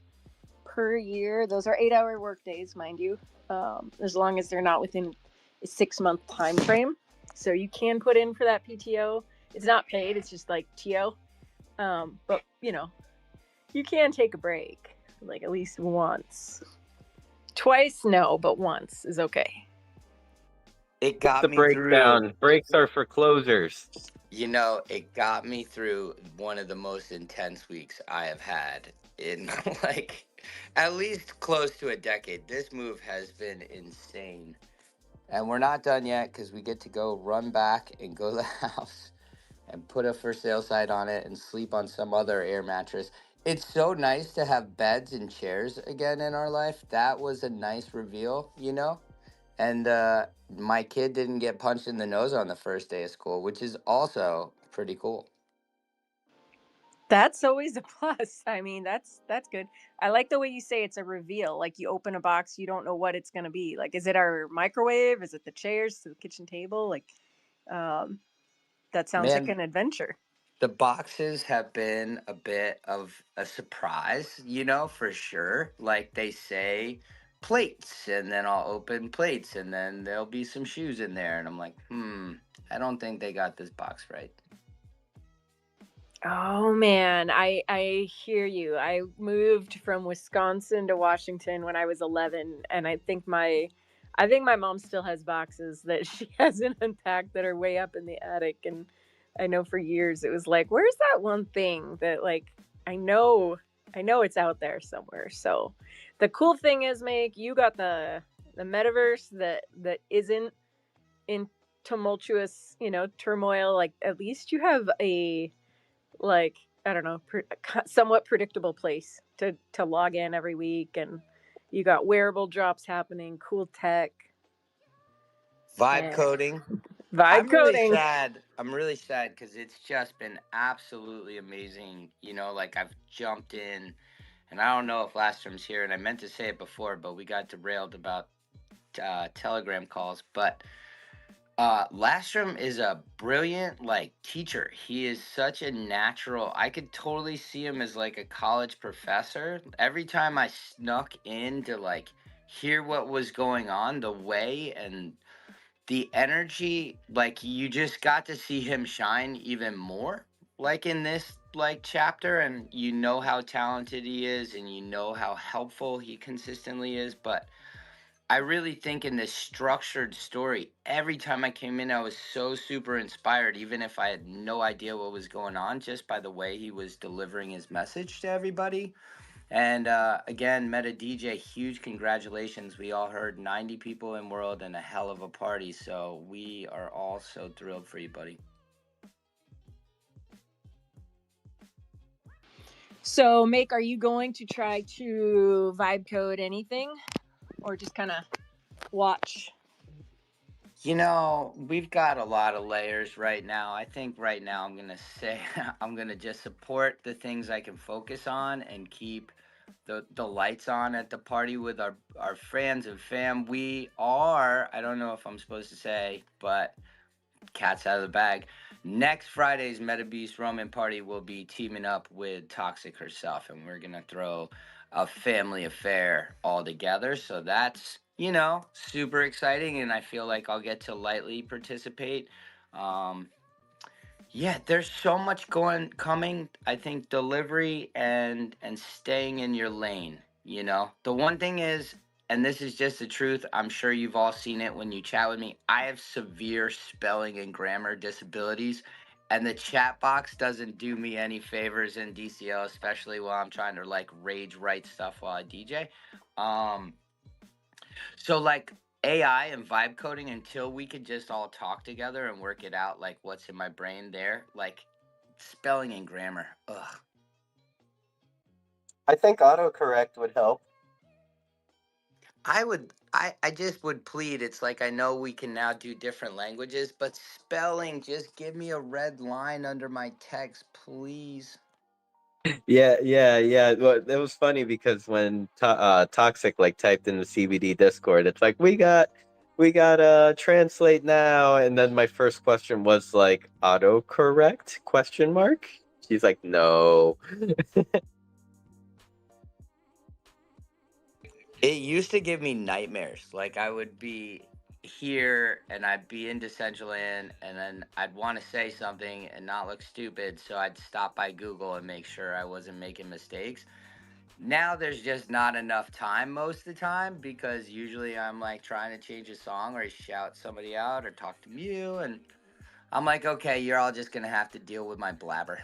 per year. Those are 8-hour work days, mind you, as long as they're not within a 6-month time frame. So you can put in for that PTO. It's not paid. It's just like TO. But you can take a break, like at least once. Twice, no, but once is okay. It got The me through. breakdown. Breaks are for closers. It got me through one of the most intense weeks I have had in like at least close to a decade. This move has been insane. And we're not done yet because we get to go run back and go to the house and put a for sale site on it and sleep on some other air mattress. It's so nice to have beds and chairs again in our life. That was a nice reveal. And my kid didn't get punched in the nose on the first day of school, which is also pretty cool. That's always a plus. I mean, that's good. I like the way you say it's a reveal. Like you open a box, you don't know what it's gonna be. Like, is it our microwave? Is it the chairs to the kitchen table? Like, um, that sounds like Man, an adventure. the boxes have been a bit of a surprise, for sure. Like they say plates, and then I'll open plates, and then there'll be some shoes in there. And I'm like, I don't think they got this box right. Oh man, I hear you. I moved from Wisconsin to Washington when I was 11, and I think my mom still has boxes that she hasn't unpacked that are way up in the attic. And I know for years it was like, where's that one thing that, like, I know it's out there somewhere. So the cool thing is, Meg, you got the metaverse that isn't in tumultuous, turmoil. Like, at least you have a, like, I don't know, somewhat predictable place to log in every week, and you got wearable drops happening, cool tech, Vibe and coding. vibe I'm really coding. sad. I'm really sad because it's just been absolutely amazing. Like I've jumped in, and I don't know if Lastrom's here, and I meant to say it before, but we got derailed about Telegram calls. But Lastrom is a brilliant teacher. He is such a natural. I could totally see him as like a college professor. Every time I snuck in to hear what was going on, the way and the energy, you just got to see him shine even more in this chapter, and how talented he is, and how helpful he consistently is. But I really think in this structured story, every time I came in, I was so super inspired, even if I had no idea what was going on, just by the way he was delivering his message to everybody. And again, Meta DJ, huge congratulations. We all heard 90 people in world and a hell of a party. So we are all so thrilled for you, buddy. So, Make, are you going to try to vibe code anything, or just kind of watch? We've got a lot of layers right now. I think right now I'm going to say I'm going to just support the things I can focus on and keep the lights on at the party with our friends and fam. We are, I don't know if I'm supposed to say, but cat's out of the bag. Next Friday's Meta Beast Roman party will be teaming up with Toxic herself, and we're going to throw a family affair all together. So that's, super exciting, and I feel like I'll get to lightly participate. Yeah, there's so much coming. I think delivery and staying in your lane. The one thing is, and this is just the truth. I'm sure you've all seen it when you chat with me. I have severe spelling and grammar disabilities, and the chat box doesn't do me any favors in DCL, especially while I'm trying to rage write stuff while I DJ. So like AI and vibe coding, until we could just all talk together and work it out, like what's in my brain there, like spelling and grammar. Ugh. I think autocorrect would help. I just would plead. It's like, I know we can now do different languages, but spelling, just give me a red line under my text, please. Yeah. Well, it was funny because when Toxic like typed in the CBD Discord, it's like we got translate now, and then my first question was like autocorrect question mark. She's like, no. It used to give me nightmares. Like I would be here and I'd be in Decentraland and then I'd want to say something and not look stupid, so I'd stop by Google and make sure I wasn't making mistakes. Now there's just not enough time most of the time, because usually I'm like trying to change a song or shout somebody out or talk to Mew, and I'm like, okay, you're all just gonna have to deal with my blabber.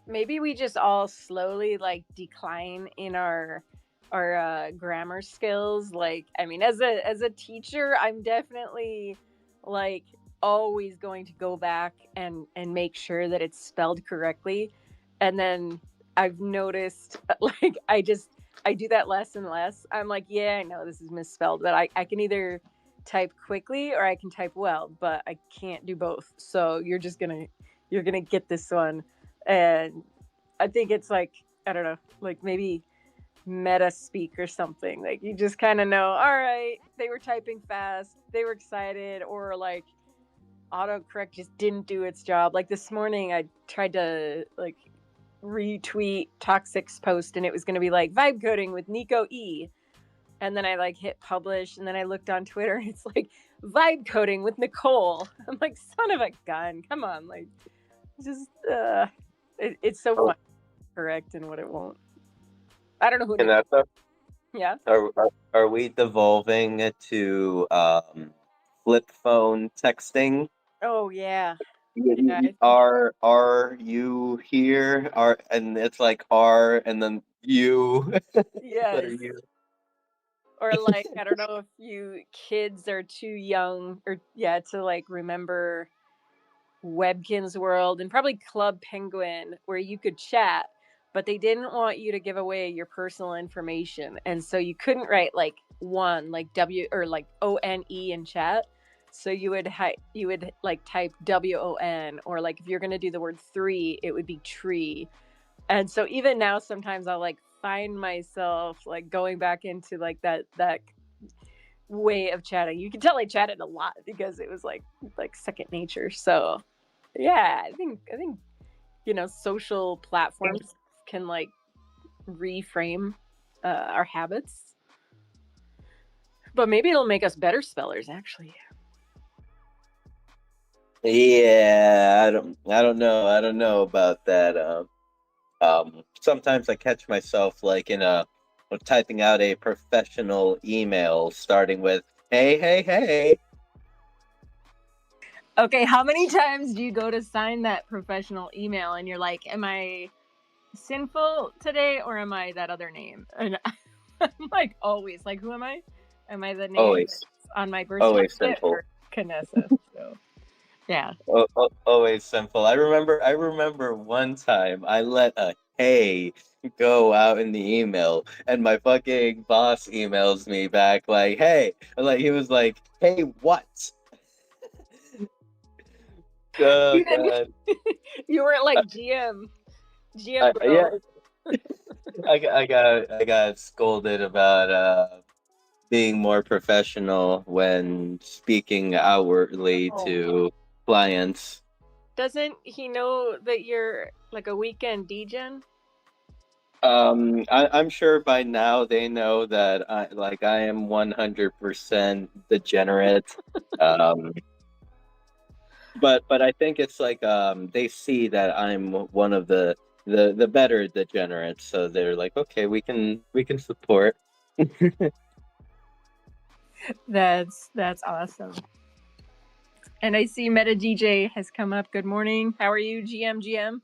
Maybe we just all slowly like decline in our grammar skills. Like, I mean, as a teacher, I'm definitely like always going to go back and make sure that it's spelled correctly. And then I've noticed like I do that less and less. I'm like, yeah, I know this is misspelled, but I can either type quickly or I can type well, but I can't do both. So you're gonna get this one. And I think it's like, I don't know, like maybe meta speak or something. Like you just kind of know, all right, they were typing fast, they were excited, or like autocorrect just didn't do its job. Like this morning, I tried to like retweet Toxic's post, and it was going to be like vibe coding with Nico E. And then I like hit publish, and then I looked on Twitter, and it's like vibe coding with Nicole. I'm like, son of a gun, come on, like just it's so Oh, fun, correct, and what it won't. I don't know who and Nicole. that's Yeah. are we devolving to flip phone texting? Oh yeah. Yeah. I think Are you here? Are and it's like are and then you. Letter yes. U. Or like I don't know if you kids are too young or yeah to like remember Webkin's World and probably Club Penguin where you could chat, but they didn't want you to give away your personal information. And so you couldn't write like one, like W or like ONE in chat. So you would like type WON, or like if you're going to do the word three, it would be tree. And so even now sometimes I'll like find myself like going back into like that way of chatting. You can tell I chatted a lot because it was like second nature. So yeah, I think social platforms can like reframe our habits, but maybe it'll make us better spellers. Actually, Yeah, I don't know about that. Sometimes I catch myself like typing out a professional email starting with hey. okay. How many times do you go to sign that professional email and you're like, "Am I sinful today, or am I that other name?" And I'm like, always like, who am I? Am I the name Always, that's on my birth always certificate simple. or Knesset? So yeah. Always simple. I remember one time I let a hey go out in the email, and my fucking boss emails me back like, "Hey," like he was like, "Hey, what?" Oh You didn't. god. You weren't Uh, like GM yeah, bro. I got scolded about being more professional when speaking outwardly Oh. to clients. Doesn't he know that you're like a weekend DJ? I'm sure by now they know that I am 100% degenerate. Um, but I think it's like they see that I'm one of the better degenerates, so they're like, okay, we can support. That's awesome. And I see Meta DJ has come up. Good morning. How are you, GM?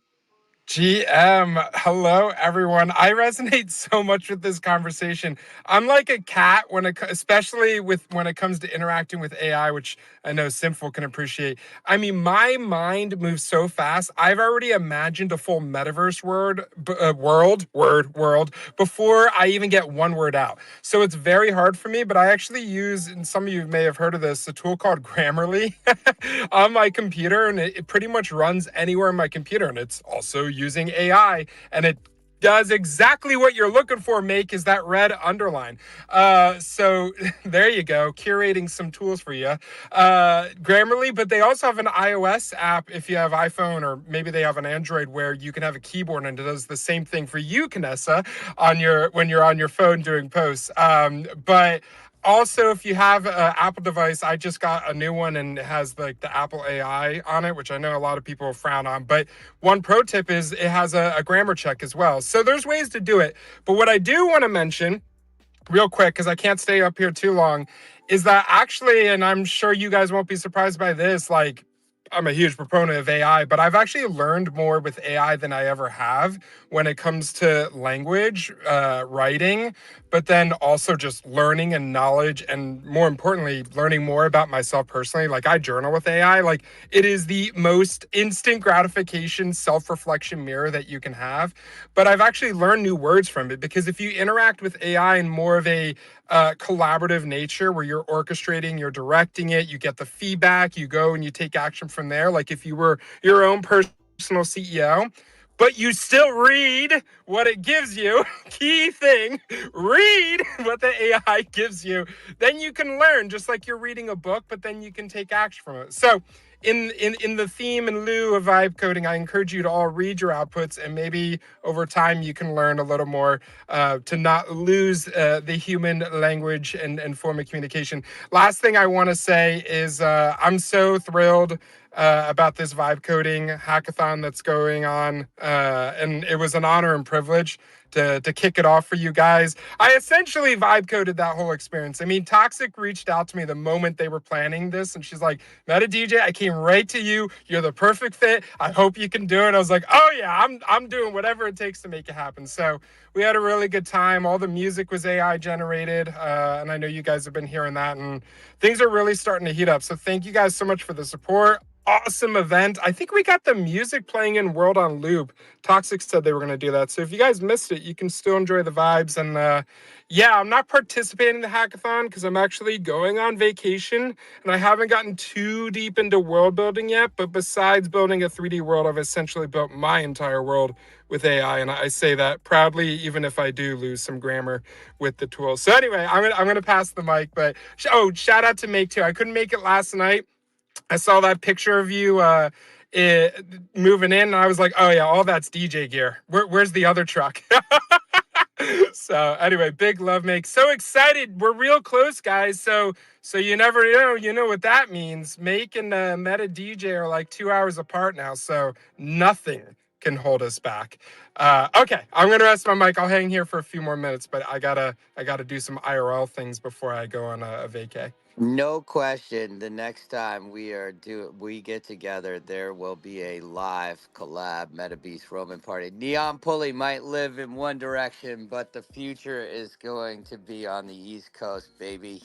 GM, hello everyone. I resonate so much with this conversation. I'm like a cat especially when it comes to interacting with AI, which I know Simful can appreciate. I mean, my mind moves so fast. I've already imagined a full metaverse world before I even get one word out. So it's very hard for me. But I actually use, and some of you may have heard of this, a tool called Grammarly on my computer, and it pretty much runs anywhere on my computer, and it's also using AI, and it does exactly what you're looking for. Make is that red underline. So there you go, curating some tools for you. Grammarly, but they also have an iOS app if you have iPhone, or maybe they have an Android where you can have a keyboard and it does the same thing for you, Kanessa, when you're on your phone doing posts. But also, if you have an Apple device, I just got a new one and it has like the Apple AI on it, which I know a lot of people frown on. But one pro tip is it has a grammar check as well. So there's ways to do it. But what I do want to mention real quick, because I can't stay up here too long, is that actually, and I'm sure you guys won't be surprised by this, like, I'm a huge proponent of AI, but I've actually learned more with AI than I ever have when it comes to language, writing, but then also just learning and knowledge, and more importantly, learning more about myself personally. Like, I journal with AI. Like, it is the most instant gratification, self-reflection mirror that you can have. But I've actually learned new words from it, because if you interact with AI in more of a collaborative nature where you're orchestrating, you're directing it, you get the feedback, you go and you take action from there. Like if you were your own personal CEO, but you still read what it gives you. Key thing, read what the AI gives you. Then you can learn just like you're reading a book, but then you can take action from it. So in the theme in lieu of vibe coding, I encourage you to all read your outputs, and maybe over time you can learn a little more to not lose the human language and form of communication. Last thing I want to say is I'm so thrilled about this vibe coding hackathon that's going on. And it was an honor and privilege to kick it off for you guys. I essentially vibe coded that whole experience. I mean, Toxic reached out to me the moment they were planning this, and she's like, Meta DJ, I came right to you. You're the perfect fit. I hope you can do it. I was like, oh yeah, I'm doing whatever it takes to make it happen. So we had a really good time. All the music was AI generated, and I know you guys have been hearing that, and things are really starting to heat up. So thank you guys so much for the support. Awesome event. I think we got the music playing in World on Loop. Toxic said they were going to do that. So if you guys missed it, you can still enjoy the vibes. And yeah, I'm not participating in the hackathon because I'm actually going on vacation, and I haven't gotten too deep into world building yet. But besides building a 3D world, I've essentially built my entire world with AI, and I say that proudly, even if I do lose some grammar with the tool. So anyway, I'm gonna pass the mic. But shout out to Make too. I couldn't make it last night. I saw that picture of you moving in, and I was like, oh yeah, all that's DJ gear. Where's the other truck? So anyway, big love, Make. So excited. We're real close, guys. So you never know. You know what that means. Make and Meta DJ are like 2 hours apart now, so nothing can hold us back. Okay, I'm gonna rest my mic. I'll hang here for a few more minutes, but I gotta do some IRL things before I go on a vacay. No question. The next time we get together, there will be a live collab Meta Beast Roman party. Neon Pulley might live in one direction, but the future is going to be on the East Coast, baby.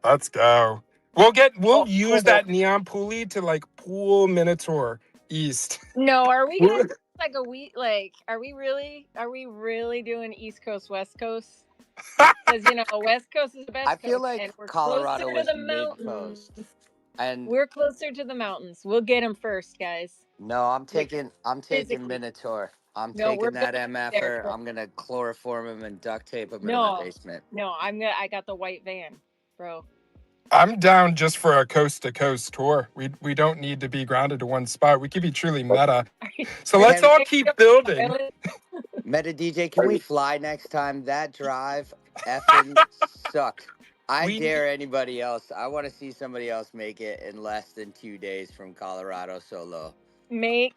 Let's go. We'll Oh, use cool. that neon pulley to like pull Minotaur east. No, are we gonna do like a week? Like, are we really doing East Coast, West Coast? Because West Coast is the I best feel coast, like and we're closer Colorado to was the mid mountains. coast. And We're closer to the mountains. We'll get them first, guys. no, I'm Like taking physically. Minotaur. I'm No, we're taking that building there. MFer. I'm gonna chloroform him and duct tape him in my No, basement. no, I got the white van, bro. I'm down just for a coast to coast tour. We don't need to be grounded to one spot. We could be truly meta. So let's all keep building. Meta DJ, can we fly next time? That drive effing sucked. I We dare anybody else. I want to see somebody else make it in less than 2 days from Colorado solo. Make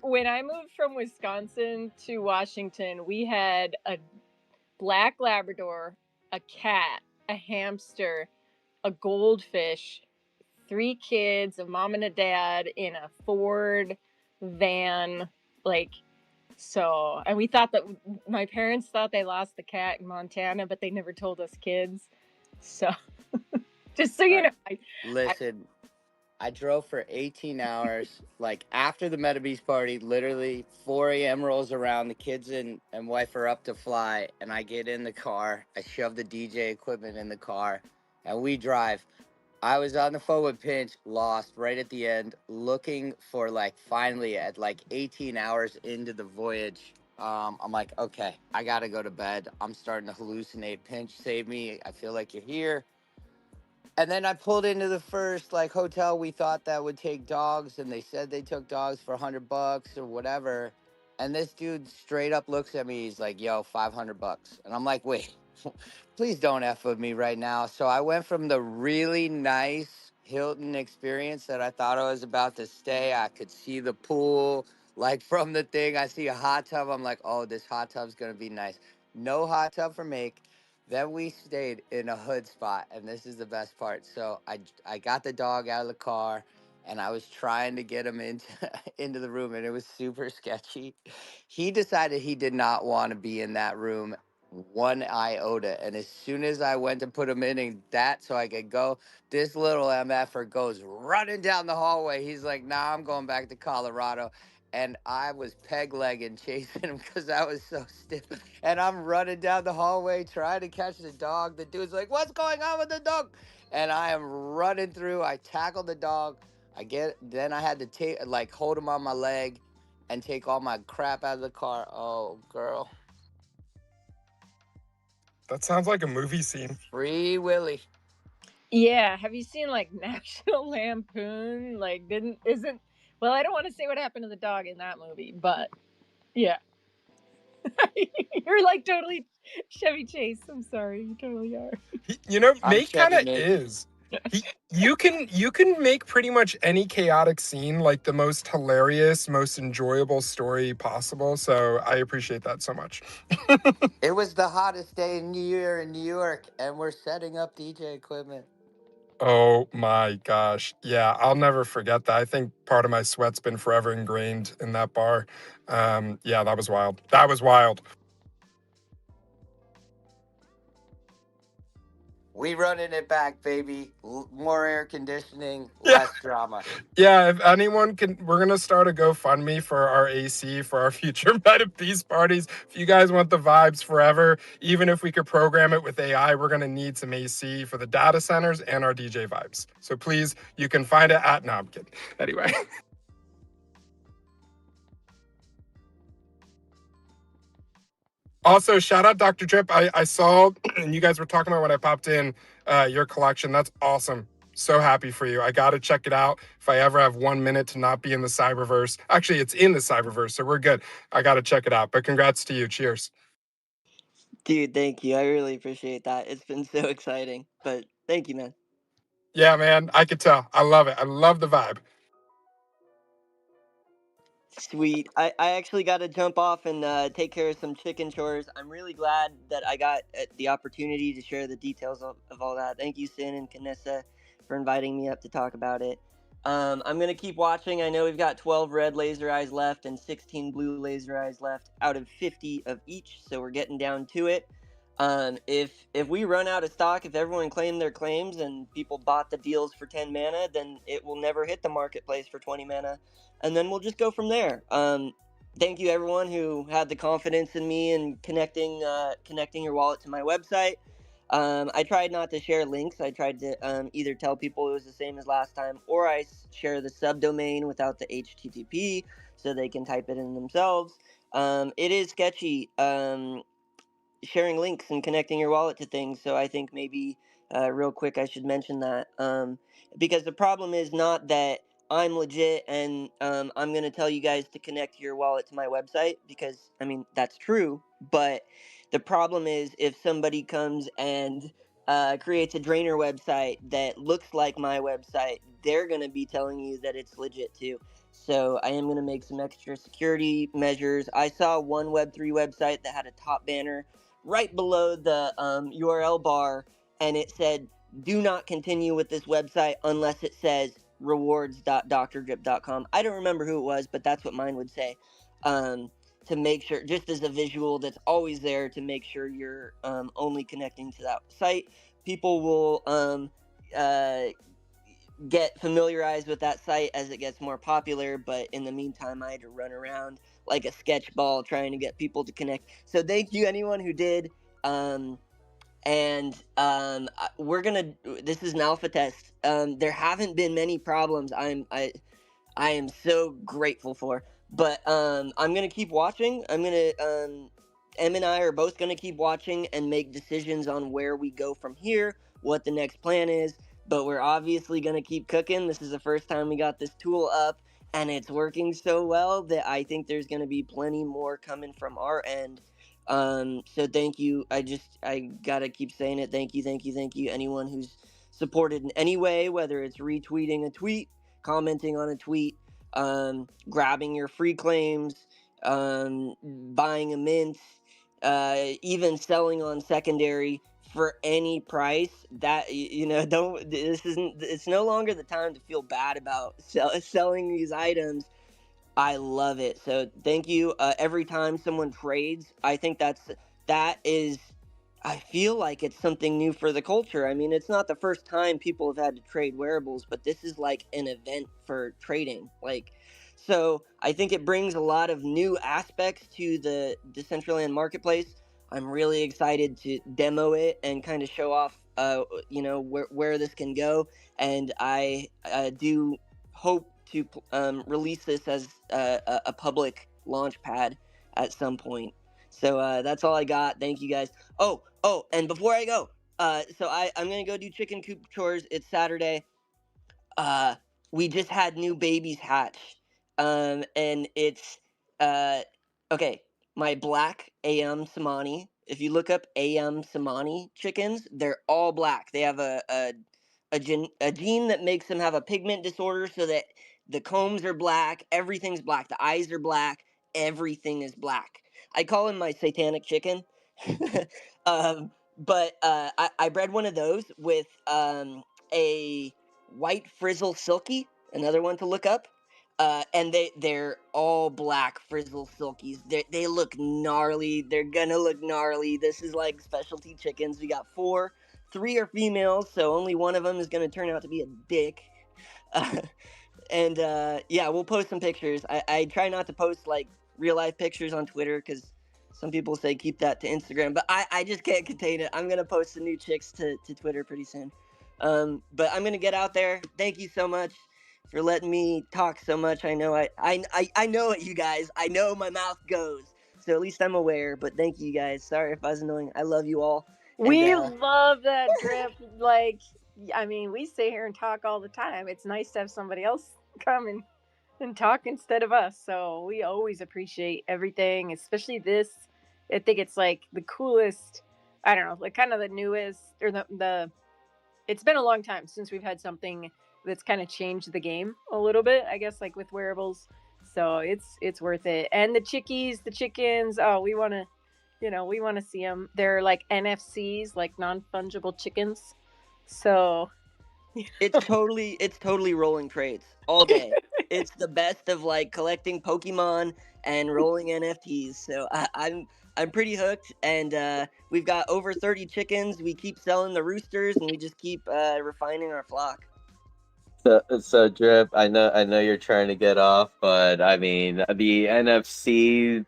when I moved from Wisconsin to Washington, we had a black Labrador, a cat, a hamster, a goldfish, 3 kids, a mom and a dad in a Ford van Like, so, and we thought that my parents thought they lost the cat in Montana, but they never told us kids. So, just so you know, Listen, I drove for 18 hours. Like after the Meta Beast party, literally 4 a.m. rolls around. The kids and wife are up to fly, and I get in the car. I shove the DJ equipment in the car, and we drive. I was on the phone with Pinch, lost right at the end, looking for like finally at like 18 hours into the voyage. I'm like, okay, I gotta go to bed. I'm starting to hallucinate. Pinch, save me. I feel like you're here. And then I pulled into the first like hotel we thought that would take dogs, and they said they took dogs for $100 or whatever. And this dude straight up looks at me. He's like, "Yo, $500." And I'm like, "Wait, please don't f with me right now." So I went from the really nice Hilton experience that I thought I was about to stay. I could see the pool like from the thing. I see a hot tub. I'm like, "Oh, this hot tub's gonna be nice." No hot tub for Make. Then we stayed in a hood spot, and this is the best part. So I got the dog out of the car, and I was trying to get him into into the room, and it was super sketchy. He decided he did not want to be in that room one iota, and as soon as I went to put him in that so I could go, this little mf'er goes running down the hallway. He's like, "Nah, I'm going back to Colorado." And I was peg legging chasing him because I was so stiff. And I'm running down the hallway trying to catch the dog. The dude's like, "What's going on with the dog?" And I am running through. I tackle the dog. Then I had to take, like, hold him on my leg and take all my crap out of the car. Oh, girl. That sounds like a movie scene. Free Willy. Yeah, have you seen like National Lampoon? Like, isn't well, I don't want to say what happened to the dog in that movie, but yeah. You're like totally Chevy Chase. I'm sorry, you totally are. I'm Make kind Chevy of Nate. is. You can make pretty much any chaotic scene like the most hilarious, most enjoyable story possible. So I appreciate that so much. It was the hottest day in the year in New York, and we're setting up DJ equipment. Oh my gosh. Yeah, I'll never forget that. I think part of my sweat's been forever ingrained in that bar. Yeah, that was wild. That was wild. We running it back, baby. More air conditioning, Yeah. less drama. Yeah, if anyone can, we're going to start a GoFundMe for our AC for our future Meta Peace parties. If you guys want the vibes forever, even if we could program it with AI, we're going to need some AC for the data centers and our DJ vibes. So please, you can find it at, no, I'm kidding. Anyway. Also, shout out Dr. Drip. I saw, and you guys were talking about when I popped in your collection. That's awesome. So happy for you. I got to check it out. If I ever have 1 minute to not be in the cyberverse, actually, it's in the cyberverse, so we're good. I got to check it out. But congrats to you. Cheers. Dude, thank you. I really appreciate that. It's been so exciting. But thank you, man. Yeah, man. I could tell. I love it. I love the vibe. Sweet. I actually got to jump off and take care of some chicken chores. I'm really glad that I got the opportunity to share the details of all that. Thank you, Sin and Kanessa, for inviting me up to talk about it. I'm going to keep watching. I know we've got 12 red laser eyes left and 16 blue laser eyes left out of 50 of each, so we're getting down to it. If we run out of stock, if everyone claimed their claims and people bought the deals for 10 mana, then it will never hit the marketplace for 20 mana, and then we'll just go from there. Thank you everyone who had the confidence in me and connecting your wallet to my website. I tried not to share links. I tried to either tell people it was the same as last time, or I share the subdomain without the HTTP so they can type it in themselves. It is sketchy. Sharing links and connecting your wallet to things. So I think maybe real quick I should mention that because the problem is not that I'm legit and I'm going to tell you guys to connect your wallet to my website, because I mean that's true, but the problem is if somebody comes and creates a drainer website that looks like my website, they're going to be telling you that it's legit too. So I am going to make some extra security measures. I saw one Web3 website that had a top banner right below the URL bar, and it said, "Do not continue with this website unless it says rewards.drdrip.com." I don't remember who it was, but that's what mine would say. to make sure, just as a visual that's always there to make sure you're only connecting to that site. People will get familiarized with that site as it gets more popular, but in the meantime I had to run around like a sketch ball trying to get people to connect. So thank you anyone who did. We're gonna, this is an alpha test. There haven't been many problems. I am so grateful for. But I'm gonna keep watching. Em and I are both gonna keep watching and make decisions on where we go from here, what the next plan is. But we're obviously gonna keep cooking. This is the first time we got this tool up, and it's working so well that I think there's gonna be plenty more coming from our end. So thank you. I gotta keep saying it. Thank you, thank you, thank you. Anyone who's supported in any way, whether it's retweeting a tweet, commenting on a tweet, grabbing your free claims, buying a mint, even selling on secondary for any price. That don't. This isn't. It's no longer the time to feel bad about selling these items. I love it. So thank you. Every time someone trades, I think that is. I feel like it's something new for the culture. I mean, it's not the first time people have had to trade wearables, but this is like an event for trading. Like, so I think it brings a lot of new aspects to the Decentraland marketplace. I'm really excited to demo it and kind of show off, where this can go. And I do hope to release this as a public launch pad at some point. So that's all I got. Thank you guys. Oh, and before I go, I'm gonna go do chicken coop chores. It's Saturday. uh we just had new babies hatch, and it's uh okay, my black am samani. If you look up am samani chickens, they're all black. They have a gene that makes them have a pigment disorder, so that the combs are black, everything's black, the eyes are black, everything is black. I call him my satanic chicken. But I bred one of those with a white frizzle silky, another one to look up. And they're all black frizzle silkies. They look gnarly. They're gonna look gnarly. This is like specialty chickens. We got four. Three are females, so only one of them is gonna turn out to be a dick. Uh, and yeah, we'll post some pictures. I try not to post like real life pictures on Twitter because some people say keep that to Instagram, but I just can't contain it. I'm gonna post the new chicks to Twitter pretty soon. But I'm gonna get out there. Thank you so much for letting me talk so much. I know I know it, you guys. I know my mouth goes, so at least I'm aware. But thank you guys. Sorry if I was annoying. I love you all. We love that, Drip. Like, I mean, we sit here and talk all the time. It's nice to have somebody else come and talk instead of us. So we always appreciate everything, especially this. I think it's like the coolest. I don't know, like kind of the newest or the. It's been a long time since we've had something that's kind of changed the game a little bit. I guess like with wearables. So it's worth it. And the chickies, the chickens. Oh, we want to we want to see them. They're like NFCs, like non-fungible chickens. So it's totally rolling trades all day. It's the best of like collecting Pokemon and rolling NFTs. So I'm pretty hooked, and we've got over 30 chickens. We keep selling the roosters, and we just keep refining our flock. So Drip, I know you're trying to get off, but I mean the NFC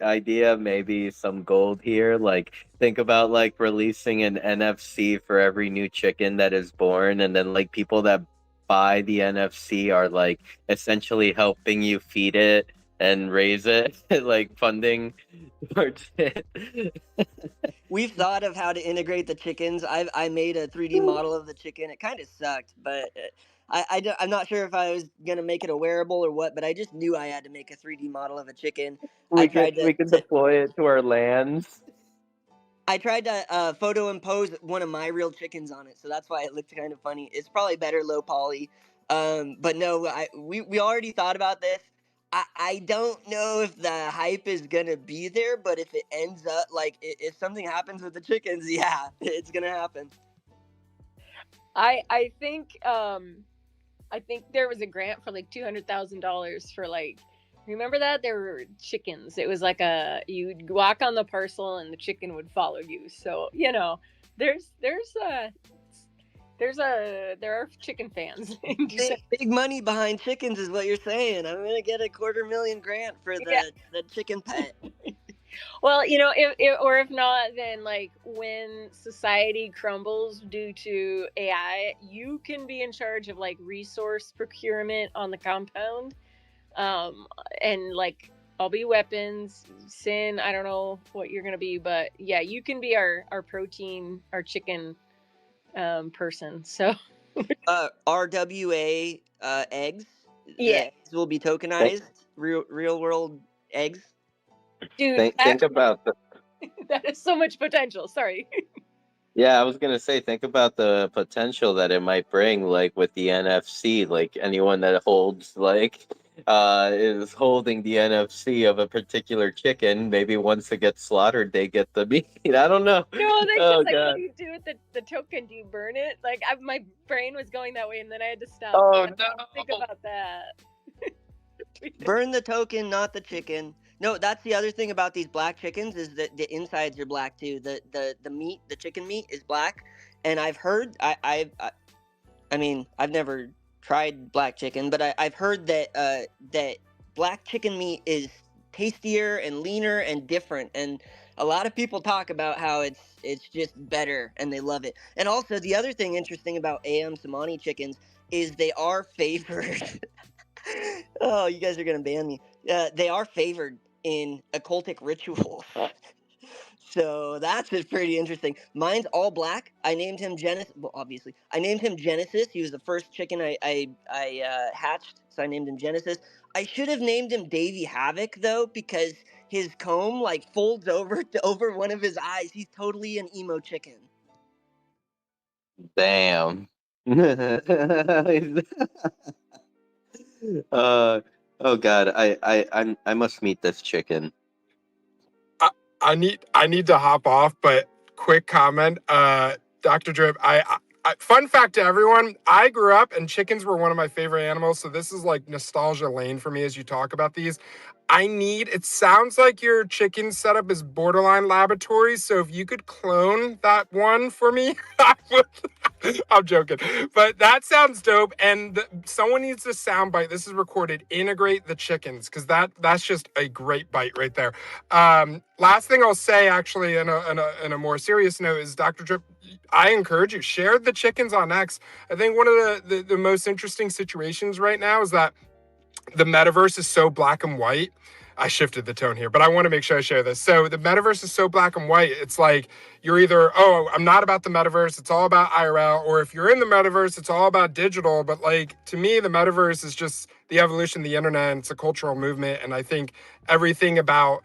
idea, maybe some gold here. Like think about like releasing an NFC for every new chicken that is born, and then like people that buy the NFC are like essentially helping you feed it and raise it, like funding towards it. We've thought of how to integrate the chickens. I made a 3D model of the chicken. It kind of sucked, but I'm not sure if I was gonna make it a wearable or what. But I just knew I had to make a 3D model of a chicken. I tried We could to deploy it to our lands. I tried to photo impose one of my real chickens on it, so that's why it looked kind of funny. It's probably better low poly, but no, we already thought about this. I don't know if the hype is gonna be there, but if it ends up like if something happens with the chickens, yeah, it's gonna happen. I think there was a grant for like $200,000 for like Remember that? There were chickens. It was like you'd walk on the parcel and the chicken would follow you. So, you know, there's there are chicken fans. Big money behind chickens is what you're saying. I'm gonna get a $250,000 grant for the chicken pet. Well, you know, if not, then like when society crumbles due to AI, you can be in charge of like resource procurement on the compound, and like I'll be weapons. Sin, I don't know what you're gonna be, but yeah, you can be our protein, our chicken person. So RWA eggs. yeah, The eggs will be tokenized. Real world eggs. dude, Think about the. that is so much potential. Sorry. Yeah, I was gonna say, think about the potential that it might bring, like with the NFC. Like anyone that holds, is holding the NFC of a particular chicken. Maybe once it gets slaughtered, they get the meat. I don't know. No, that's Oh just like, what god. do you do with the token? Do you burn it? Like, my brain was going that way, and then I had to stop. Oh Think no. about that. Burn the token, not the chicken. No, that's the other thing about these black chickens is that the insides are black too. The meat, the chicken meat, is black. And I've heard, I mean, I've never tried black chicken, but I've heard that that black chicken meat is tastier and leaner and different. And a lot of people talk about how it's just better and they love it. And also, the other thing interesting about AM Samani chickens is they are favored. Oh, you guys are gonna ban me. They are favored in occultic rituals. So that's just pretty interesting. Mine's all black. I named him Genesis. Well, obviously, I named him Genesis. He was the first chicken I hatched, so I named him Genesis. I should have named him Davy Havoc though, because his comb like folds over to over one of his eyes. He's totally an emo chicken. Damn. Oh god, I must meet this chicken. I need to hop off, but quick comment, Dr. Drip. Fun fact to everyone: I grew up and chickens were one of my favorite animals. So this is like nostalgia lane for me as you talk about these. It sounds like your chicken setup is borderline laboratory. So if you could clone that one for me, I would. I'm joking, but that sounds dope. And someone needs to soundbite. This is recorded. Integrate the chickens, because that's just a great bite right there. Last thing I'll say, actually, in a more serious note, is Dr. Drip, I encourage you, share the chickens on X. I think one of the most interesting situations right now is that the metaverse is so black and white. I shifted the tone here, but I want to make sure I share this. So the metaverse is so black and white. It's like you're either, oh, I'm not about the metaverse, it's all about IRL, or if you're in the metaverse, it's all about digital. But like, to me, the metaverse is just the evolution of the internet, and it's a cultural movement. And I think everything about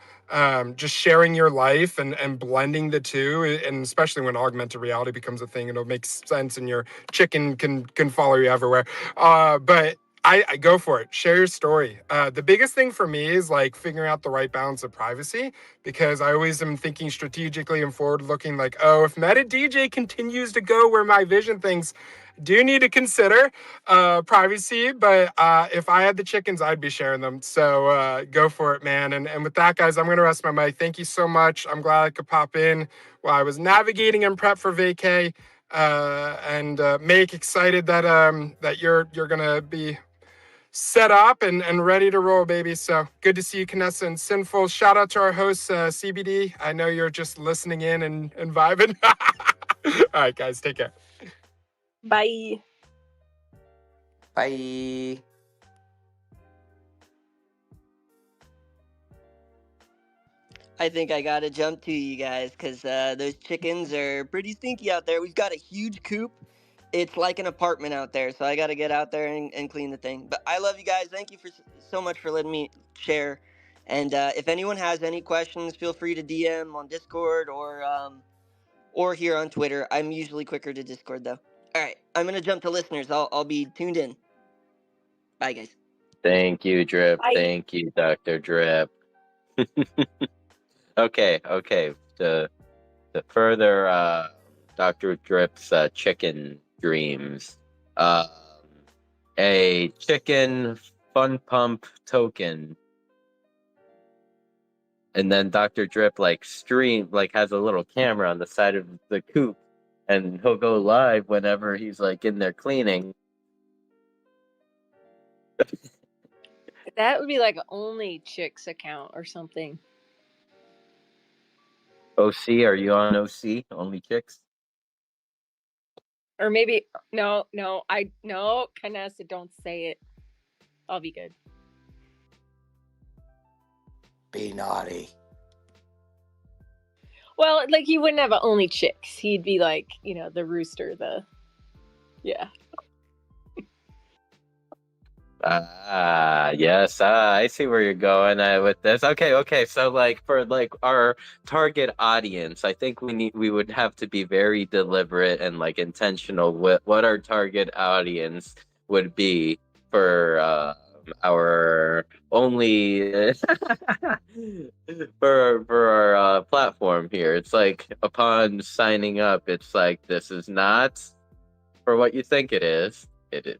just sharing your life and blending the two, and especially when augmented reality becomes a thing, it'll make sense, and your chicken can follow you everywhere. But I go for it. Share your story. The biggest thing for me is like figuring out the right balance of privacy, because I always am thinking strategically and forward looking, like, oh, if Meta DJ continues to go where my vision thinks, do need to consider privacy. But if I had the chickens, I'd be sharing them. So go for it, man. And with that, guys, I'm going to rest my mic. Thank you so much. I'm glad I could pop in while I was navigating and prep for vacay. And make excited that that you're gonna be set up and ready to roll, baby. So good to see you, Canessa and Sinful. Shout out to our host, CBD. I know you're just listening in and vibing. All right, guys, take care. Bye. Bye. I think I gotta jump to you guys because those chickens are pretty stinky out there. We've got a huge coop. It's like an apartment out there, so I gotta get out there and clean the thing. But I love you guys. Thank you so much for letting me share. And if anyone has any questions, feel free to DM on Discord or here on Twitter. I'm usually quicker to Discord though. All right, I'm gonna jump to listeners. I'll be tuned in. Bye, guys. Thank you, Drip. Bye. Thank you, Dr. Drip. Okay. The further Dr. Drip's chicken dreams. A chicken fun pump token And then Dr. Drip like has a little camera on the side of the coop, and he'll go live whenever he's like in there cleaning. That would be like only chicks account or something. OC, are you on OC? Only chicks? Or maybe no, Canessa, don't say it. I'll be good. Be naughty. Well, like he wouldn't have only chicks. He'd be like, the rooster, yeah. Yes. I see where you're going with this. Okay. So, like, for like our target audience, I think we would have to be very deliberate and like intentional with what our target audience would be for our only for our platform here. It's like upon signing up, it's like this is not for what you think it is.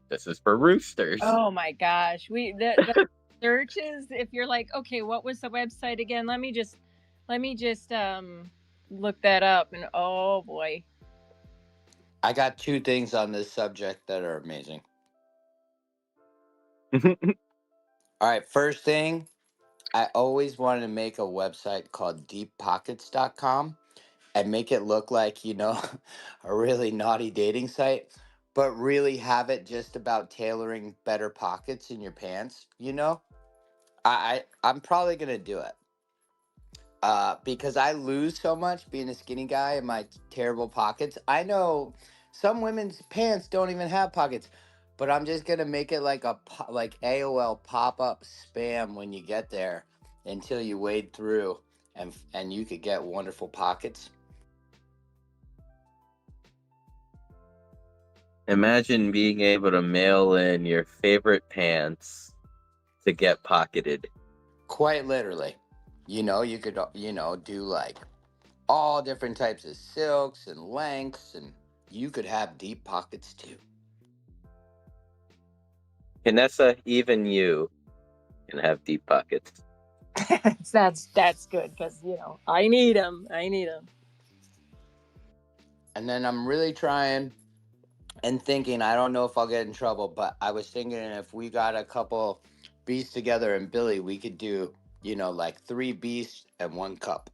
This is for roosters. Oh my gosh, the searches. If you're like, okay, what was the website again? Let me just look that up. And oh boy, I got 2 things on this subject that are amazing. All right, first thing, I always wanted to make a website called deeppockets.com and make it look like, a really naughty dating site, but really have it just about tailoring better pockets in your pants, I'm probably going to do it. Because I lose so much being a skinny guy in my terrible pockets. I know some women's pants don't even have pockets, but I'm just gonna make it like like AOL pop-up spam when you get there until you wade through, and you could get wonderful pockets. Imagine being able to mail in your favorite pants to get pocketed. Quite literally. You could, do like all different types of silks and lengths, and you could have deep pockets too. Vanessa, even you can have deep pockets. that's good because I need them. And then I'm really trying and thinking, I don't know if I'll get in trouble, but I was thinking if we got a couple beasts together and Billy, we could do, like 3 beasts and 1 cup.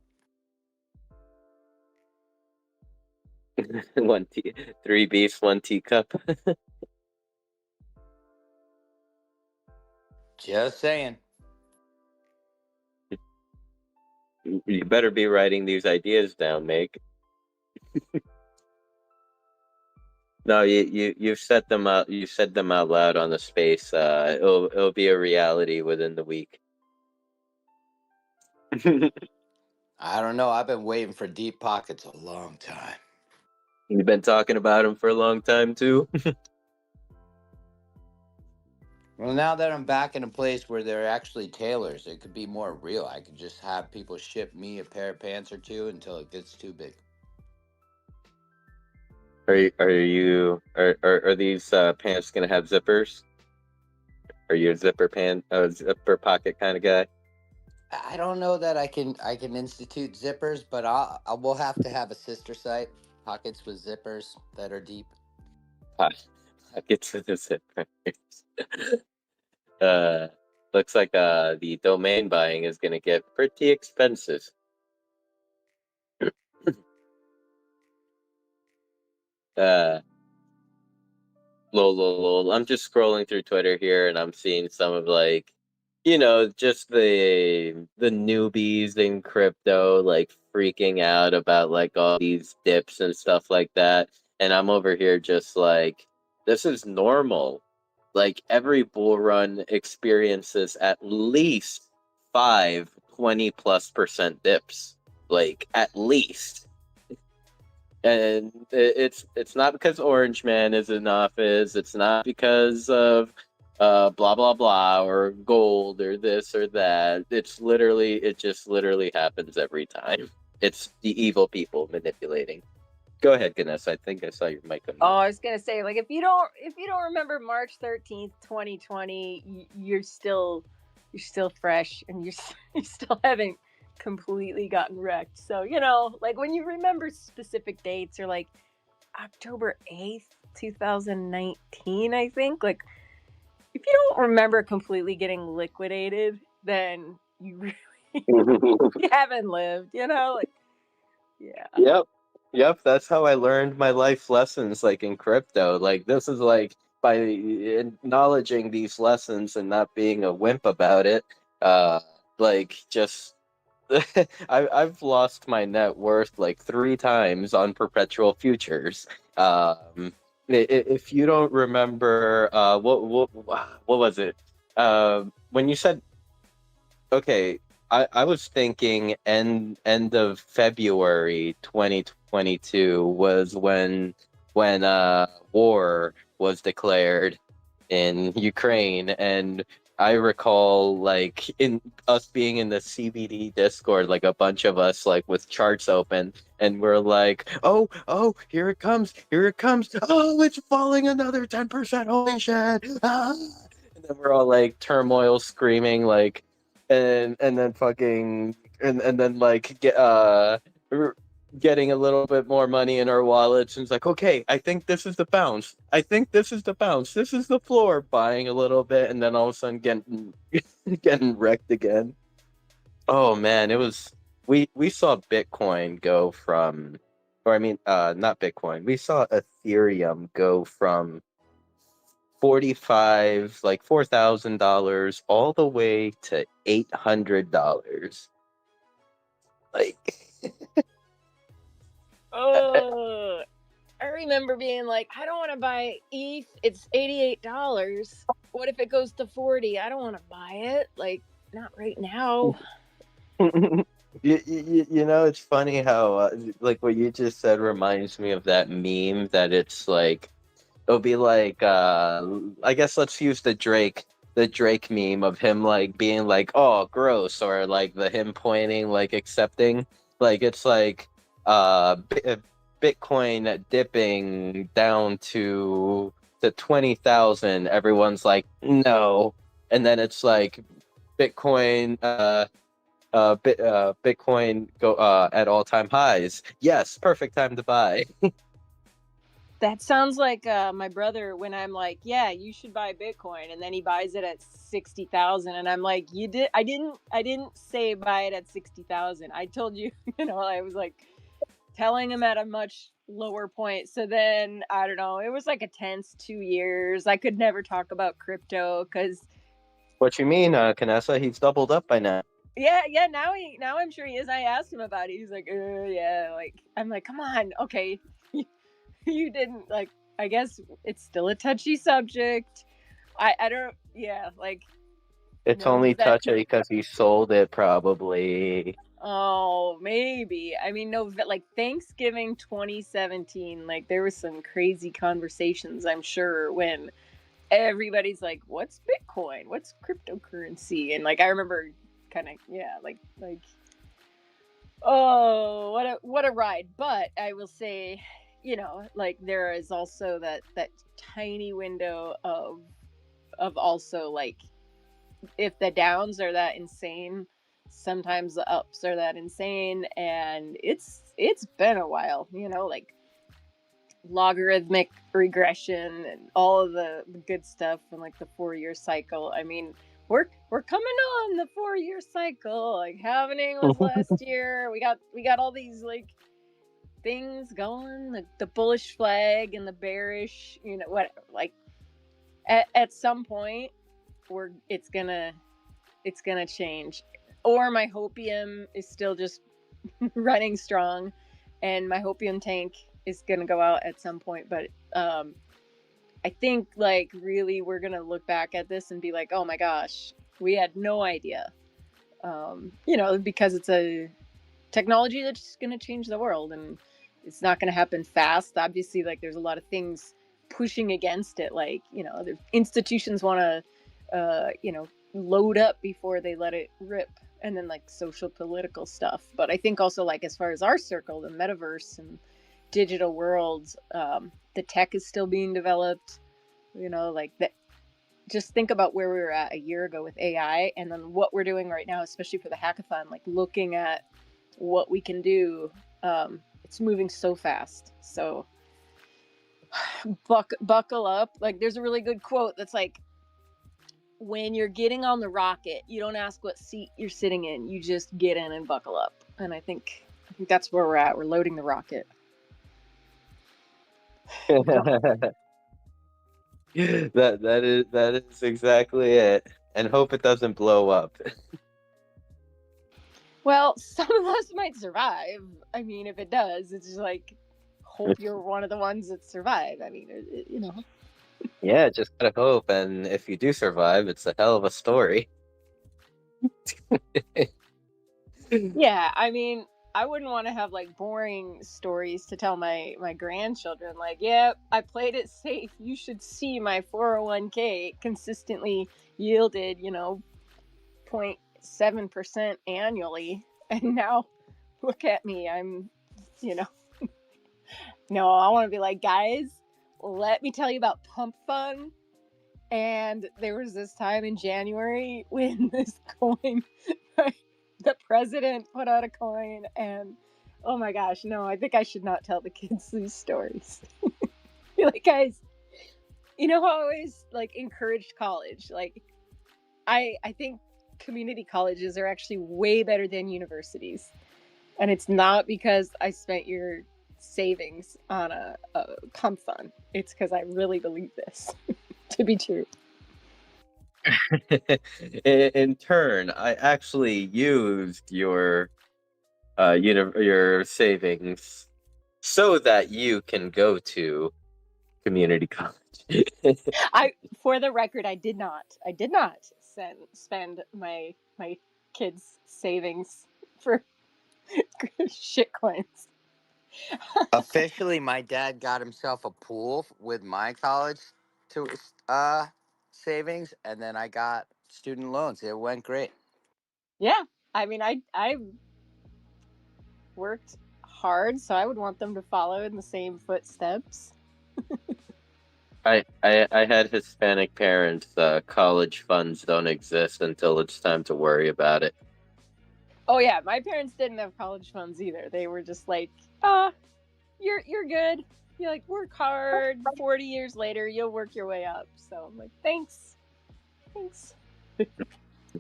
3 beasts, 1 teacup. Just saying. You better be writing these ideas down, Meg. No, you've set them out. You said them out loud on the space. It'll be a reality within the week. I don't know. I've been waiting for deep pockets a long time. You've been talking about them for a long time too. Well, now that I'm back in a place where they're actually tailors, it could be more real. I could just have people ship me a pair of pants or 2 until it gets too big. Are these pants gonna have zippers? Are you a zipper pocket kind of guy? I don't know that I can institute zippers, but I will have to have a sister site, pockets with zippers that are deep. Pockets with the zippers. Looks like the domain buying is gonna get pretty expensive. Lol. I'm just scrolling through Twitter here, and I'm seeing some of like, just the newbies in crypto like freaking out about like all these dips and stuff like that, and I'm over here just like, this is normal. Like every bull run experiences at least 20+% dips, like at least. And it's not because Orange Man is in office. It's not because of blah blah blah or gold or this or that. It just literally happens every time. It's the evil people manipulating. Go ahead, Ganesh. I think I saw your mic on. Oh, I was gonna say, like, if you don't remember March 13th, 2020, you're still fresh, and you still haven't completely gotten wrecked. So, you know, like when you remember specific dates, or like October 8th, 2019, I think, like if you don't remember completely getting liquidated, then you really you haven't lived, you know? Like, yeah. Yep. Yep, that's how I learned my life lessons like in crypto. Like this is like by acknowledging these lessons and not being a wimp about it. Uh like just I've lost my net worth like 3 times on perpetual futures. If you don't remember, what was it? When you said okay, I was thinking end of February 2022 was when war was declared in Ukraine, and I recall like in us being in the CBD Discord, like a bunch of us like with charts open, and we're like, oh, here it comes, oh, it's falling another 10%, holy shit, ah! And then we're all like turmoil screaming like and then fucking and then like getting a little bit more money in our wallets and it's like okay, I think this is the bounce, this is the floor, buying a little bit and then all of a sudden getting getting wrecked again. Oh man, it was we saw Bitcoin go from, or I mean not Bitcoin, we saw Ethereum go from 45 like $4,000 all the way to $800. Like Oh, I remember being like, I don't want to buy ETH. It's $88. What if it goes to 40? I don't want to buy it. Like, not right now. you know, it's funny how like what you just said reminds me of that meme that it's like it'll be like I guess let's use the Drake meme of him like being like, oh gross, or like the him pointing like accepting, like it's like Bitcoin dipping down to 20,000, everyone's like no, and then it's like Bitcoin Bitcoin go at all-time highs, yes, perfect time to buy. That sounds like my brother when I'm like, yeah, you should buy Bitcoin, and then he buys it at 60,000, and I'm like, you did? I didn't say buy it at 60,000. I told you, you know, I was like telling him at a much lower point. So then I don't know. It was like a tense 2 years. I could never talk about crypto because What you mean, Canessa? He's doubled up by now. yeah. Now I'm sure he is. I asked him about it. He's like, yeah. Like I'm like, come on, okay. You didn't like. I guess it's still a touchy subject. I don't. Yeah, like It's no only vet. touchy because he sold it, probably. Oh, maybe. I mean, no, like Thanksgiving 2017. Like there was some crazy conversations. I'm sure when everybody's like, "What's Bitcoin? What's cryptocurrency?" And like I remember, kind of like oh, what a ride. But I will say, you know, like there is also that tiny window of also like if the downs are that insane, sometimes the ups are that insane, and it's been a while, you know, like logarithmic regression and all of the good stuff from like the 4-year cycle. I mean, we're coming on the 4-year cycle. Like happening was last year. We got all these like things going, the bullish flag and the bearish, you know, whatever. Like at some point it's gonna change, or my hopium is still just running strong and my hopium tank is gonna go out at some point. But I think like really we're gonna look back at this and be like, oh my gosh, we had no idea, you know, because it's a technology that's gonna change the world, and it's not gonna happen fast. Obviously, like there's a lot of things pushing against it, like, you know, the institutions want to you know, load up before they let it rip, and then like social political stuff. But I think also like as far as our circle, the metaverse and digital worlds, the tech is still being developed, you know, like just think about where we were at a year ago with AI, and then what we're doing right now, especially for the hackathon, like looking at what we can do. It's moving so fast. So buckle up. Like, there's a really good quote that's like, when you're getting on the rocket, you don't ask what seat you're sitting in. You just get in and buckle up. And I think that's where we're at. We're loading the rocket. that is exactly it. And hope it doesn't blow up. Well, some of us might survive. I mean, if it does, it's just like, hope you're one of the ones that survive. I mean, you know. Yeah, just gotta hope. And if you do survive, it's a hell of a story. Yeah, I mean, I wouldn't want to have like boring stories to tell my grandchildren. Like, yeah, I played it safe. You should see my 401k consistently yielded, 0.7% annually, and now look at me. I'm, no, I want to be like, guys, let me tell you about Pump Fun. And there was this time in January when this coin, the president put out a coin, and oh my gosh, no, I think I should not tell the kids these stories. Be like, guys, how I always like encouraged college. Like, I think community colleges are actually way better than universities, and it's not because I spent your savings on a pump fund. It's because I really believe this to be true. In turn, I actually used your your savings so that you can go to community college. For the record, I did not spend my kids' savings for shit coins. Officially, my dad got himself a pool with my college to savings, and then I got student loans. It went great. Yeah, I mean, I worked hard, so I would want them to follow in the same footsteps. I had Hispanic parents. College funds don't exist until it's time to worry about it. Oh yeah, my parents didn't have college funds either. They were just like, you're good. You like work hard. 40 years later, you'll work your way up. So I'm like, thanks.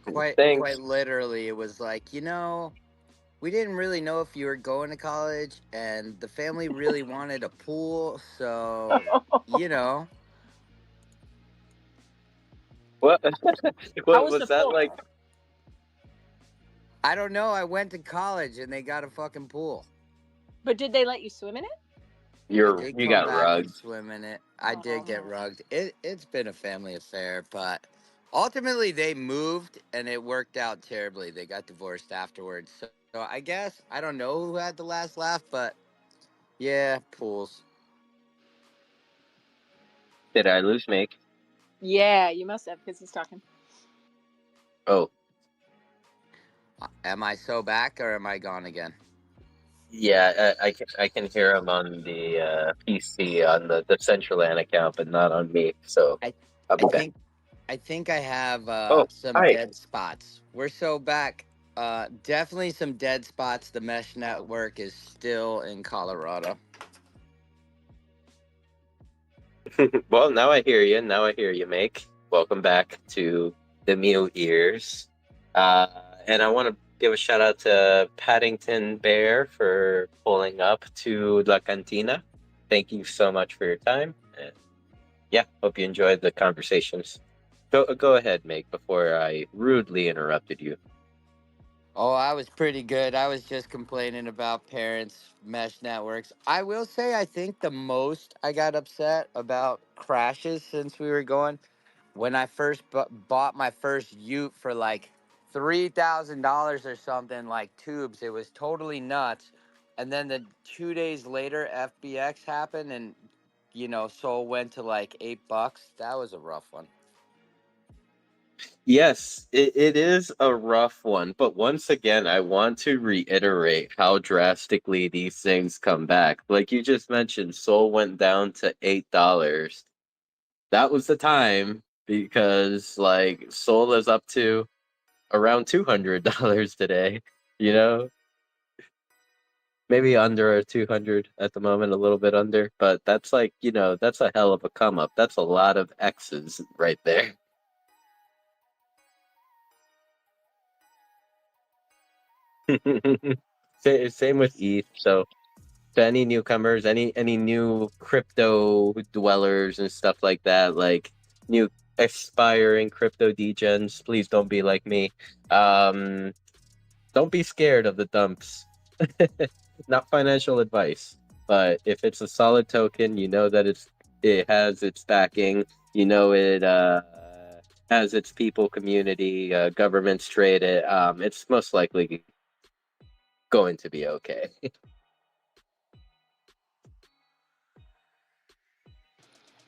Quite literally, it was like, we didn't really know if you were going to college, and the family really wanted a pool, so What? How What was the was that pool? like? I don't know. I went to college and they got a fucking pool. But did they let you swim in it? You got rugged. Swim in it. I did get rugged. It's been a family affair, but ultimately they moved and it worked out terribly. They got divorced afterwards. So I guess I don't know who had the last laugh, but yeah, pools. Did I lose Make? Yeah, you must have, because he's talking. Oh, Am I so back or am I gone again? yeah, I can hear him on the PC on the Decentraland account, but not on me. So I'll be back. I think I have some hi. dead spots. We're so back. Definitely some dead spots. The mesh network is still in Colorado. Well, now I hear you. Now I hear you, Make. Welcome back to the Mule Ears. And I want to give a shout out to Paddington Bear for pulling up to La Cantina. Thank you so much for your time. And yeah, hope you enjoyed the conversations. Go ahead, Make, before I rudely interrupted you. Oh, I was pretty good. I was just complaining about parents' mesh networks. I will say, I think the most I got upset about crashes since we were going when I first bought my first Ute for like $3,000 or something, like tubes. It was totally nuts. And then the 2 days later, FBX happened, and Soul went to like $8. That was a rough one. Yes, it is a rough one, but once again, I want to reiterate how drastically these things come back. Like you just mentioned, Soul went down to $8. That was the time because like Sol is up to around $200 today. You know, maybe under 200 at the moment, a little bit under, but that's like, that's a hell of a come up. That's a lot of X's right there. Same with ETH. So to any newcomers, any new crypto dwellers and stuff like that, like new aspiring crypto degens, please don't be like me. Don't be scared of the dumps. Not financial advice, but if it's a solid token, you know that it has its backing. You know it has its people, community, governments trade it. It's most likely going to be okay.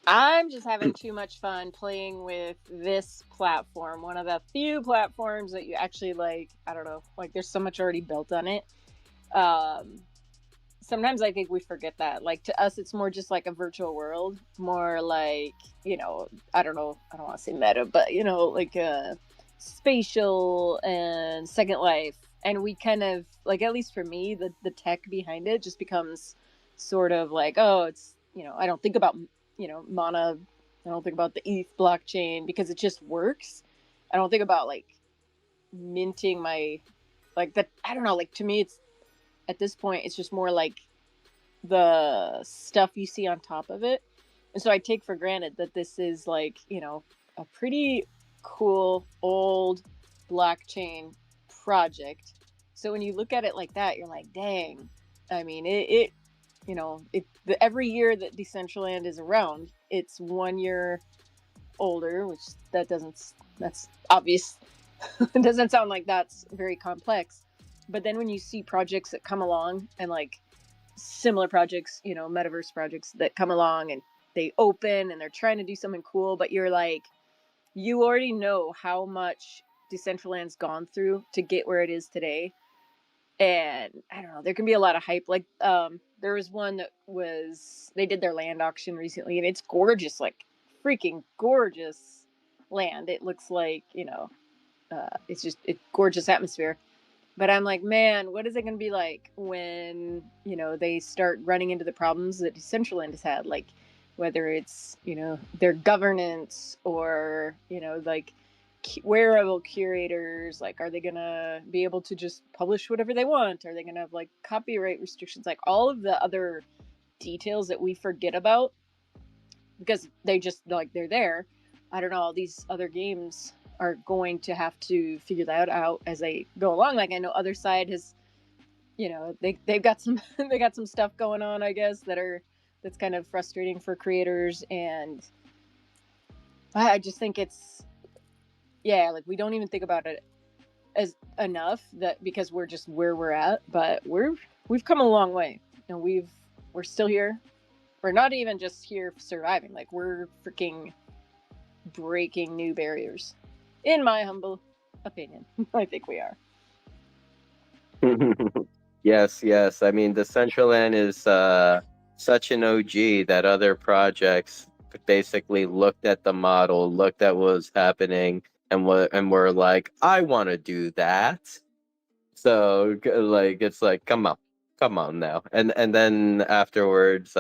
I'm just having too much fun playing with this platform. One of the few platforms that you actually like, I don't know, like there's so much already built on it. Sometimes I think we forget that. Like to us, it's more just like a virtual world, more like, I don't know, I don't want to say meta, but like a spatial and Second Life. And we kind of like, at least for me, the tech behind it just becomes sort of like, oh, it's, I don't think about, mana. I don't think about the ETH blockchain because it just works. I don't think about like minting my, like that. I don't know. Like to me, it's at this point, it's just more like the stuff you see on top of it. And so I take for granted that this is like, a pretty cool old blockchain project. So when you look at it like that, you're like, dang. I mean, every year that Decentraland is around, it's 1 year older, which that's obvious. It doesn't sound like that's very complex. But then when you see projects that come along and like similar projects, metaverse projects that come along and they open and they're trying to do something cool, but you're like, you already know how much Decentraland's gone through to get where it is today. And I don't know, there can be a lot of hype. Like there was one that they did their land auction recently and it's gorgeous, like freaking gorgeous land. It looks like, it's gorgeous atmosphere. But I'm like, man, what is it going to be like when, they start running into the problems that Decentraland has had? Like, whether it's, their governance or, like wearable curators, like, are they going to be able to just publish whatever they want? Are they going to have like copyright restrictions? Like all of the other details that we forget about because they just like, they're there. I don't know, all these other games are going to have to figure that out as they go along. Like I know Other Side has, they've got some they got some stuff going on, I guess, that's kind of frustrating for creators. And I just think it's, like we don't even think about it as enough, that because we're just where we're at, but we've come a long way and we're still here. We're not even just here surviving, like we're freaking breaking new barriers. In my humble opinion, I think we are. Yes. I mean, Decentraland is such an OG that other projects basically looked at the model, looked at what was happening, and were like, I want to do that. So like, it's like, come on now, and then afterwards,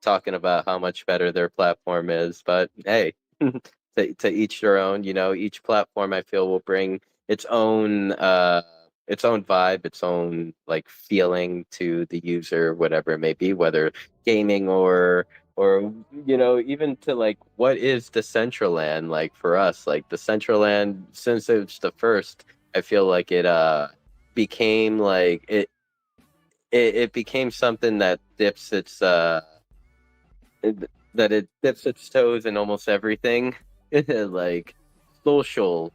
talking about how much better their platform is. But hey, to each their own. Each platform I feel will bring its own vibe, its own like feeling to the user, whatever it may be, whether gaming or even to like what is Decentraland like for us. Like Decentraland, since it's the first, I feel like it became like it became something that it dips its toes in almost everything, like social,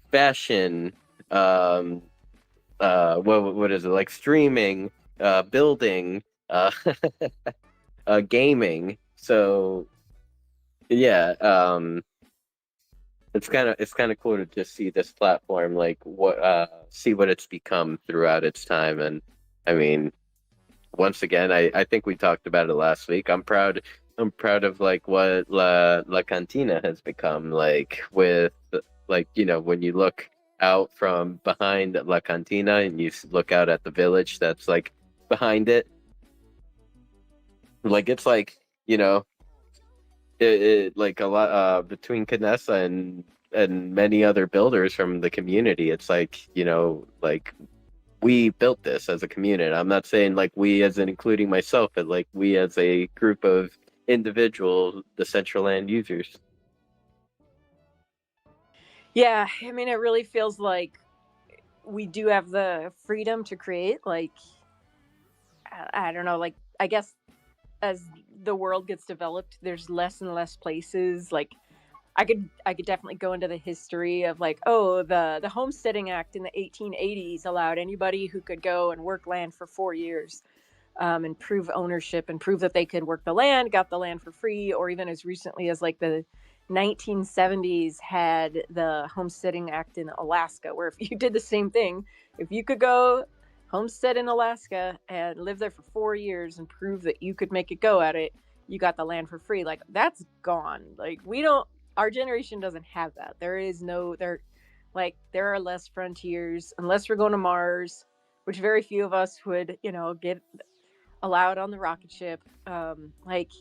fashion, what is it, like streaming, building, gaming. So yeah, it's kind of cool to just see this platform, like see what it's become throughout its time. And I mean, once again, I think we talked about it last week. I'm proud I'm proud of like what La Cantina has become, like with like, you know, when you look out from behind La Cantina and you look out at the village that's like behind it, like it's like, you know, it like a lot between Canessa and many other builders from the community. It's like, you know, like we built this as a community. I'm not saying like we as in including myself, but like we as a group of individual Decentraland users. Yeah, I mean, it really feels like we do have the freedom to create. Like, I don't know, like, I guess as the world gets developed, there's less and less places. Like, I could definitely go into the history of like, oh, the Homesteading Act in the 1880s allowed anybody who could go and work land for 4 years, and prove ownership and prove that they could work the land, got the land for free, or even as recently as like the 1970s had the Homesteading Act in Alaska, where if you did the same thing, if you could go homestead in Alaska and live there for 4 years and prove that you could make it go at it, you got the land for free. Like, that's gone. Like, we don't, our generation doesn't have that. There is no, there are less frontiers unless we're going to Mars, which very few of us would, get allowed on the rocket ship. Like,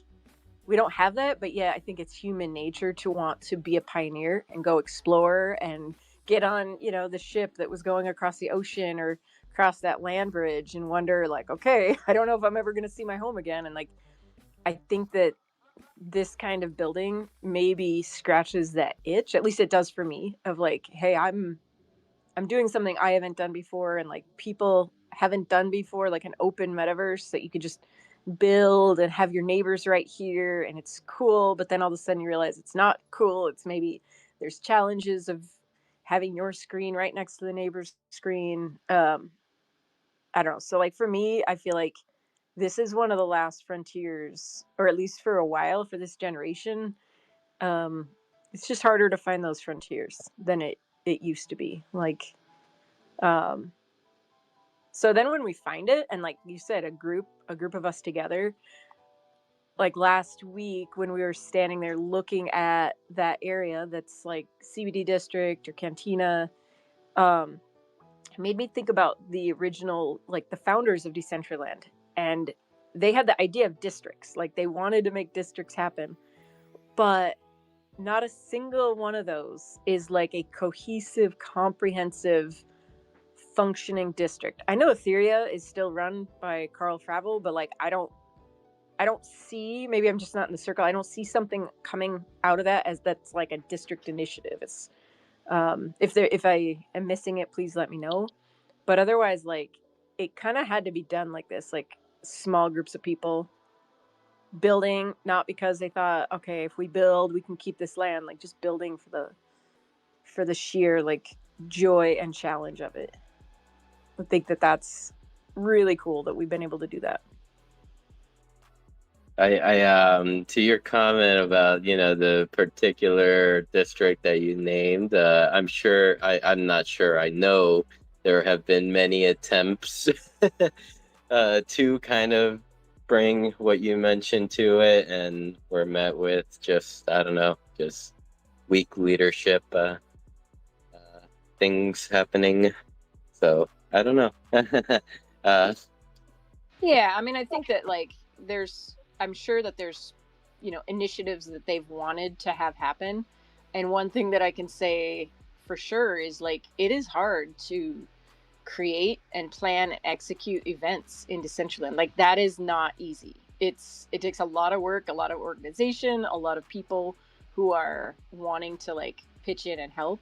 we don't have that, but yeah, I think it's human nature to want to be a pioneer and go explore and get on, the ship that was going across the ocean or across that land bridge and wonder, like, okay, I don't know if I'm ever going to see my home again. And like, I think that this kind of building maybe scratches that itch. At least it does for me, of like, hey, I'm doing something I haven't done before and like people haven't done before, like an open metaverse that you could just build and have your neighbors right here and it's cool, but then all of a sudden you realize it's not cool. It's maybe there's challenges of having your screen right next to the neighbor's screen. I don't know. So like for me, I feel like this is one of the last frontiers, or at least for a while for this generation. Um, it's just harder to find those frontiers than it used to be. Like, um, so then when we find it, and like you said, a group of us together, like last week when we were standing there looking at that area that's like CBD district or Cantina, um, it made me think about the original, like the founders of Decentraland, and they had the idea of districts. Like they wanted to make districts happen, but not a single one of those is like a cohesive, comprehensive, functioning district. I know Etheria is still run by Carl Fravel, but like I don't see, maybe I'm just not in the circle. I don't see something coming out of that as that's like a district initiative. It's if I am missing it, please let me know. But otherwise, like it kind of had to be done like this, like small groups of people building, not because they thought, okay, if we build, we can keep this land, like just building for the sheer like joy and challenge of it. I think that that's really cool that we've been able to do that. To your comment about, you know, the particular district that you named, I'm not sure. I know there have been many attempts to kind of bring what you mentioned to it, and were met with just, I don't know, just weak leadership, things happening. So I don't know. Yeah, I mean, I think that like I'm sure that there's, initiatives that they've wanted to have happen. And one thing that I can say for sure is like it is hard to create and plan and execute events in Decentraland. Like that is not easy. It takes a lot of work, a lot of organization, a lot of people who are wanting to like pitch in and help.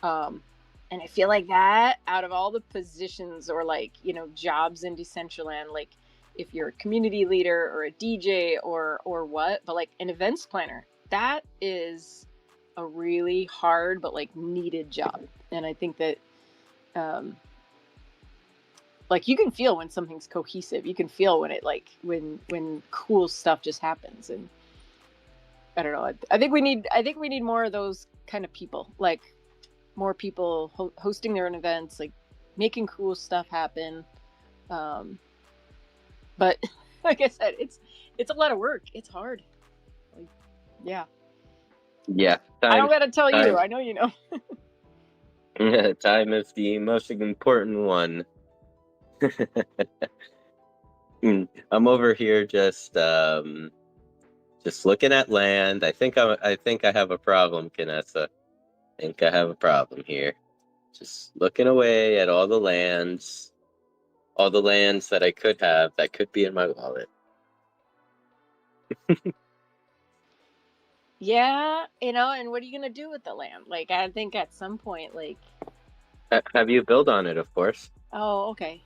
And I feel like that out of all the positions or like, jobs in Decentraland, like if you're a community leader or a DJ or what, but like an events planner, that is a really hard but like needed job. And I think that like you can feel when something's cohesive. You can feel when it like when cool stuff just happens. And I don't know. I think we need more of those kind of people. Like more people hosting their own events, like making cool stuff happen. But like I said, it's a lot of work. It's hard. Yeah. Yeah, I don't time. gotta tell you. Time. I know you know. Time is the most important one. I'm over here just looking at land. I think I have a problem, Kanessa. I think I have a problem here. Just looking away at all the lands that I could have that could be in my wallet. Yeah, and what are you gonna do with the land? Like, I think at some point, like, Have you built on it, of course? oh, okay.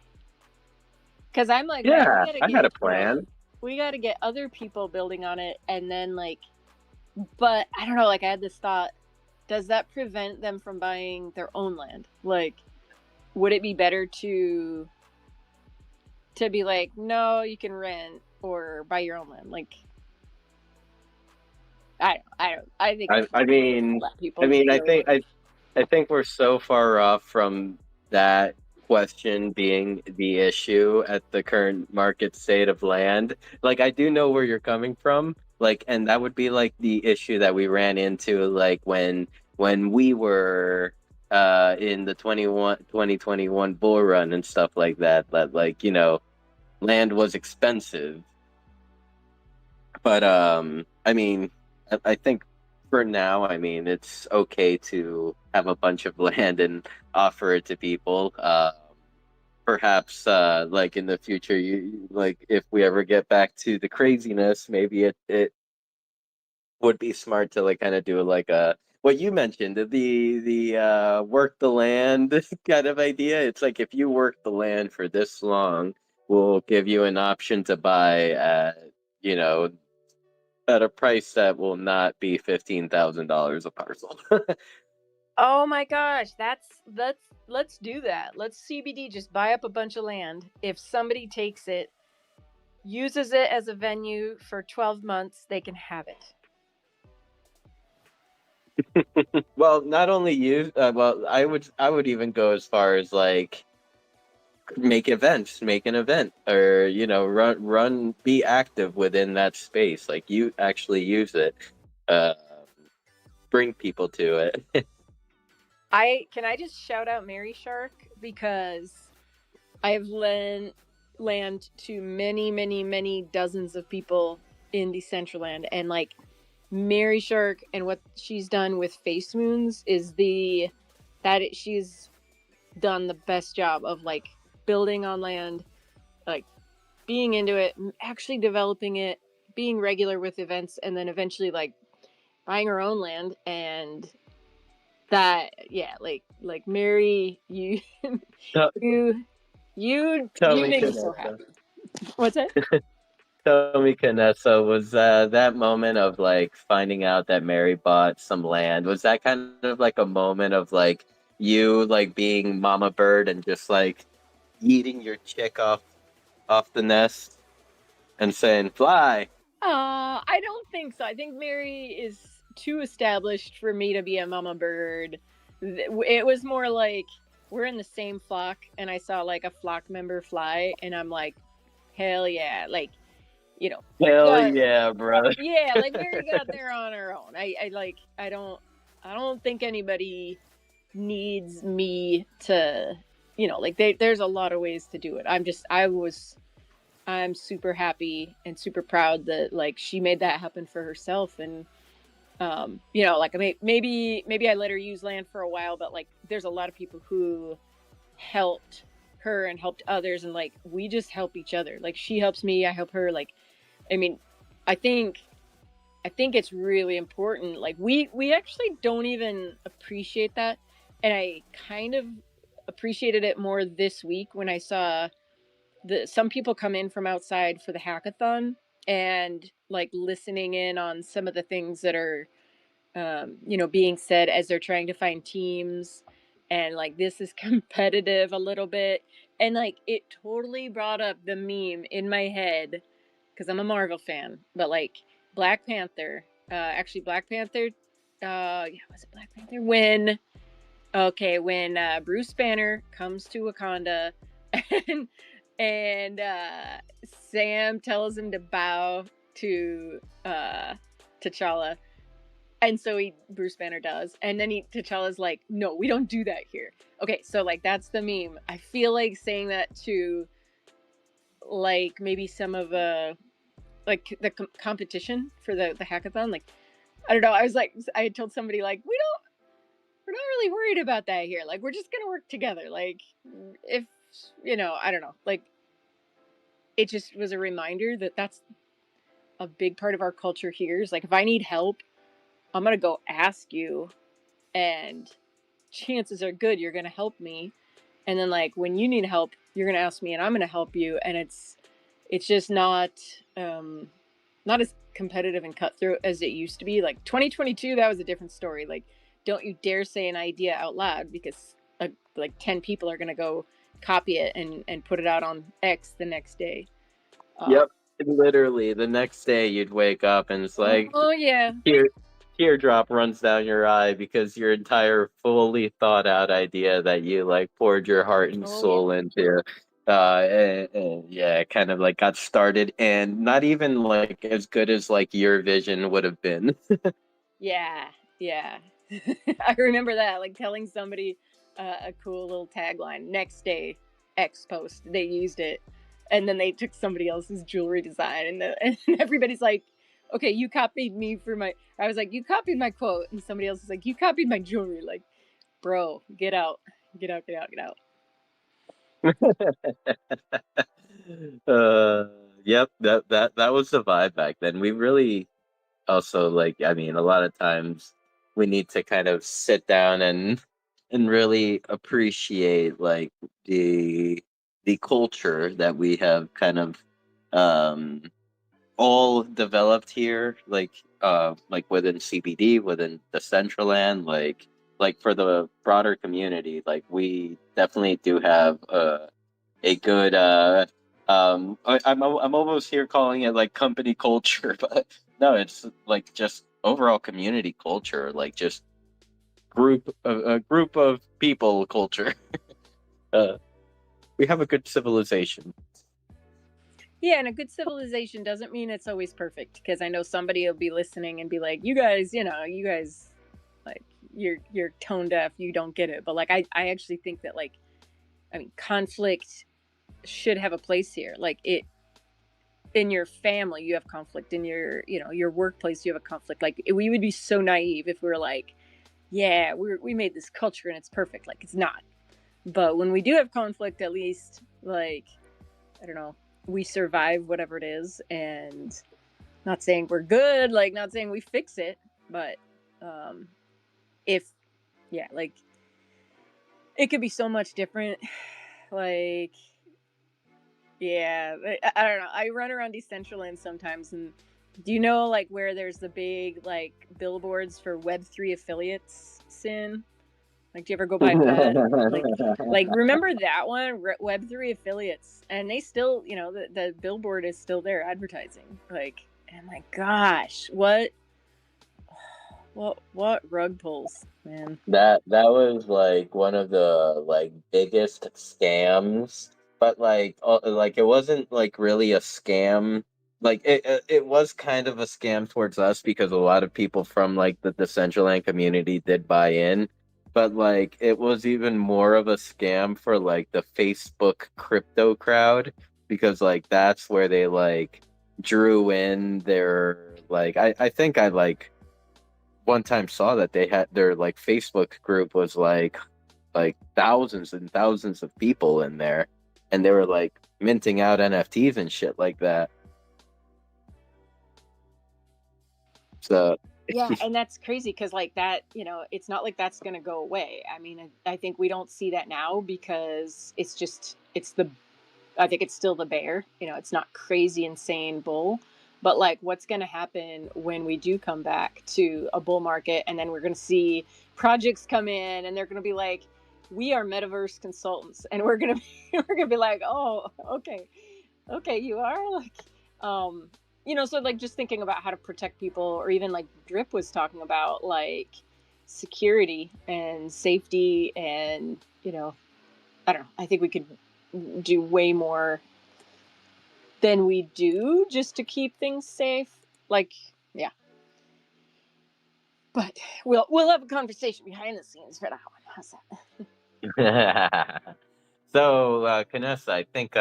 Because I'm like, man, we Yeah, gotta I had get, a plan. we gotta get other people building on it, and then like, but I don't know. Like, I had this thought: does that prevent them from buying their own land? Like, would it be better to be like, no, you can rent or buy your own land? Like, I think we I, should I mean, let I people do mean, I their think own. I think we're so far off from that question being the issue at the current market state of land. Like, I do know where you're coming from. Like, and that would be like the issue that we ran into, like when we were in the 2021 bull run and stuff like that. That, like, land was expensive. But I mean, I think for now, I mean, it's okay to have a bunch of land and offer it to people. Perhaps like in the future, like if we ever get back to the craziness, maybe it would be smart to like kind of do like a what you mentioned, the work the land kind of idea. It's like if you work the land for this long, we'll give you an option to buy at you know at a price that will not be $15,000 a parcel. Oh my gosh, let's do that. Let's CBD just buy up a bunch of land. If somebody takes it, uses it as a venue for 12 months, they can have it. Well, not only you, well, I would even go as far as like make events, make an event, or be active within that space. Like you actually use it, uh, bring people to it. I just shout out Mary Shark because I have lent land to many, many, many dozens of people in Decentraland, and like Mary Shark and what she's done with Face Moons is she's done the best job of like building on land, like being into it, actually developing it, being regular with events, and then eventually like buying her own land. And that, yeah, like Mary, you tell, you tell you me, make me so Canessa. happy. What's that? Tell me, Canessa, was that moment of like finding out that Mary bought some land? Was that kind of like a moment of like you like being mama bird and just like eating your chick off the nest and saying fly? I don't think so. I think Mary is too established for me to be a mama bird. It was more like we're in the same flock, and I saw like a flock member fly, and I'm like, hell yeah, like, Hell yeah, yeah, brother. yeah, like Mary got there on her own. I don't think anybody needs me to, like there's a lot of ways to do it. I'm super happy and super proud that like she made that happen for herself. And like maybe I let her use land for a while, but like there's a lot of people who helped her and helped others, and like we just help each other. Like she helps me, I help her. Like, I mean, I think it's really important. Like we actually don't even appreciate that, and I kind of appreciated it more this week when I saw some people come in from outside for the hackathon, and like listening in on some of the things that are being said as they're trying to find teams, and like this is competitive a little bit, and like it totally brought up the meme in my head because I'm a Marvel fan, but like Black Panther, actually Black Panther, yeah, was it Black Panther when Bruce Banner comes to Wakanda and Sam tells him to bow to T'Challa, And so Bruce Banner does, and then T'Challa's like, no, we don't do that here. Okay, so like that's the meme. I feel like saying that to like maybe some of like the competition for the hackathon. Like, I don't know. I had told somebody like, we're not really worried about that here. Like, we're just gonna work together. Like, if I don't know. Like, it just was a reminder that that's a big part of our culture here. Is like, if I need help, I'm gonna go ask you, and chances are good you're gonna help me. And then like when you need help, you're gonna ask me, and I'm gonna help you. And it's just not as competitive and cutthroat as it used to be. Like 2022, that was a different story. Like, don't you dare say an idea out loud, because like 10 people are gonna go copy it and put it out on X the next day. Yep, literally the next day you'd wake up and it's like, oh yeah, teardrop runs down your eye because your entire fully thought out idea that you like poured your heart and soul into, yeah, kind of like got started and not even like as good as like your vision would have been. yeah. I remember that, like telling somebody a cool little tagline. Next day, X post, they used it, and then they took somebody else's jewelry design, and everybody's like, okay, you copied me for my. I was like, you copied my quote, and somebody else was like, you copied my jewelry. Like, bro, get out. Yep, that was the vibe back then. We really also like, I mean, a lot of times we need to kind of sit down and really appreciate like the culture that we have kind of um all developed here, like within CBD, within Decentraland, like for the broader community, like we definitely do have a good I'm almost here calling it like company culture, but no, it's like just overall community culture, like just a group of people culture. uh, we have a good civilization. Yeah, and a good civilization doesn't mean it's always perfect, because I know somebody will be listening and be like, you guys, like you're tone deaf, you don't get it. But like I actually think that, like, I mean, conflict should have a place here. Like, it in your family you have conflict, in your workplace you have a conflict. Like, we would be so naive if we were like, yeah, we made this culture and it's perfect. Like, it's not. But when we do have conflict, at least, like, I don't know, we survive whatever it is. And not saying we're good, like, not saying we fix it, but if yeah, like, it could be so much different. Like, yeah, I don't know. I run around Decentraland sometimes, and do you know like where there's the big like billboards for Web3 affiliates, Sin? Like, do you ever go by that? Like remember that one, Web3 affiliates, and they still, the billboard is still there advertising. Like, oh my gosh, what rug pulls, man? That was like one of the like biggest scams, but like it wasn't like really a scam. Like it was kind of a scam towards us because a lot of people from like the Decentraland community did buy in, but like it was even more of a scam for like the Facebook crypto crowd because like that's where they like drew in their like I think I like one time saw that they had their like Facebook group was like thousands and thousands of people in there, and they were like minting out NFTs and shit like that. So Yeah, and that's crazy because like that, it's not like that's going to go away. I mean, I think we don't see that now because I think it's still the bear. It's not crazy insane bull. But like, what's going to happen when we do come back to a bull market, and then we're going to see projects come in, and they're going to be like, we are metaverse consultants, and we're going to we're going to be like, oh, okay, you are, like, so like just thinking about how to protect people, or even like Drip was talking about, like, security and safety, and I don't know, I think we could do way more than we do just to keep things safe. Like, yeah. But we'll have a conversation behind the scenes for that one. How's that? So, Vanessa, I think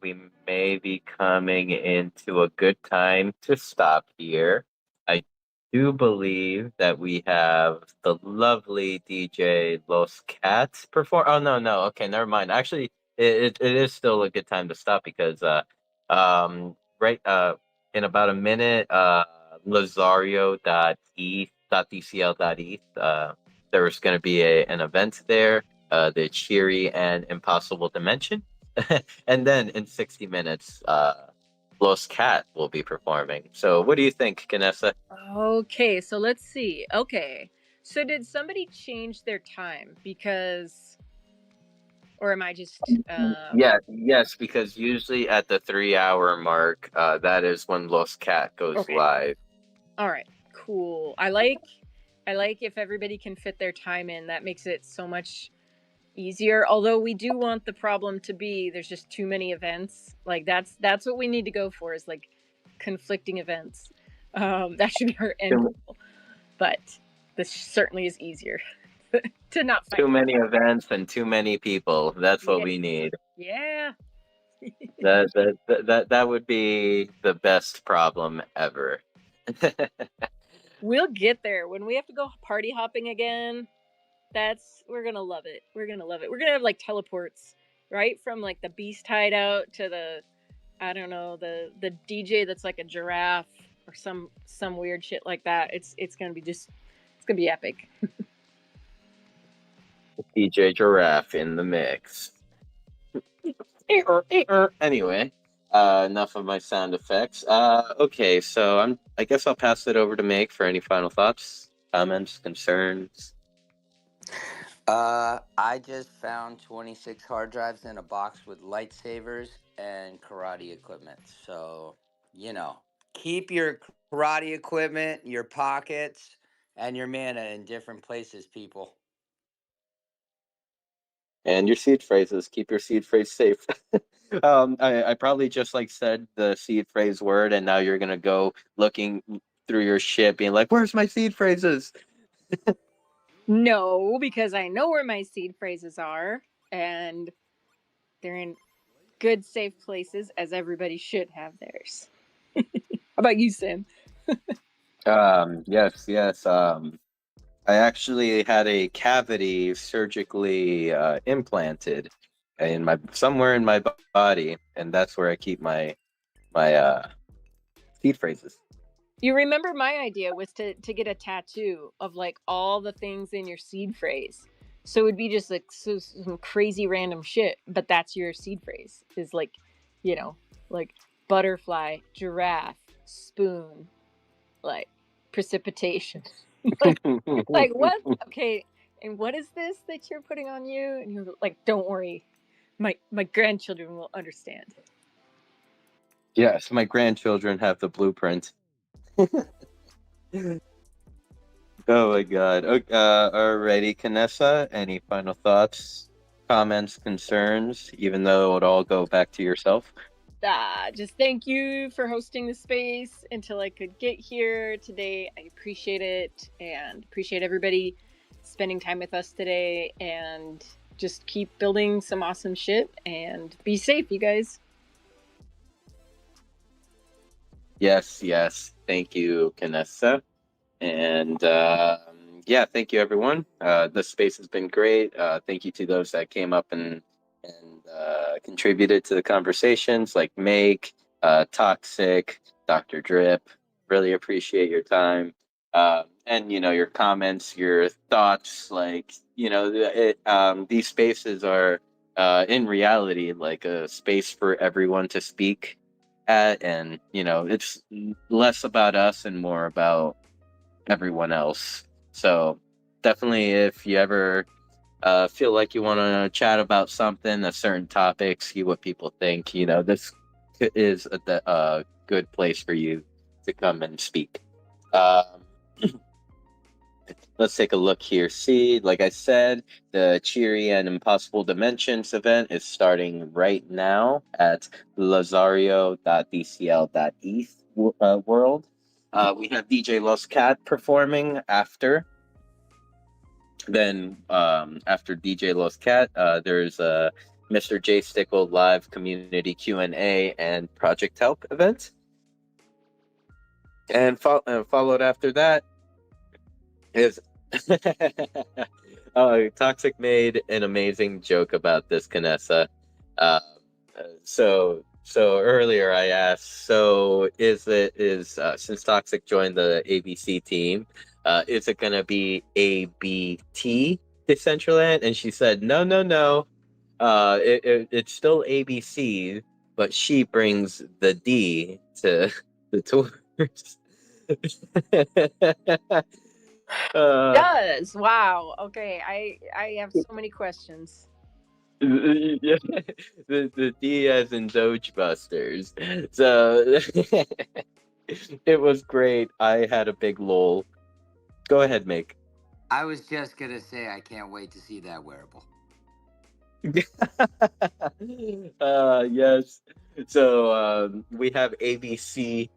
we may be coming into a good time to stop here. I do believe that we have the lovely DJ Los Cats perform. Oh no, okay, never mind. Actually, it is still a good time to stop because right in about a minute Lazario.eth.dcl.eth there's going to be an event there, the Cheery and Impossible Dimension. And then in 60 minutes, Los Cat will be performing. So what do you think, Ganessa? Okay, so let's see. Okay, so did somebody change their time because, or am I just? Yes, because usually at the 3 hour mark, that is when Los Cat goes Okay. live. All right, cool. I like if everybody can fit their time in. That makes it so much easier. Although we do want the problem to be there's just too many events. Like that's what we need to go for is like conflicting events. That should be our end goal. But this certainly is easier to not fight. Too many events and too many people. That's what we need. Yeah. That would be the best problem ever. We'll get there when we have to go party hopping again. We're gonna love it. We're gonna love it. We're gonna have like teleports, right? From like the beast hideout to the, I don't know, the DJ that's like a giraffe or some weird shit like that. It's gonna be epic. DJ Giraffe in the mix. Anyway, enough of my sound effects. Okay, so I guess I'll pass it over to Meg for any final thoughts, comments, concerns. I just found 26 hard drives in a box with lightsabers and karate equipment. So, keep your karate equipment, your pockets, and your mana in different places, people. And your seed phrases. Keep your seed phrase safe. I probably just said the seed phrase word, and now you're gonna go looking through your shit, being like, "Where's my seed phrases?" No, because I know where my seed phrases are, and they're in good, safe places, as everybody should have theirs. How about you, Sam? Yes. I actually had a cavity surgically implanted somewhere in my body, and that's where I keep my seed phrases. You remember my idea was to get a tattoo of like all the things in your seed phrase. So it would be just like some crazy random shit, but that's your seed phrase. Is like, like butterfly, giraffe, spoon, like precipitation. like what? Okay, and what is this that you're putting on you? And you're like, don't worry, my grandchildren will understand. Yes, my grandchildren have the blueprint. Oh my god. Okay, alrighty, Kanessa, any final thoughts, comments, concerns, even though it all go back to yourself? Just thank you for hosting the space until I could get here today. I appreciate it and appreciate everybody spending time with us today, and just keep building some awesome shit and be safe, you guys. Yes. Thank you, Kanessa. And thank you, everyone. The space has been great. Thank you to those that came up and contributed to the conversations, like Meg, Toxic, Dr. Drip. Really appreciate your time. And your comments, your thoughts. These spaces are in reality like a space for everyone to speak at, and it's less about us and more about everyone else. So definitely, if you ever feel like you want to chat about something, a certain topic, see what people think, this is a good place for you to come and speak. Let's take a look here. See, like I said, the Cheery and Impossible Dimensions event is starting right now at lazario.dcl.eth world. We have DJ Los Cat performing after. Then after DJ Los Cat, there's Mr. J Stickle live community Q&A and Project Help event. And followed after that is Toxic made an amazing joke about this, Canessa. So earlier I asked, so is since Toxic joined the ABC team, is it gonna be ABT Decentraland? And she said, no. It's still ABC, but she brings the D to the tours. Does. Wow. Okay. I have so many questions. The D as in Doge Busters. So it was great. I had a big lol. Go ahead, Make. I was just gonna say I can't wait to see that wearable. Yes. So we have ABC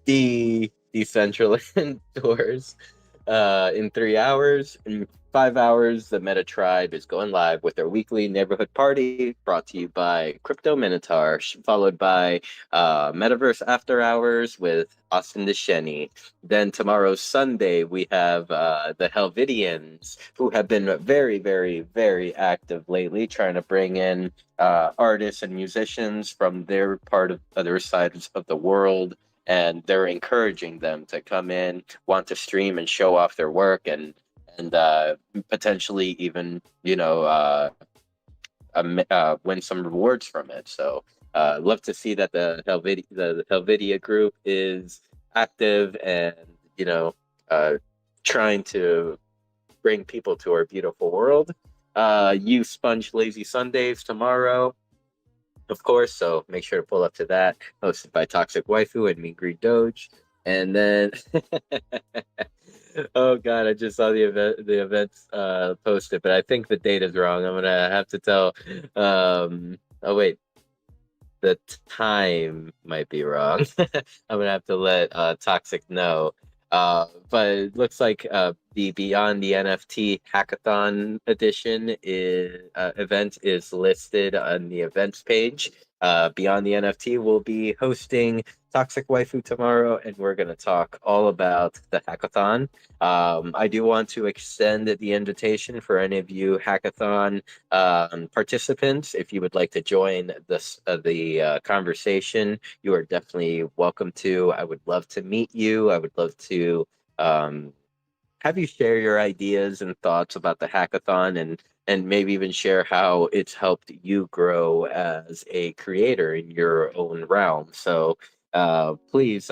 Decentraland tours in 3 hours. In 5 hours, the Meta Tribe is going live with their weekly neighborhood party brought to you by Crypto Minotaur, followed by Metaverse After Hours with Austin DeSheni. Then tomorrow, Sunday, we have the Helvidians, who have been very, very, very active lately, trying to bring in artists and musicians from their part of other sides of the world, and they're encouraging them to come in, want to stream and show off their work, and potentially even win some rewards from it. So love to see that the Helvidia group is active and trying to bring people to our beautiful world. You Sponge Lazy Sundays tomorrow, of course, so make sure to pull up to that. Hosted by Toxic Waifu and Me Green Doge. And then oh god, I just saw the events posted, but I think the date is wrong. I'm gonna have to tell oh wait, the time might be wrong. I'm gonna have to let Toxic know. But it looks like the Beyond the NFT Hackathon edition event is listed on the events page. Beyond the NFT will be hosting Toxic Waifu tomorrow, and we're going to talk all about the hackathon. I do want to extend the invitation for any of you hackathon participants. If you would like to join the conversation, you are definitely welcome to. I would love to meet you. I would love to have you share your ideas and thoughts about the hackathon, and maybe even share how it's helped you grow as a creator in your own realm. So please,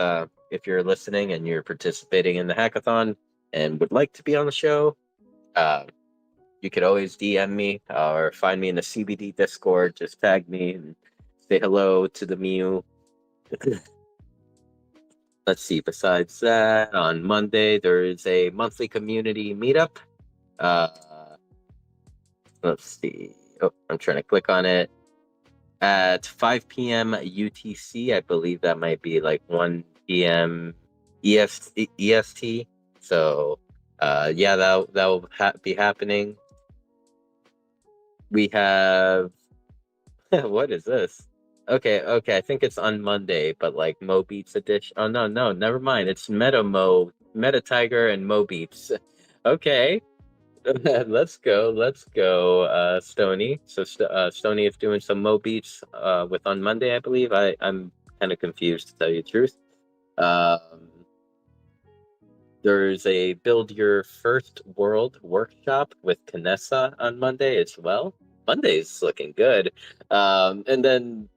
if you're listening and you're participating in the hackathon and would like to be on the show, you could always DM me or find me in the CBD Discord. Just tag me and say hello to the Mew. Let's see, besides that, on Monday, there is a monthly community meetup. Let's see. Oh, I'm trying to click on it. At 5 p.m. UTC, I believe that might be like 1 p.m. EST. So, yeah, that will be happening. We have... what is this? Okay, I think it's on Monday, but like Mo Beats edition. Oh no, never mind. It's Meta Tiger and Mo Beats. Okay. let's go, Stony. So Stony is doing some Mo Beats with on Monday, I believe. I'm kind of confused, to tell you the truth. There's a Build Your First World workshop with Canessa on Monday as well. Monday's looking good. And then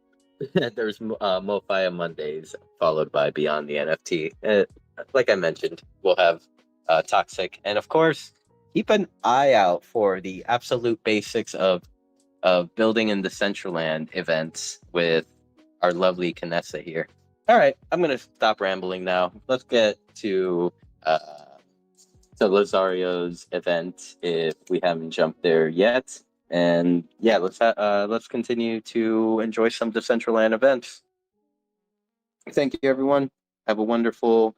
there's MoFi on Mondays, followed by Beyond the NFT. Like I mentioned, we'll have Toxic. And of course, keep an eye out for the absolute basics of building in Decentraland events with our lovely Canessa here. All right, I'm going to stop rambling now. Let's get to Lazario's event if we haven't jumped there yet. And yeah, let's continue to enjoy some Decentraland events. Thank you, everyone. Have a wonderful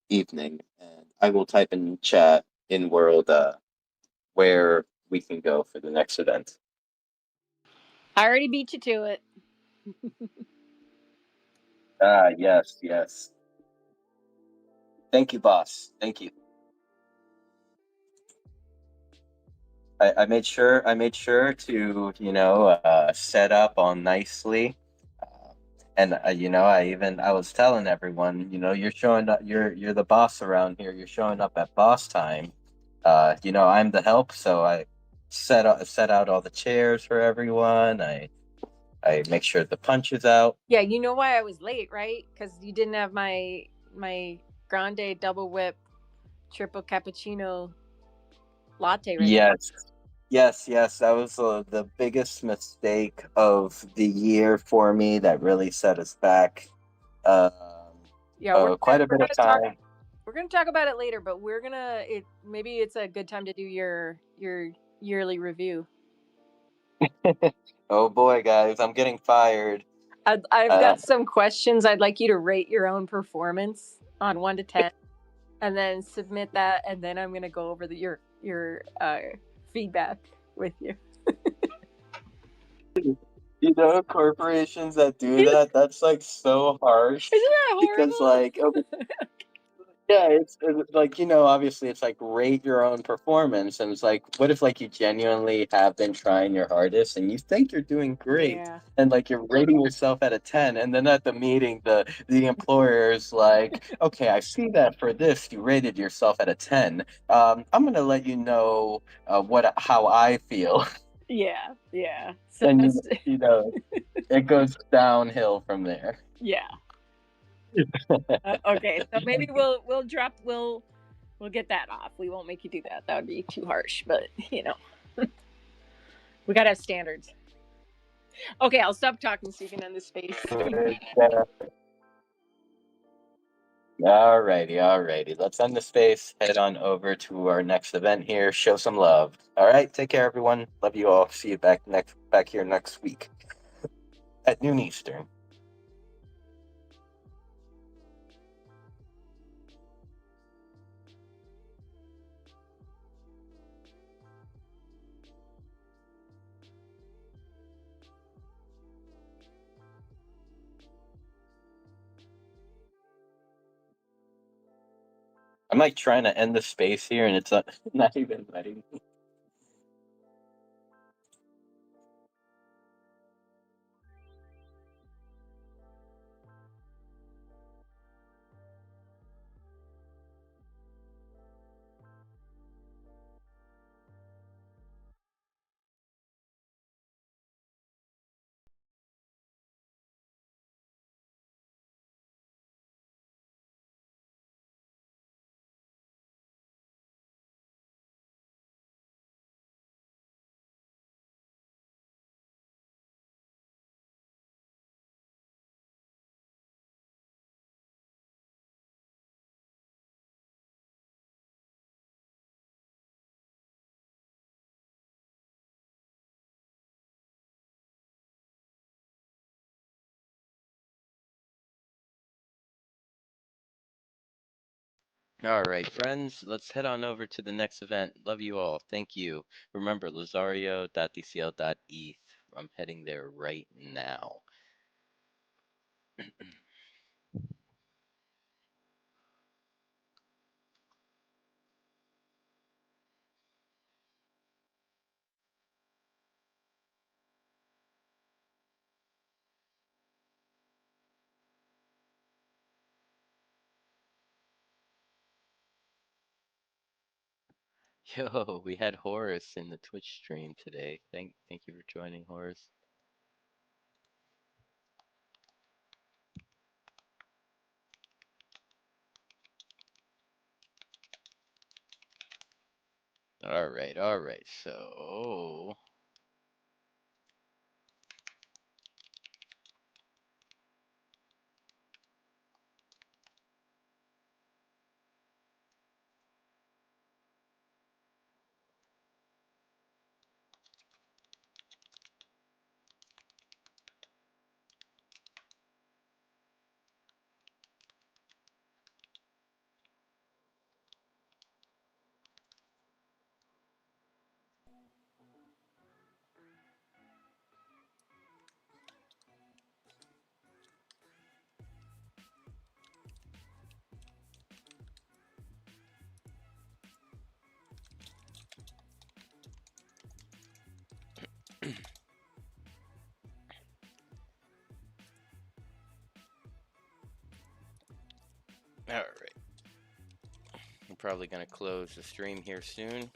evening, and I will type in chat in world where we can go for the next event. I already beat you to it. Ah, yes, yes. Thank you, boss. Thank you. I made sure to set up all nicely, and I was telling everyone, you're showing up, you're the boss around here. You're showing up at boss time. I'm the help, so I set out all the chairs for everyone. I make sure the punch is out. Yeah, you know why I was late, right? Because you didn't have my grande double whip triple cappuccino latte ready. Yes, yes, yes. That was the biggest mistake of the year for me. That really set us back. Um, Yeah, quite a we're bit of gonna talk. time. We're gonna talk about it later, but we're gonna. Maybe it's a good time to do your yearly review. Oh boy, guys, I'm getting fired. I've Uh, got some questions. I'd like you to rate your own performance on 1 to 10, and then submit that, and then I'm gonna go over your feedback with you. corporations that do that, that's like so harsh Isn't that because horrible? like yeah, it's like obviously it's like rate your own performance, and it's like what if like you genuinely have been trying your hardest and you think you're doing great, Yeah. and like you're rating yourself at a 10, and then at the meeting the employer is like, okay, I see that for this you rated yourself at a 10. I'm gonna let you know how I feel, Yeah. Yeah. So and that's it goes downhill from there. yeah. Okay, so maybe we'll get that off. We won't make you do that. That would be too harsh. But we gotta have standards. Okay, I'll stop talking so you can end the space. Alrighty. Let's end the space. Head on over to our next event here. Show some love. All right. Take care, everyone. Love you all. See you back here next week at noon Eastern. I'm like trying to end the space here, and it's not even letting me. All right, friends, let's head on over to the next event. Love you all. Thank you. Remember, lazario.dcl.eth. I'm heading there right now. Yo, we had Horace in the Twitch stream today. Thank you for joining, Horace. All right. So, All right. I'm probably going to close the stream here soon.